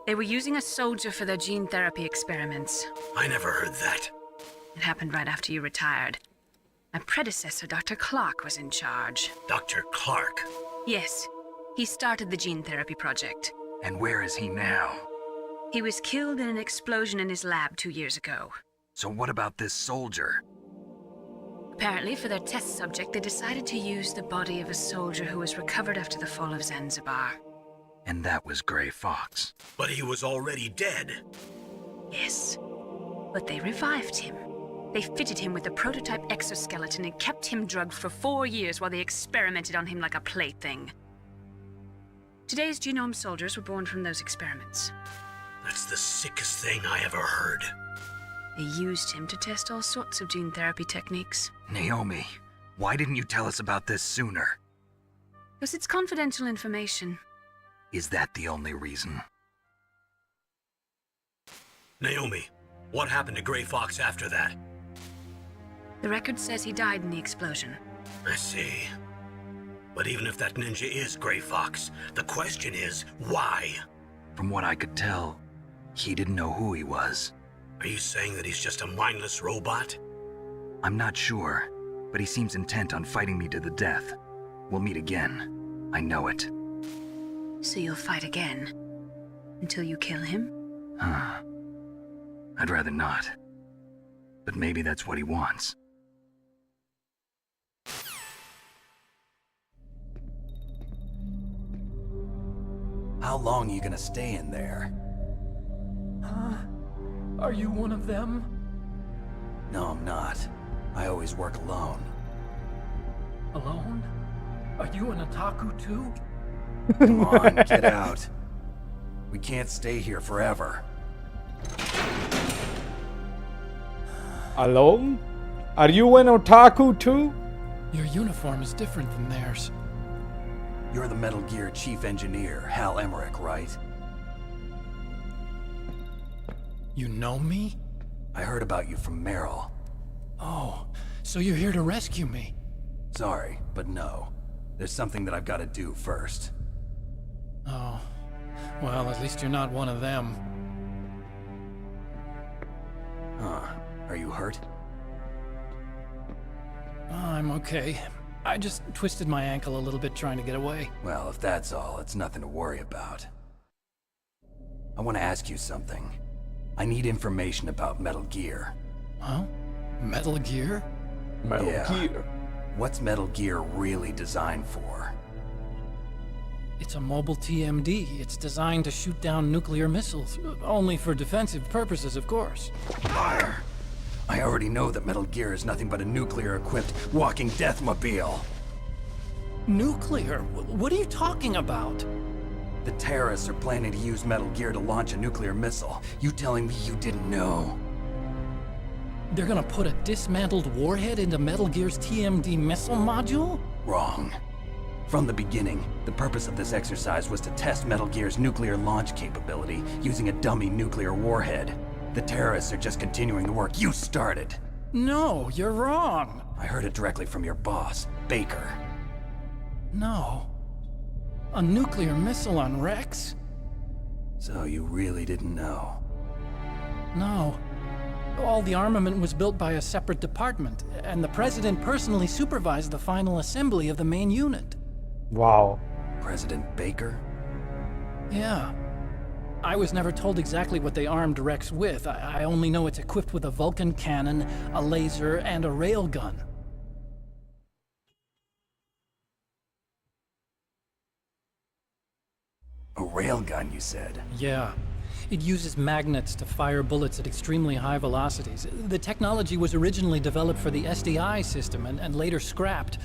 They were using a soldier for their gene therapy experiments. I never heard that. It happened right after you retired. My predecessor, Dr. Clark, was in charge. Dr. Clark? Yes. He started the gene therapy project. And where is he now? He was killed in an explosion in his lab 2 years ago. So what about this soldier? Apparently, for their test subject, they decided to use the body of a soldier who was recovered after the fall of Zanzibar. And that was Gray Fox. But he was already dead. Yes. But they revived him. They fitted him with a prototype exoskeleton and kept him drugged for 4 years while they experimented on him like a plaything. Today's genome soldiers were born from those experiments. That's the sickest thing I ever heard. They used him to test all sorts of gene therapy techniques. Naomi, why didn't you tell us about this sooner? Because it's confidential information. Is that the only reason? Naomi, What happened to Grey Fox after that? The record says he died in the explosion. I see. But even if that ninja is Grey Fox, the question is, why? From what I could tell, he didn't know who he was. Are you saying that he's just a mindless robot? I'm not sure, but he seems intent on fighting me to the death. We'll meet again. I know it. So you'll fight again? Until you kill him? I'd rather not. But maybe that's what he wants. How long are you gonna stay in there? Huh? Are you one of them? No, I'm not. I always work alone. Alone? Are you an otaku too? Come on, get out. We can't stay here forever. Alone? Are you an otaku too? Your uniform is different than theirs. You're the Metal Gear Chief Engineer, Hal Emmerich, right? You know me? I heard about you from Meryl. Oh, so you're here to rescue me? Sorry, but no. There's something that I've got to do first. Oh, well, at least you're not one of them. Huh. Are you hurt? Oh, I'm okay. I just twisted my ankle a little bit trying to get away. Well, if that's all, it's nothing to worry about. I want to ask you something. I need information about Metal Gear. Huh? Metal Gear? Metal Gear. What's Metal Gear really designed for? It's a mobile TMD. It's designed to shoot down nuclear missiles. Only for defensive purposes, of course. Liar. I already know that Metal Gear is nothing but a nuclear-equipped walking deathmobile. Nuclear? What are you talking about? The terrorists are planning to use Metal Gear to launch a nuclear missile. You telling me you didn't know? They're gonna put a dismantled warhead into Metal Gear's TMD missile module? Wrong. From the beginning, the purpose of this exercise was to test Metal Gear's nuclear launch capability using a dummy nuclear warhead. The terrorists are just continuing the work you started. No, you're wrong. I heard it directly from your boss, Baker. No. A nuclear missile on Rex? So you really didn't know? No. All the armament was built by a separate department, and the President personally supervised the final assembly of the main unit. Wow. President Baker? Yeah. I was never told exactly what they armed Rex with. I only know it's equipped with a Vulcan cannon, a laser, and a railgun. A railgun, you said? Yeah. It uses magnets to fire bullets at extremely high velocities. The technology was originally developed for the SDI system and later scrapped.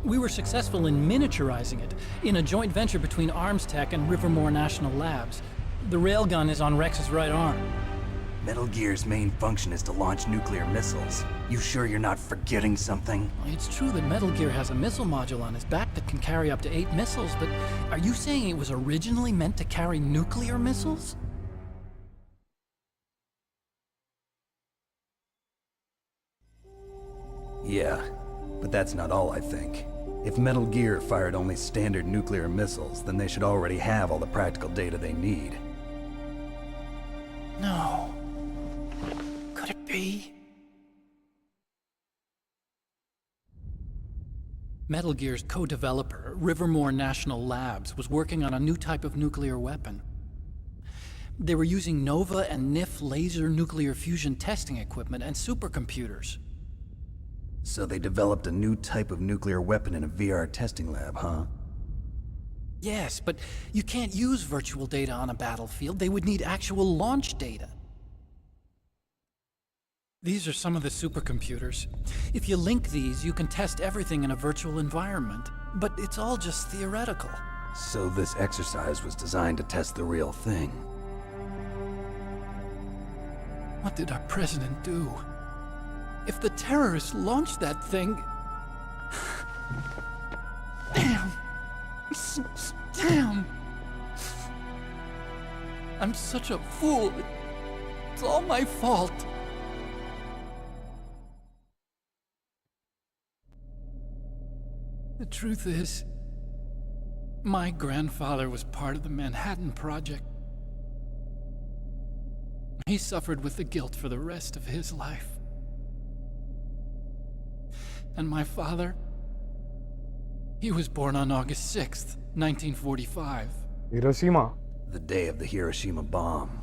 We were successful in miniaturizing it in a joint venture between Arms Tech and Rivermore National Labs. The railgun is on Rex's right arm. Metal Gear's main function is to launch nuclear missiles. You sure you're not forgetting something? It's true that Metal Gear has a missile module on its back that can carry up to 8 missiles, but are you saying it was originally meant to carry nuclear missiles? Yeah, but that's not all I think. If Metal Gear fired only standard nuclear missiles, then they should already have all the practical data they need. No. Could it be? Metal Gear's co-developer, Rivermore National Labs, was working on a new type of nuclear weapon. They were using NOVA and NIF laser nuclear fusion testing equipment and supercomputers. So they developed a new type of nuclear weapon in a VR testing lab, huh? Yes, but you can't use virtual data on a battlefield. They would need actual launch data. These are some of the supercomputers. If you link these, you can test everything in a virtual environment. But it's all just theoretical. So this exercise was designed to test the real thing. What did our president do? If the terrorists launched that thing... Damn! Damn! I'm such a fool. It's all my fault. The truth is, my grandfather was part of the Manhattan Project. He suffered with the guilt for the rest of his life. And my father, he was born on August 6th, 1945. Hiroshima. The day of the Hiroshima bomb.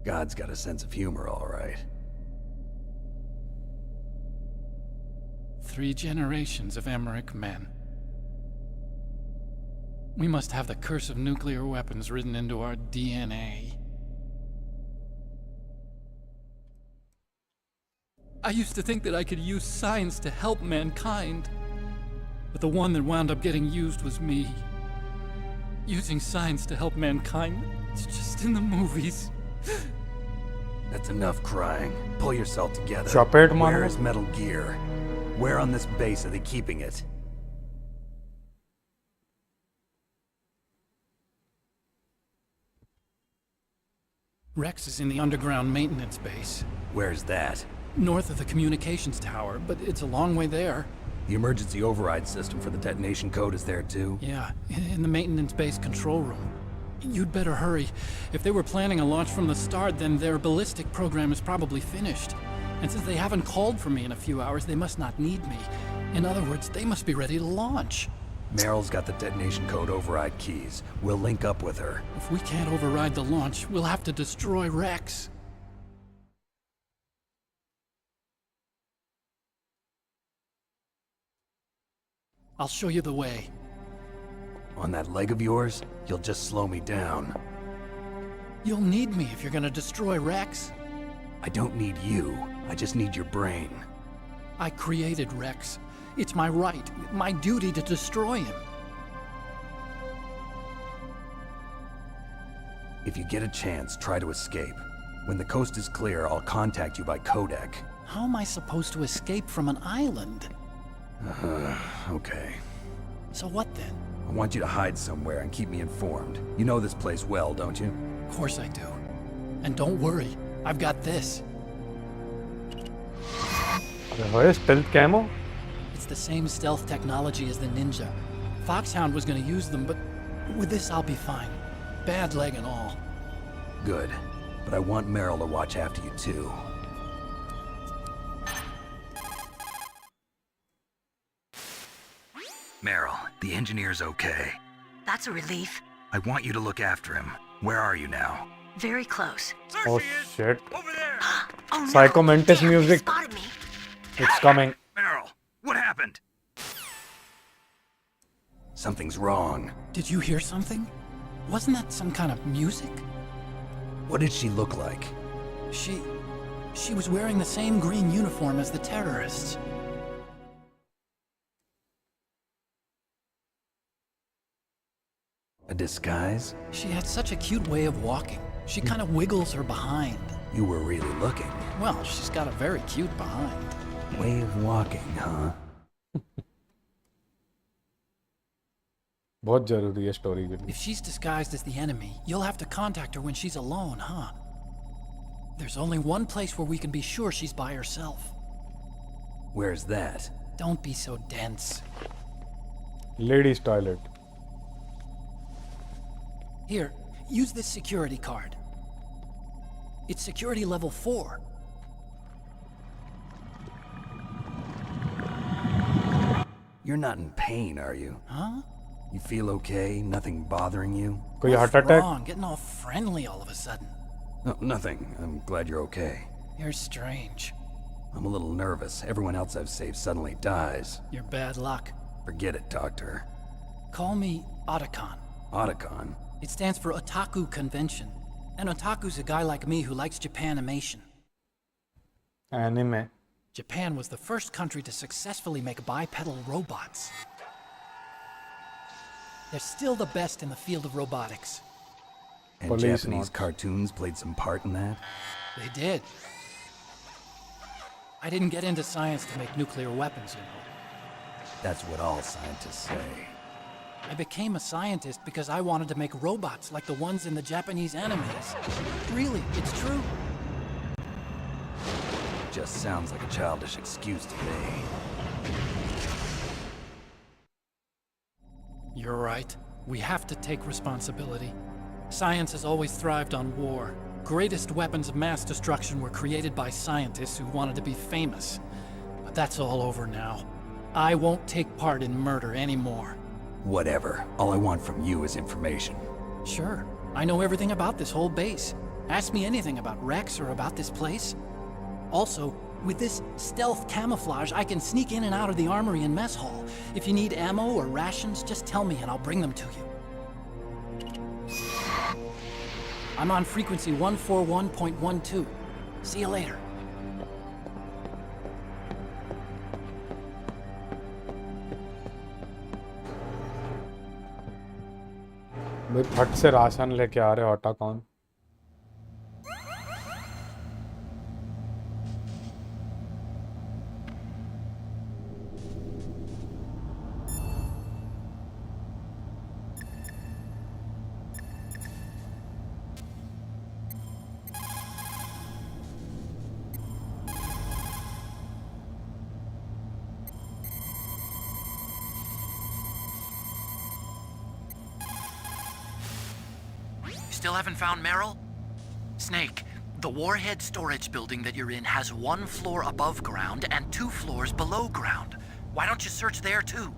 God's got a sense of humor, all right. 3 generations of Emmerich men. We must have the curse of nuclear weapons written into our DNA. I used to think that I could use science to help mankind, but the one that wound up getting used was me. Using science to help mankind, it's just in the movies. That's enough crying. Pull yourself together. Chopet man. Where is Metal Gear? Where on this base are they keeping it? Rex is in the underground maintenance base. Where's that? North of the communications tower, but it's a long way there. The emergency override system for the detonation code is there too? Yeah, in the maintenance base control room. You'd better hurry. If they were planning a launch from the start, then their ballistic program is probably finished. And since they haven't called for me in a few hours, they must not need me. In other words, they must be ready to launch. Meryl's got the detonation code override keys. We'll link up with her. If we can't override the launch, we'll have to destroy Rex. I'll show you the way. On that leg of yours, you'll just slow me down. You'll need me if you're gonna destroy Rex. I don't need you. I just need your brain. I created Rex. It's my right, my duty to destroy him. If you get a chance, try to escape. When the coast is clear, I'll contact you by codec. How am I supposed to escape from an island? Okay. So what then? I want you to hide somewhere and keep me informed. You know this place well, don't you? Of course I do. And don't worry, I've got this. Stealth camo? It's the same stealth technology as the Ninja. Foxhound was gonna use them, but with this I'll be fine. Bad leg and all. Good. But I want Meryl to watch after you too. Meryl, the engineer's okay. That's a relief. I want you to look after him. Where are you now? Very close. Oh shit. Over there. Oh no! Psycho Mantis Damn, music. He spotted me. It's coming. Meryl, what happened? Something's wrong. Did you hear something? Wasn't that some kind of music? What did she look like? She was wearing the same green uniform as the terrorists. A disguise? She had such a cute way of walking. She kind of wiggles her behind. You were really looking. Well, she's got a very cute behind. Way of walking, huh? बहुत जरूरी है story के लिए. If she's disguised as the enemy, you'll have to contact her when she's alone, huh? There's only one place where we can be sure she's by herself. Where's that? Don't be so dense. Ladies' toilet. Here, use this security card. It's security level 4. You're not in pain, are you? Huh? You feel okay? Nothing bothering you? कोई heart What's attack? wrong? Getting all friendly all of a sudden. No, nothing. I'm glad you're okay. You're strange. I'm a little nervous. Everyone else I've saved suddenly dies. You're bad luck. Forget it, Doctor. Call me Otacon. Otacon? It stands for Otaku Convention. An otaku's a guy like me who likes Japanimation. Anime. Japan was the first country to successfully make bipedal robots. They're still the best in the field of robotics. And Police Japanese notes. cartoons played some part in that? They did. I didn't get into science to make nuclear weapons, you know. That's what all scientists say. I became a scientist because I wanted to make robots like the ones in the Japanese animes. Really, it's true. Just sounds like a childish excuse to me. You're right. We have to take responsibility. Science has always thrived on war. Greatest weapons of mass destruction were created by scientists who wanted to be famous. But that's all over now. I won't take part in murder anymore. Whatever. All I want from you is information. Sure. I know everything about this whole base. Ask me anything about Rex or about this place. Also, with this stealth camouflage, I can sneak in and out of the armory and mess hall. If you need ammo or rations, just tell me and I'll bring them to you. I'm on frequency 141.12. See you later. भाई फट से ration लेके आ रहे होटा कौन? Still haven't found Meryl? Snake, the warhead storage building that you're in has 1 floor above ground and 2 floors below ground. Why don't you search there too?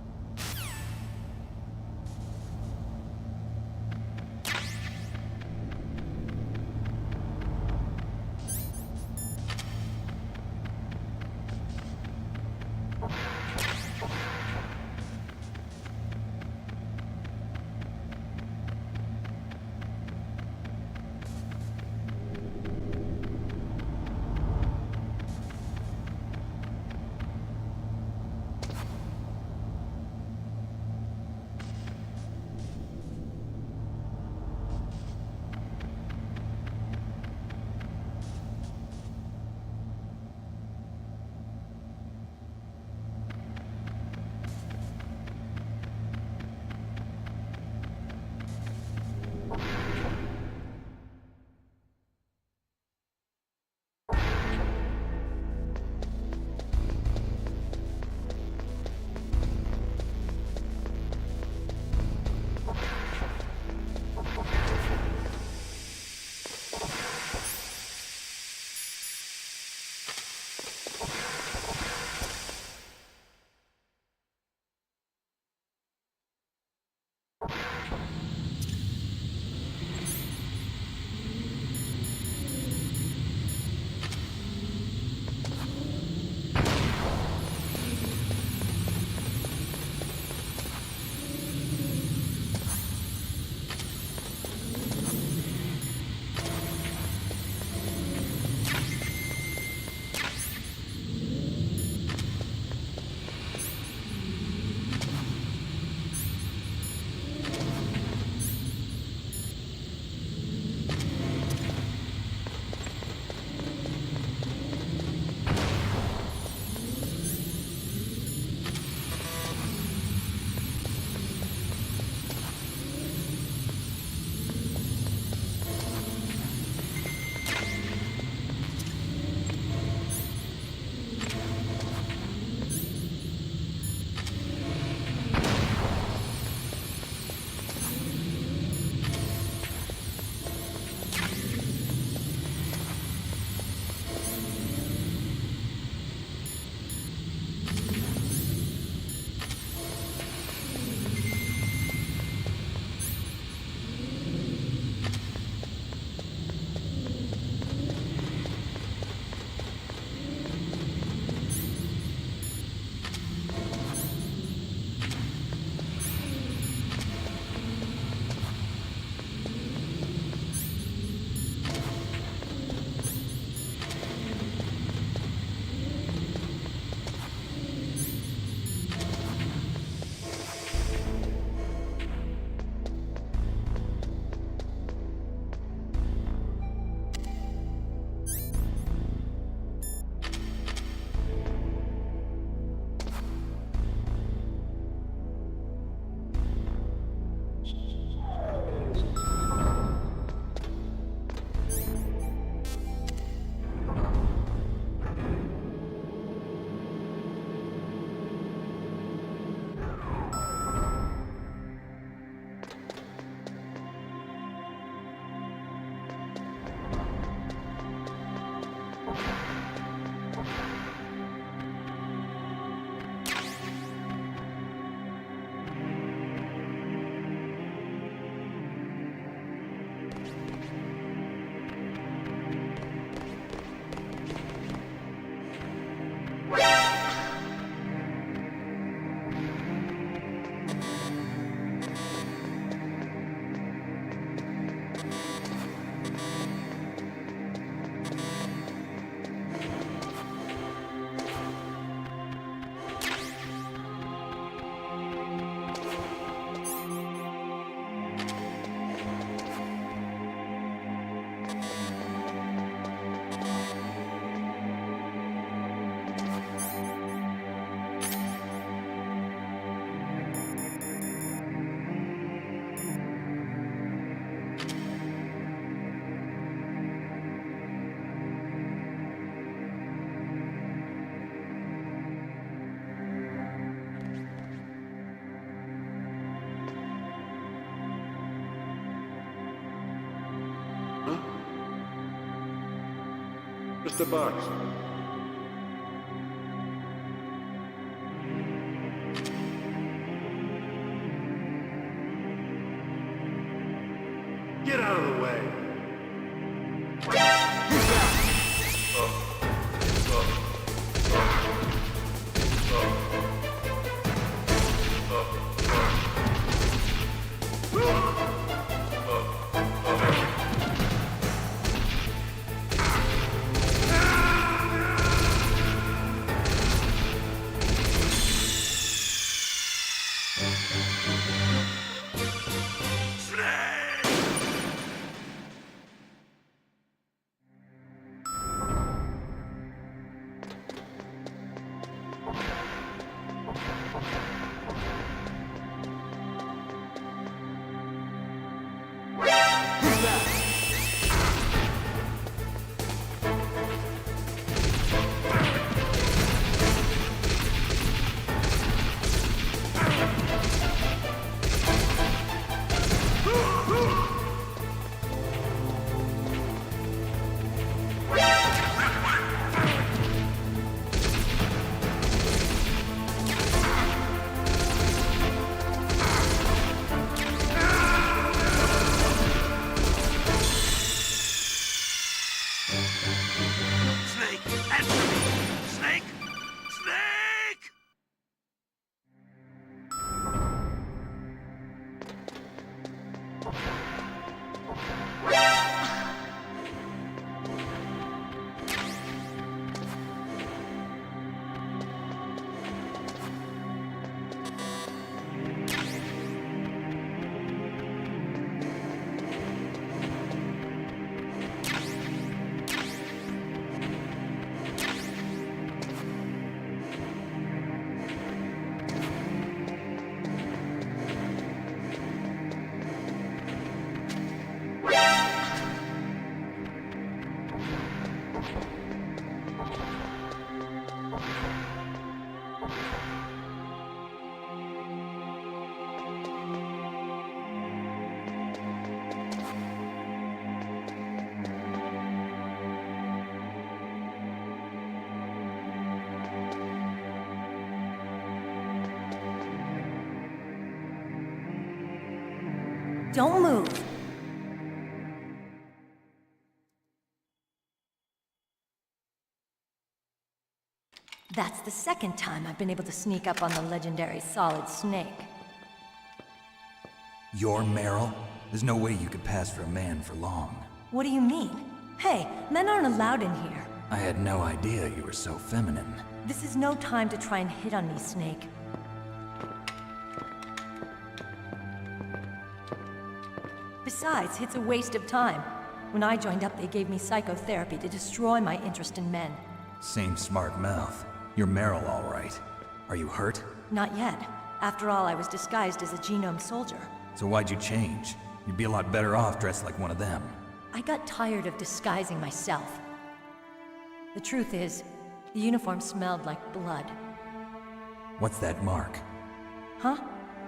Mr. Box. Get out of the way! Don't move. That's the second time I've been able to sneak up on the legendary Solid Snake. You're Meryl? There's no way you could pass for a man for long. What do you mean? Hey, men aren't allowed in here. I had no idea you were so feminine. This is no time to try and hit on me, Snake. Besides, it's a waste of time. When I joined up, they gave me psychotherapy to destroy my interest in men. Same smart mouth. You're Meryl, all right. Are you hurt? Not yet. After all, I was disguised as a genome soldier. So why'd you change? You'd be a lot better off dressed like one of them. I got tired of disguising myself. The truth is, the uniform smelled like blood. What's that mark? Huh?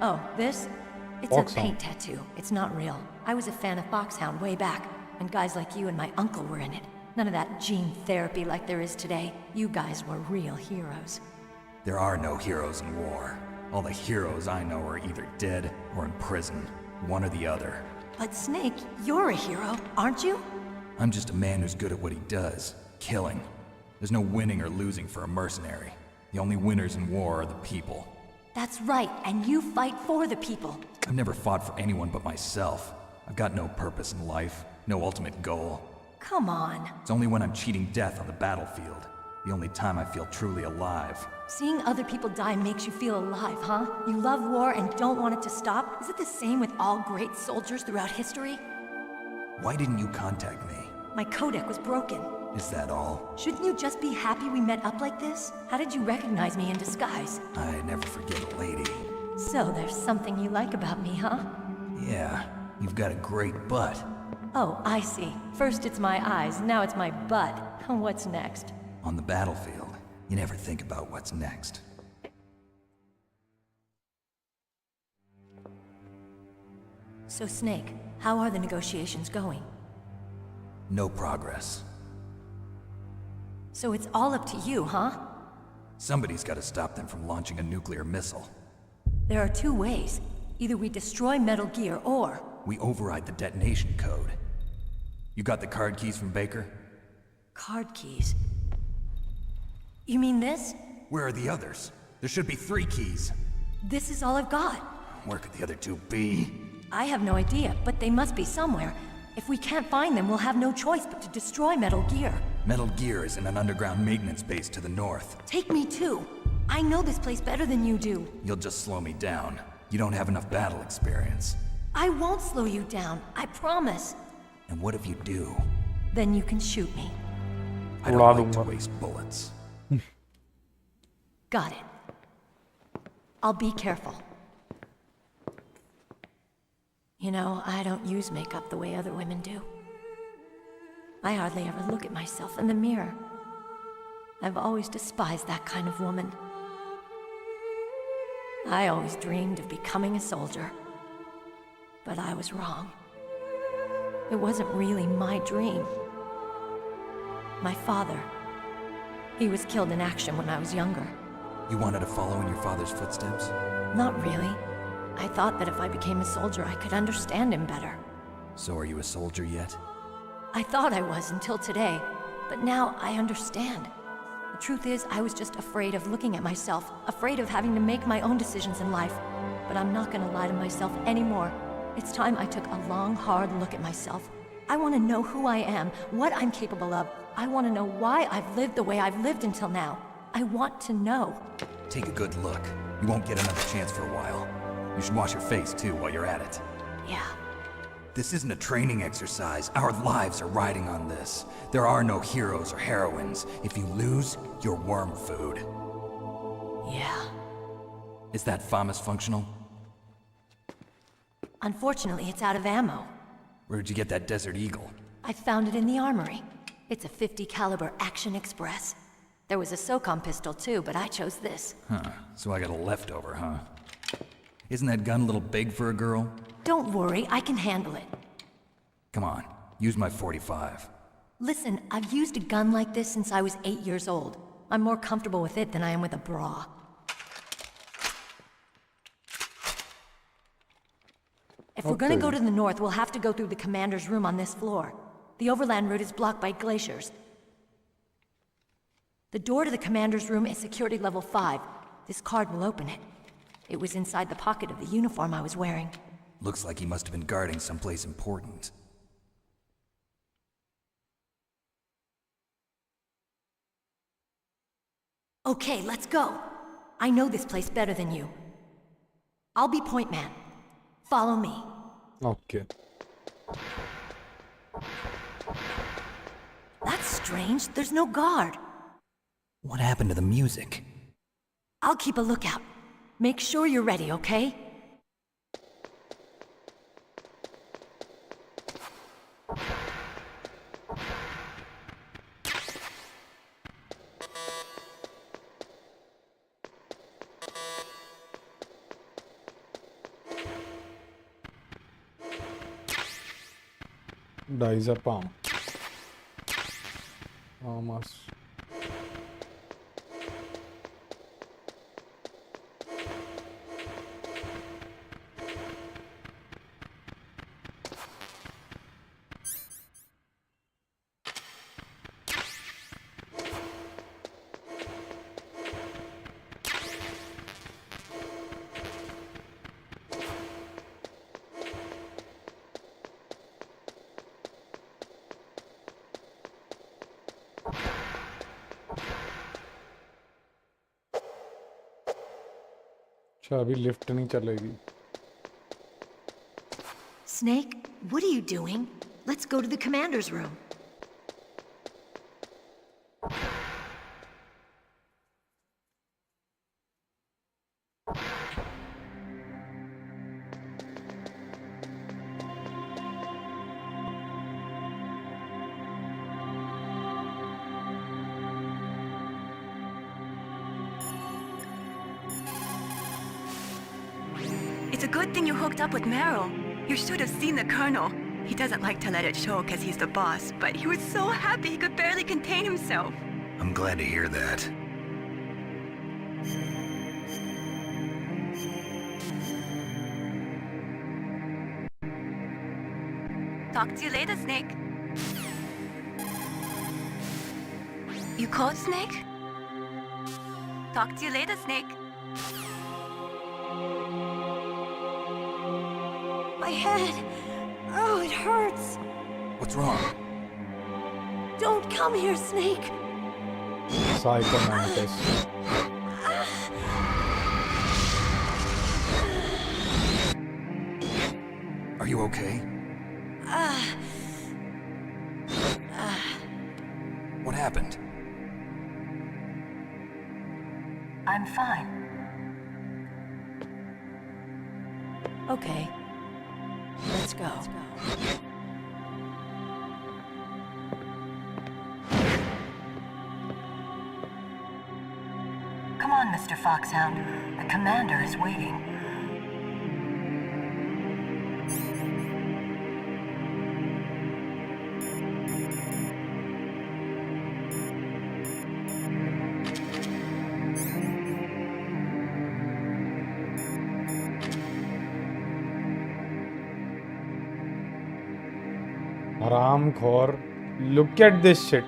Oh, this? It's Foxhound. a paint tattoo. It's not real. I was a fan of Foxhound way back, and guys like you and my uncle were in it. None of that gene therapy like there is today. You guys were real heroes. There are no heroes in war. All the heroes I know are either dead or in prison. One or the other. But Snake, you're a hero, aren't you? I'm just a man who's good at what he does. Killing. There's no winning or losing for a mercenary. The only winners in war are the people. That's right, and you fight for the people. I've never fought for anyone but myself. I've got no purpose in life, no ultimate goal. Come on. It's only when I'm cheating death on the battlefield. The only time I feel truly alive. Seeing other people die makes you feel alive, huh? You love war and don't want it to stop? Is it the same with all great soldiers throughout history? Why didn't you contact me? My codec was broken. Is that all? Shouldn't you just be happy we met up like this? How did you recognize me in disguise? I never forget a lady. So there's something you like about me, huh? Yeah, you've got a great butt. Oh, I see. First it's my eyes, now it's my butt. What's next? On the battlefield, you never think about what's next. So Snake, how are the negotiations going? No progress. So it's all up to you, huh? Somebody's got to stop them from launching a nuclear missile. There are two ways. Either we destroy Metal Gear, or... we override the detonation code. You got the card keys from Baker? Card keys? You mean this? Where are the others? There should be 3 keys. This is all I've got. Where could the other 2 be? I have no idea, but they must be somewhere. If we can't find them, we'll have no choice but to destroy Metal Gear. Metal Gear is in an underground maintenance base to the north. Take me too. I know this place better than you do. You'll just slow me down. You don't have enough battle experience. I won't slow you down, I promise. And what if you do? Then you can shoot me. I don't like to waste bullets. Got it. I'll be careful. You know, I don't use makeup the way other women do. I hardly ever look at myself in the mirror. I've always despised that kind of woman. I always dreamed of becoming a soldier. But I was wrong. It wasn't really my dream. My father, he was killed in action when I was younger. You wanted to follow in your father's footsteps? Not really. I thought that if I became a soldier, I could understand him better. So are you a soldier yet? I thought I was until today, but now I understand. The truth is, I was just afraid of looking at myself, afraid of having to make my own decisions in life. But I'm not gonna lie to myself anymore. It's time I took a long, hard look at myself. I want to know who I am, what I'm capable of. I want to know why I've lived the way I've lived until now. I want to know. Take a good look. You won't get another chance for a while. You should wash your face, too, while you're at it. Yeah. This isn't a training exercise. Our lives are riding on this. There are no heroes or heroines. If you lose, you're worm food. Yeah. Is that FAMAS functional? Unfortunately, it's out of ammo. Where'd you get that Desert Eagle? I found it in the armory. It's a .50 caliber Action Express. There was a SOCOM pistol too, but I chose this. Huh, so I got a leftover, huh? Isn't that gun a little big for a girl? Don't worry, I can handle it. Come on, use my .45. Listen, I've used a gun like this since I was 8 years old. I'm more comfortable with it than I am with a bra. If we're gonna go to the north, we'll have to go through the commander's room on this floor. The overland route is blocked by glaciers. The door to the commander's room is security level 5. This card will open it. It was inside the pocket of the uniform I was wearing. Looks like he must have been guarding someplace important. Okay, let's go. I know this place better than you. I'll be point man. Follow me. Okay. That's strange. There's no guard. What happened to the music? I'll keep a lookout. Make sure you're ready, okay? Diazepam. Almost. अभी lift नहीं चलेगी. Snake, what are you doing? Let's go to the commander's room. It's a good thing you hooked up with Meryl. You should have seen the Colonel. He doesn't like to let it show because he's the boss, but he was so happy he could barely contain himself. I'm glad to hear that. Talk to you later, Snake. You called, Snake? Talk to you later, Snake. My head. Oh, it hurts. What's wrong? Don't come here, Snake. Psycho Mantis. Are you okay? What happened? I'm fine. Okay. Let's go. Come on, Mr. Foxhound. The commander is waiting. Haramkhor. Look at this shit.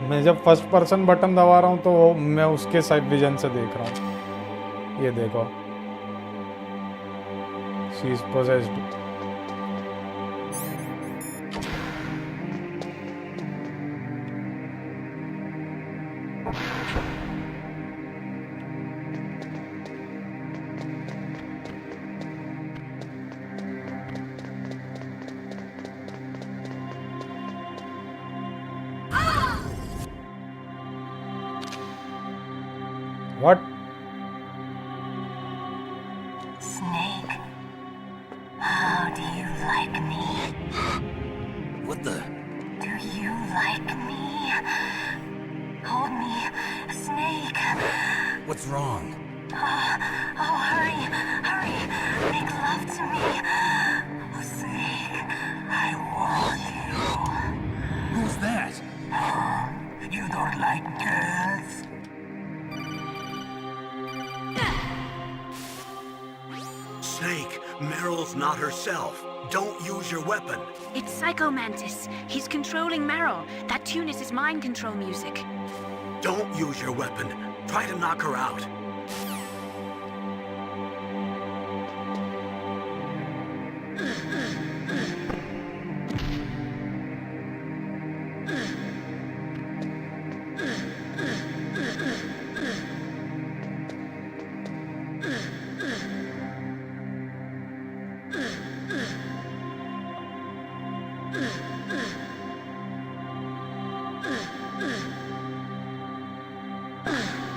मैं जब first person button दबा रहा हूं तो वो मैं उसके side vision से देख रहा हूं. ये देखो. She is possessed. What? Snake, how do you like me? What the? Do you like me? Hold me, Snake. What's wrong? Oh, hurry, hurry. Make love to me. Oh, Snake, I want you. Who's that? Oh, you don't like girls? Snake, Meryl's not herself. Don't use your weapon. It's Psycho Mantis. He's controlling Meryl. That tune is his mind control music. Don't use your weapon. Try to knock her out.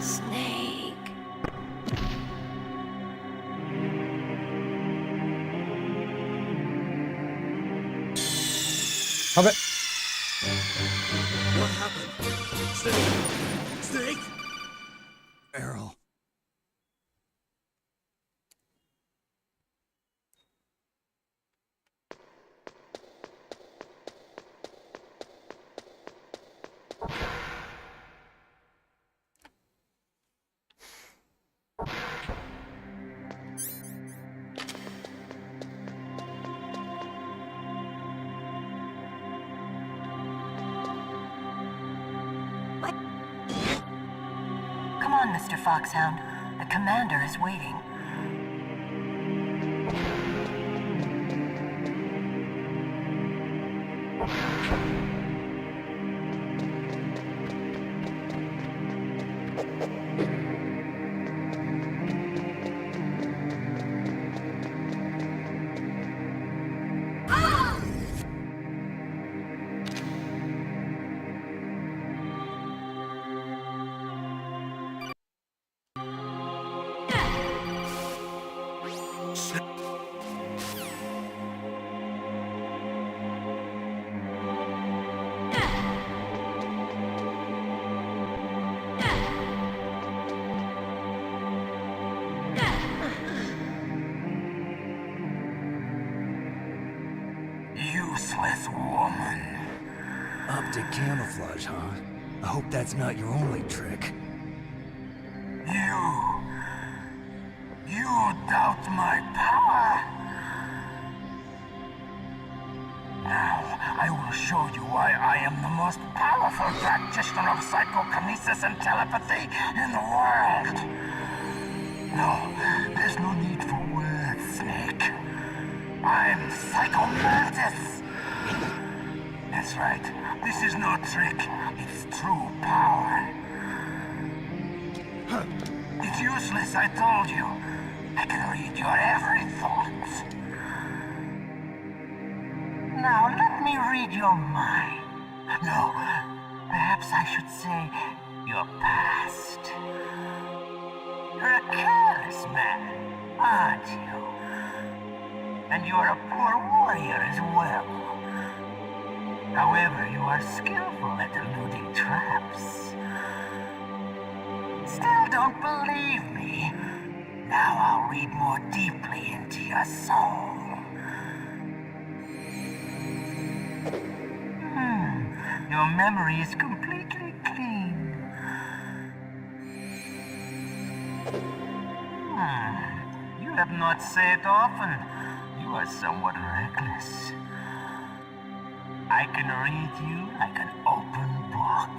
Snake. अबे What happened? Snake? Snake? Errol. Come on, Mr. Foxhound. The commander is waiting. useless woman. Optic camouflage, huh? I hope that's not your only trick. You doubt my power? Now, I will show you why I am the most powerful practitioner of psychokinesis and telepathy in the world. No, there's no need for words, Snake. I'm Psycho Mantis. That's right. This is no trick. It's true power. It's useless, I told you. I can read your every thought. Now, let me read your mind. No, perhaps I should say your past. You're a careless man, aren't you? And you're a poor warrior as well. However, you are skillful at eluding traps. Still don't believe me? Now I'll read more deeply into your soul. Your memory is completely clean. You have not said often. You are somewhat reckless. I can read you like an open book.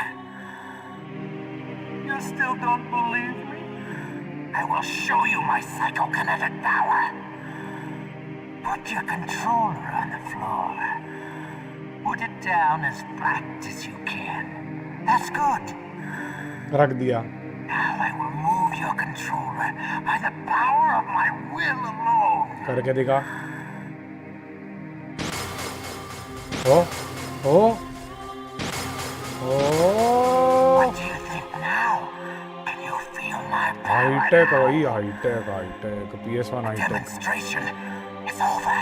You still don't believe me? I will show you my psychokinetic power. Put your controller on the floor. Put it down as flat as you can. That's good. रख दिया. Now I will move your controller by the power of my will alone. करके दिखा. Oh. What do you think now? Can you feel my power? High-tech भाई, high-tech. PS1 high-tech. Demonstration is over.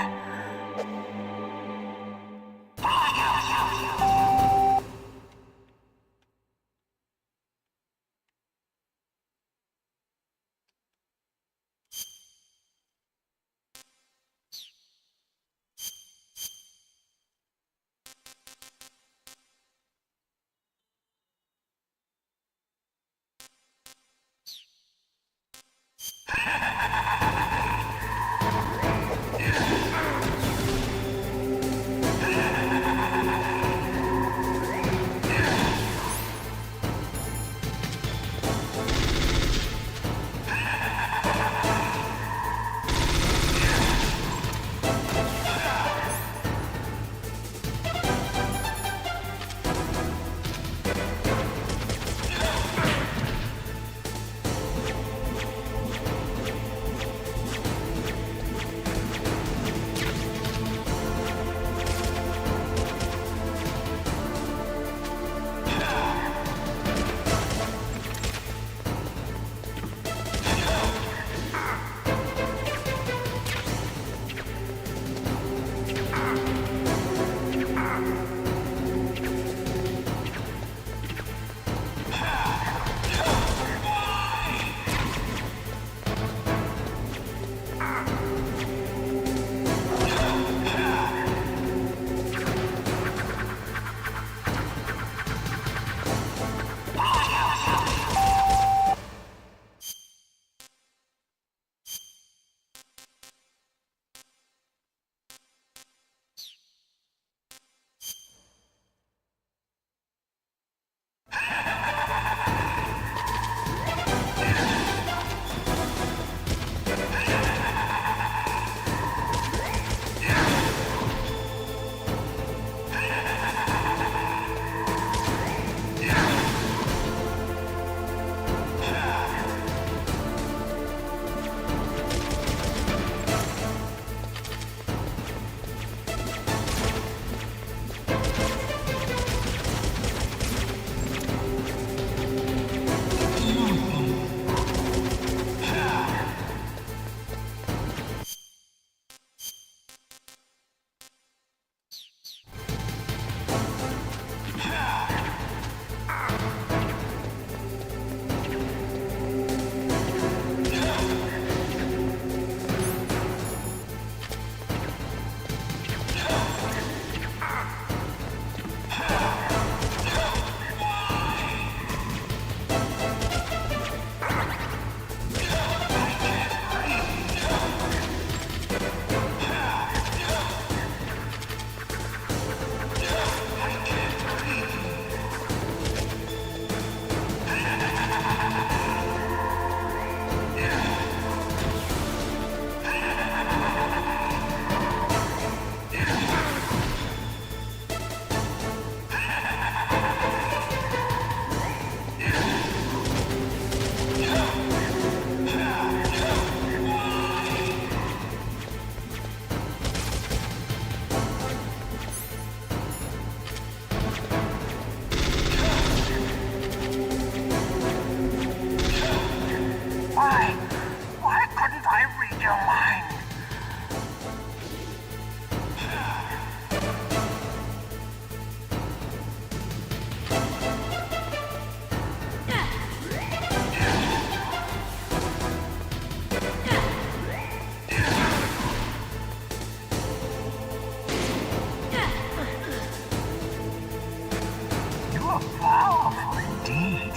indeed.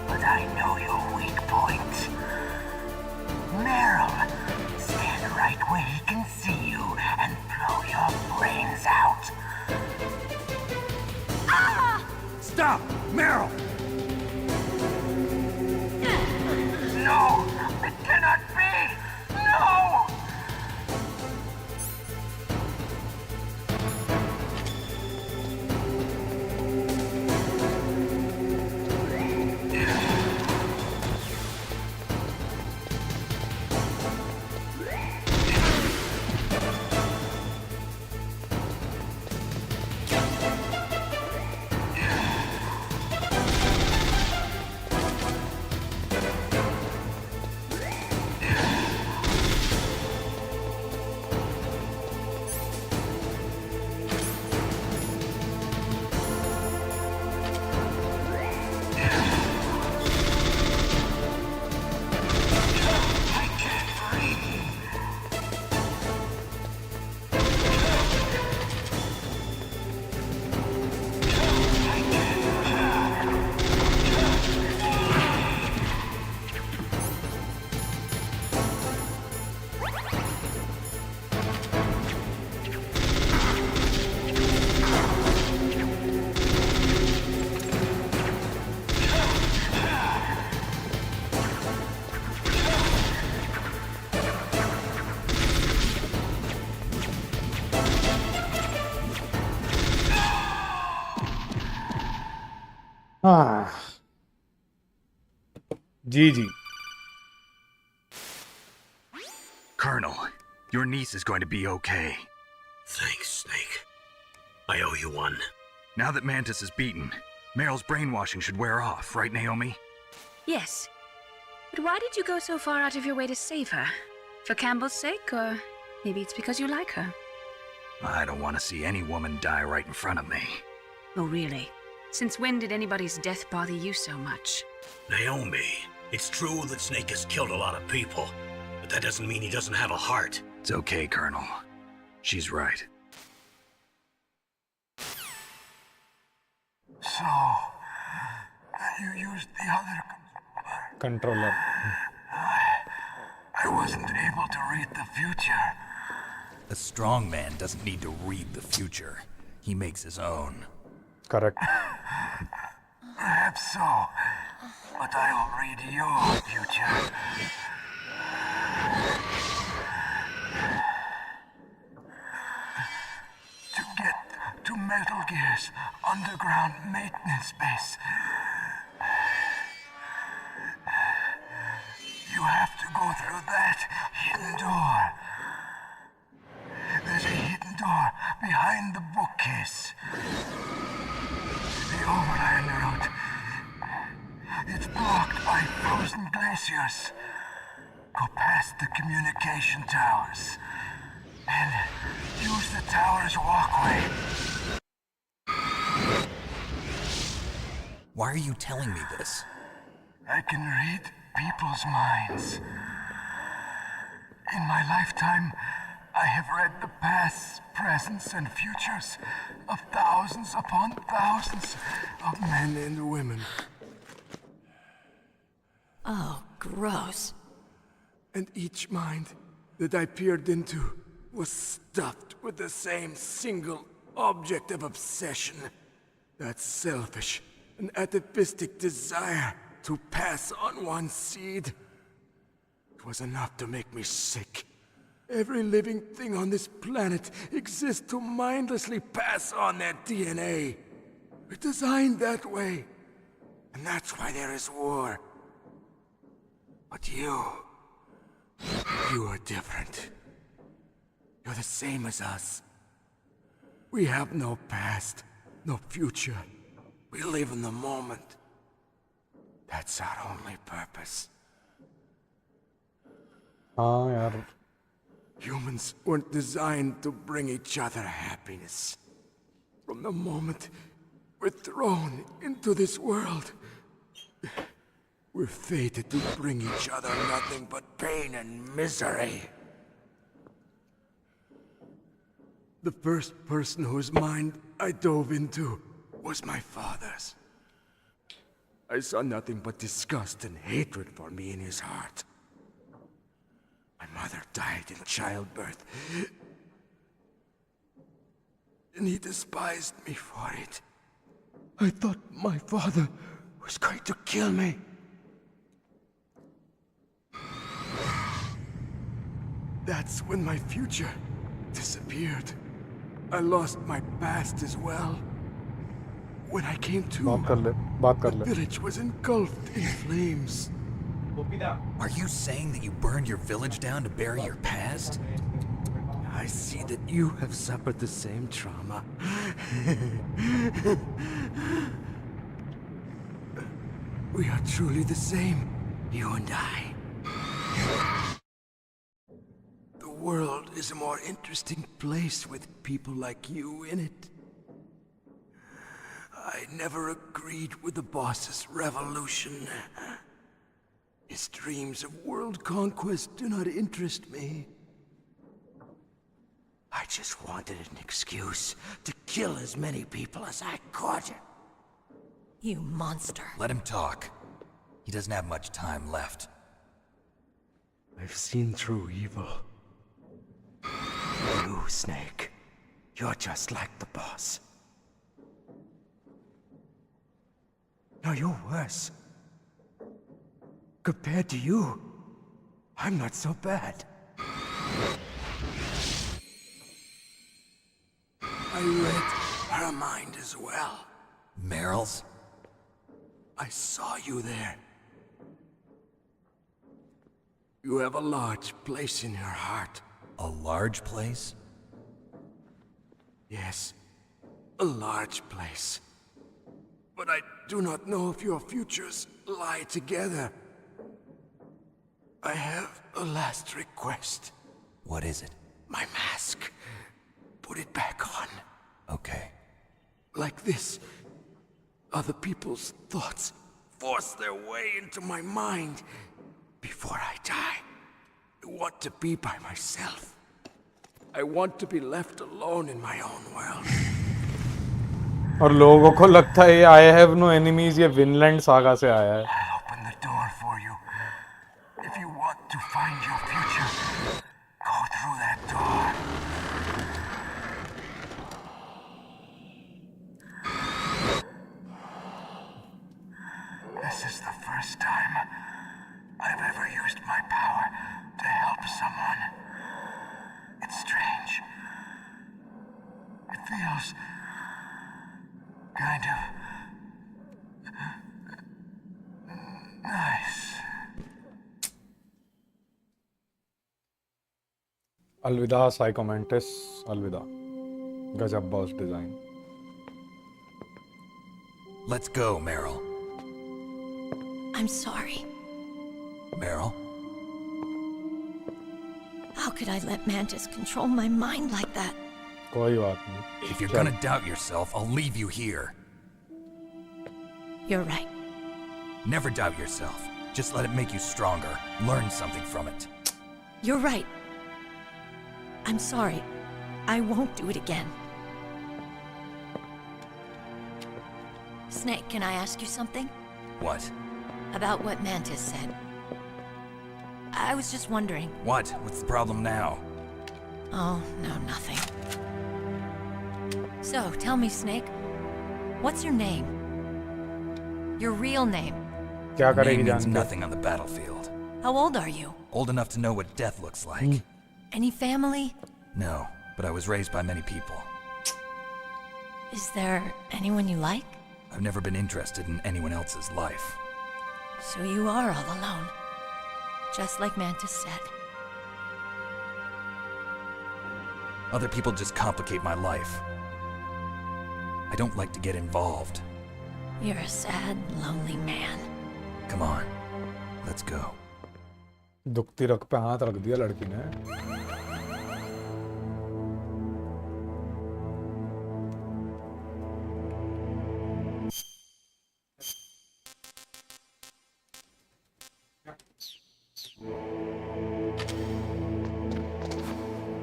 But I know your weak point. Meryl, stand right where he can see you and blow your brains out. Ah! Stop! Meryl! No! It cannot be! No! GG. Colonel, your niece is going to be okay. Thanks, Snake. I owe you one. Now that Mantis is beaten, Meryl's brainwashing should wear off, right, Naomi? Yes. But why did you go so far out of your way to save her? For Campbell's sake, or maybe it's because you like her? I don't want to see any woman die right in front of me. Oh, really? Since when did anybody's death bother you so much? Naomi, it's true that Snake has killed a lot of people, but that doesn't mean he doesn't have a heart. It's okay, Colonel. She's right. So, you used the other Controller. I wasn't able to read the future. A strong man doesn't need to read the future. He makes his own. Correct. Perhaps so, but I'll read your future. To get to Metal Gear's underground maintenance base, you have to go through that hidden door. There's a hidden door behind the bookcase. The overland route. It's blocked by frozen glaciers. Go past the communication towers. And use the tower's walkway. Why are you telling me this? I can read people's minds. In my lifetime, I have read the pasts, presents, and futures of thousands upon thousands of men and women. Oh, gross. And each mind that I peered into was stuffed with the same single object of obsession. That selfish and atavistic desire to pass on one's seed. It was enough to make me sick. Every living thing on this planet exists to mindlessly pass on their DNA. We're designed that way. And that's why there is war. But you are different. You're the same as us. We have no past, no future. We live in the moment. That's our only purpose. हाँ यार. Humans weren't designed to bring each other happiness. From the moment we're thrown into this world, we're fated to bring each other nothing but pain and misery. The first person whose mind I dove into was my father's. I saw nothing but disgust and hatred for me in his heart. My mother died in childbirth, and he despised me for it. I thought my father was going to kill me. That's when my future disappeared. I lost my past as well. When I came to, the village was engulfed in flames. Are you saying that you burned your village down to bury your past? I see that you have suffered the same trauma. We are truly the same, you and I. The world is a more interesting place with people like you in it. I never agreed with the boss's revolution. His dreams of world conquest do not interest me. I just wanted an excuse to kill as many people as I could. You monster. Let him talk. He doesn't have much time left. I've seen through evil. You, Snake, you're just like the boss. No, you're worse. Compared to you, I'm not so bad. I read her mind as well. Meryl's? I saw you there. You have a large place in her heart. A large place? Yes, a large place. But I do not know if your futures lie together. I have a last request. What is it? My mask. Put it back on. Okay. Like this, other people's thoughts force their way into my mind. Before I die, I want to be by myself. I want to be left alone in my own world. और लोगों को लगता है I have no enemies ये Vinland saga से आया है. I'll open the door for you. If you want to find your future, go through that door. This is the first time I've ever used my power to help someone. It's strange. It feels kind of nice. अलविदा साइकोमेंटिस अलविदा गजब boss design. Let's go, Meryl. I'm sorry. Meryl? How could I let Mantis control my mind like that? कोई बात नहीं. If you're gonna doubt yourself, I'll leave you here. You're right. Never doubt yourself. Just let it make you stronger. Learn something from it. You're right. I'm sorry. I won't do it again. Snake, can I ask you something? What? About what Mantis said. I was just wondering. What? What's the problem now? Oh, no, nothing. So, tell me, Snake, what's your name? Your real name? क्या करेगी Name means जान के? nothing on the battlefield. How old are you? Old enough to know what death looks like. Any family? No, but I was raised by many people. Is there anyone you like? I've never been interested in anyone else's life. So you are all alone. Just like Mantis said. Other people just complicate my life. I don't like to get involved. You're a sad, lonely man. Come on, let's go. दुखती रख पे हाथ रख दिया लड़की ने.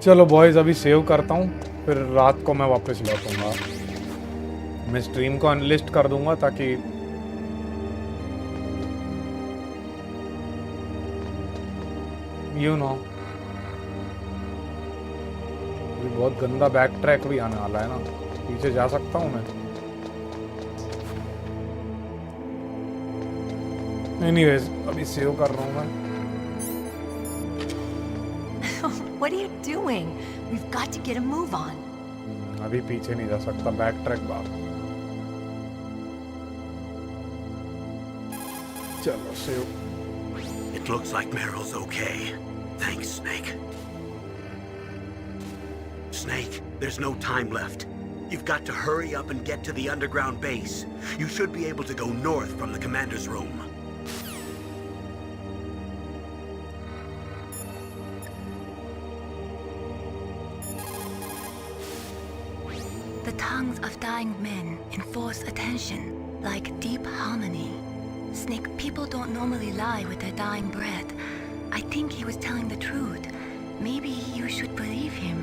चलो boys अभी save करता हूँ फिर रात को मैं वापस लौटूंगा. मैं स्ट्रीम को अनलिस्ट कर दूंगा ताकि यू नो बहुत गंदा बैक ट्रैक भी आने वाला है ना, पीछे जा सकता हूँ मैं? एनीवेज अभी सेव कर रहा हूँ मैं। What are you doing? We've got to get a move on. अभी पीछे नहीं जा सकता, बैक ट्रैक बात। चलो save. It looks like Meryl's okay. Thanks, Snake. Snake, there's no time left. You've got to hurry up and get to the underground base. You should be able to go north from the commander's room. The tongues of dying men enforce attention, like deep harmony. Snake, people don't normally lie with their dying breath. I think he was telling the truth. Maybe you should believe him.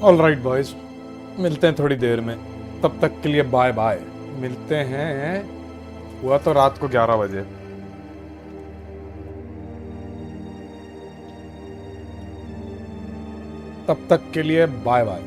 All right boys, मिलते हैं थोड़ी देर में, तब तक के लिए bye bye. मिलते हैं, हुआ तो रात को 11 बजे। तब तक के लिए बाय बाय।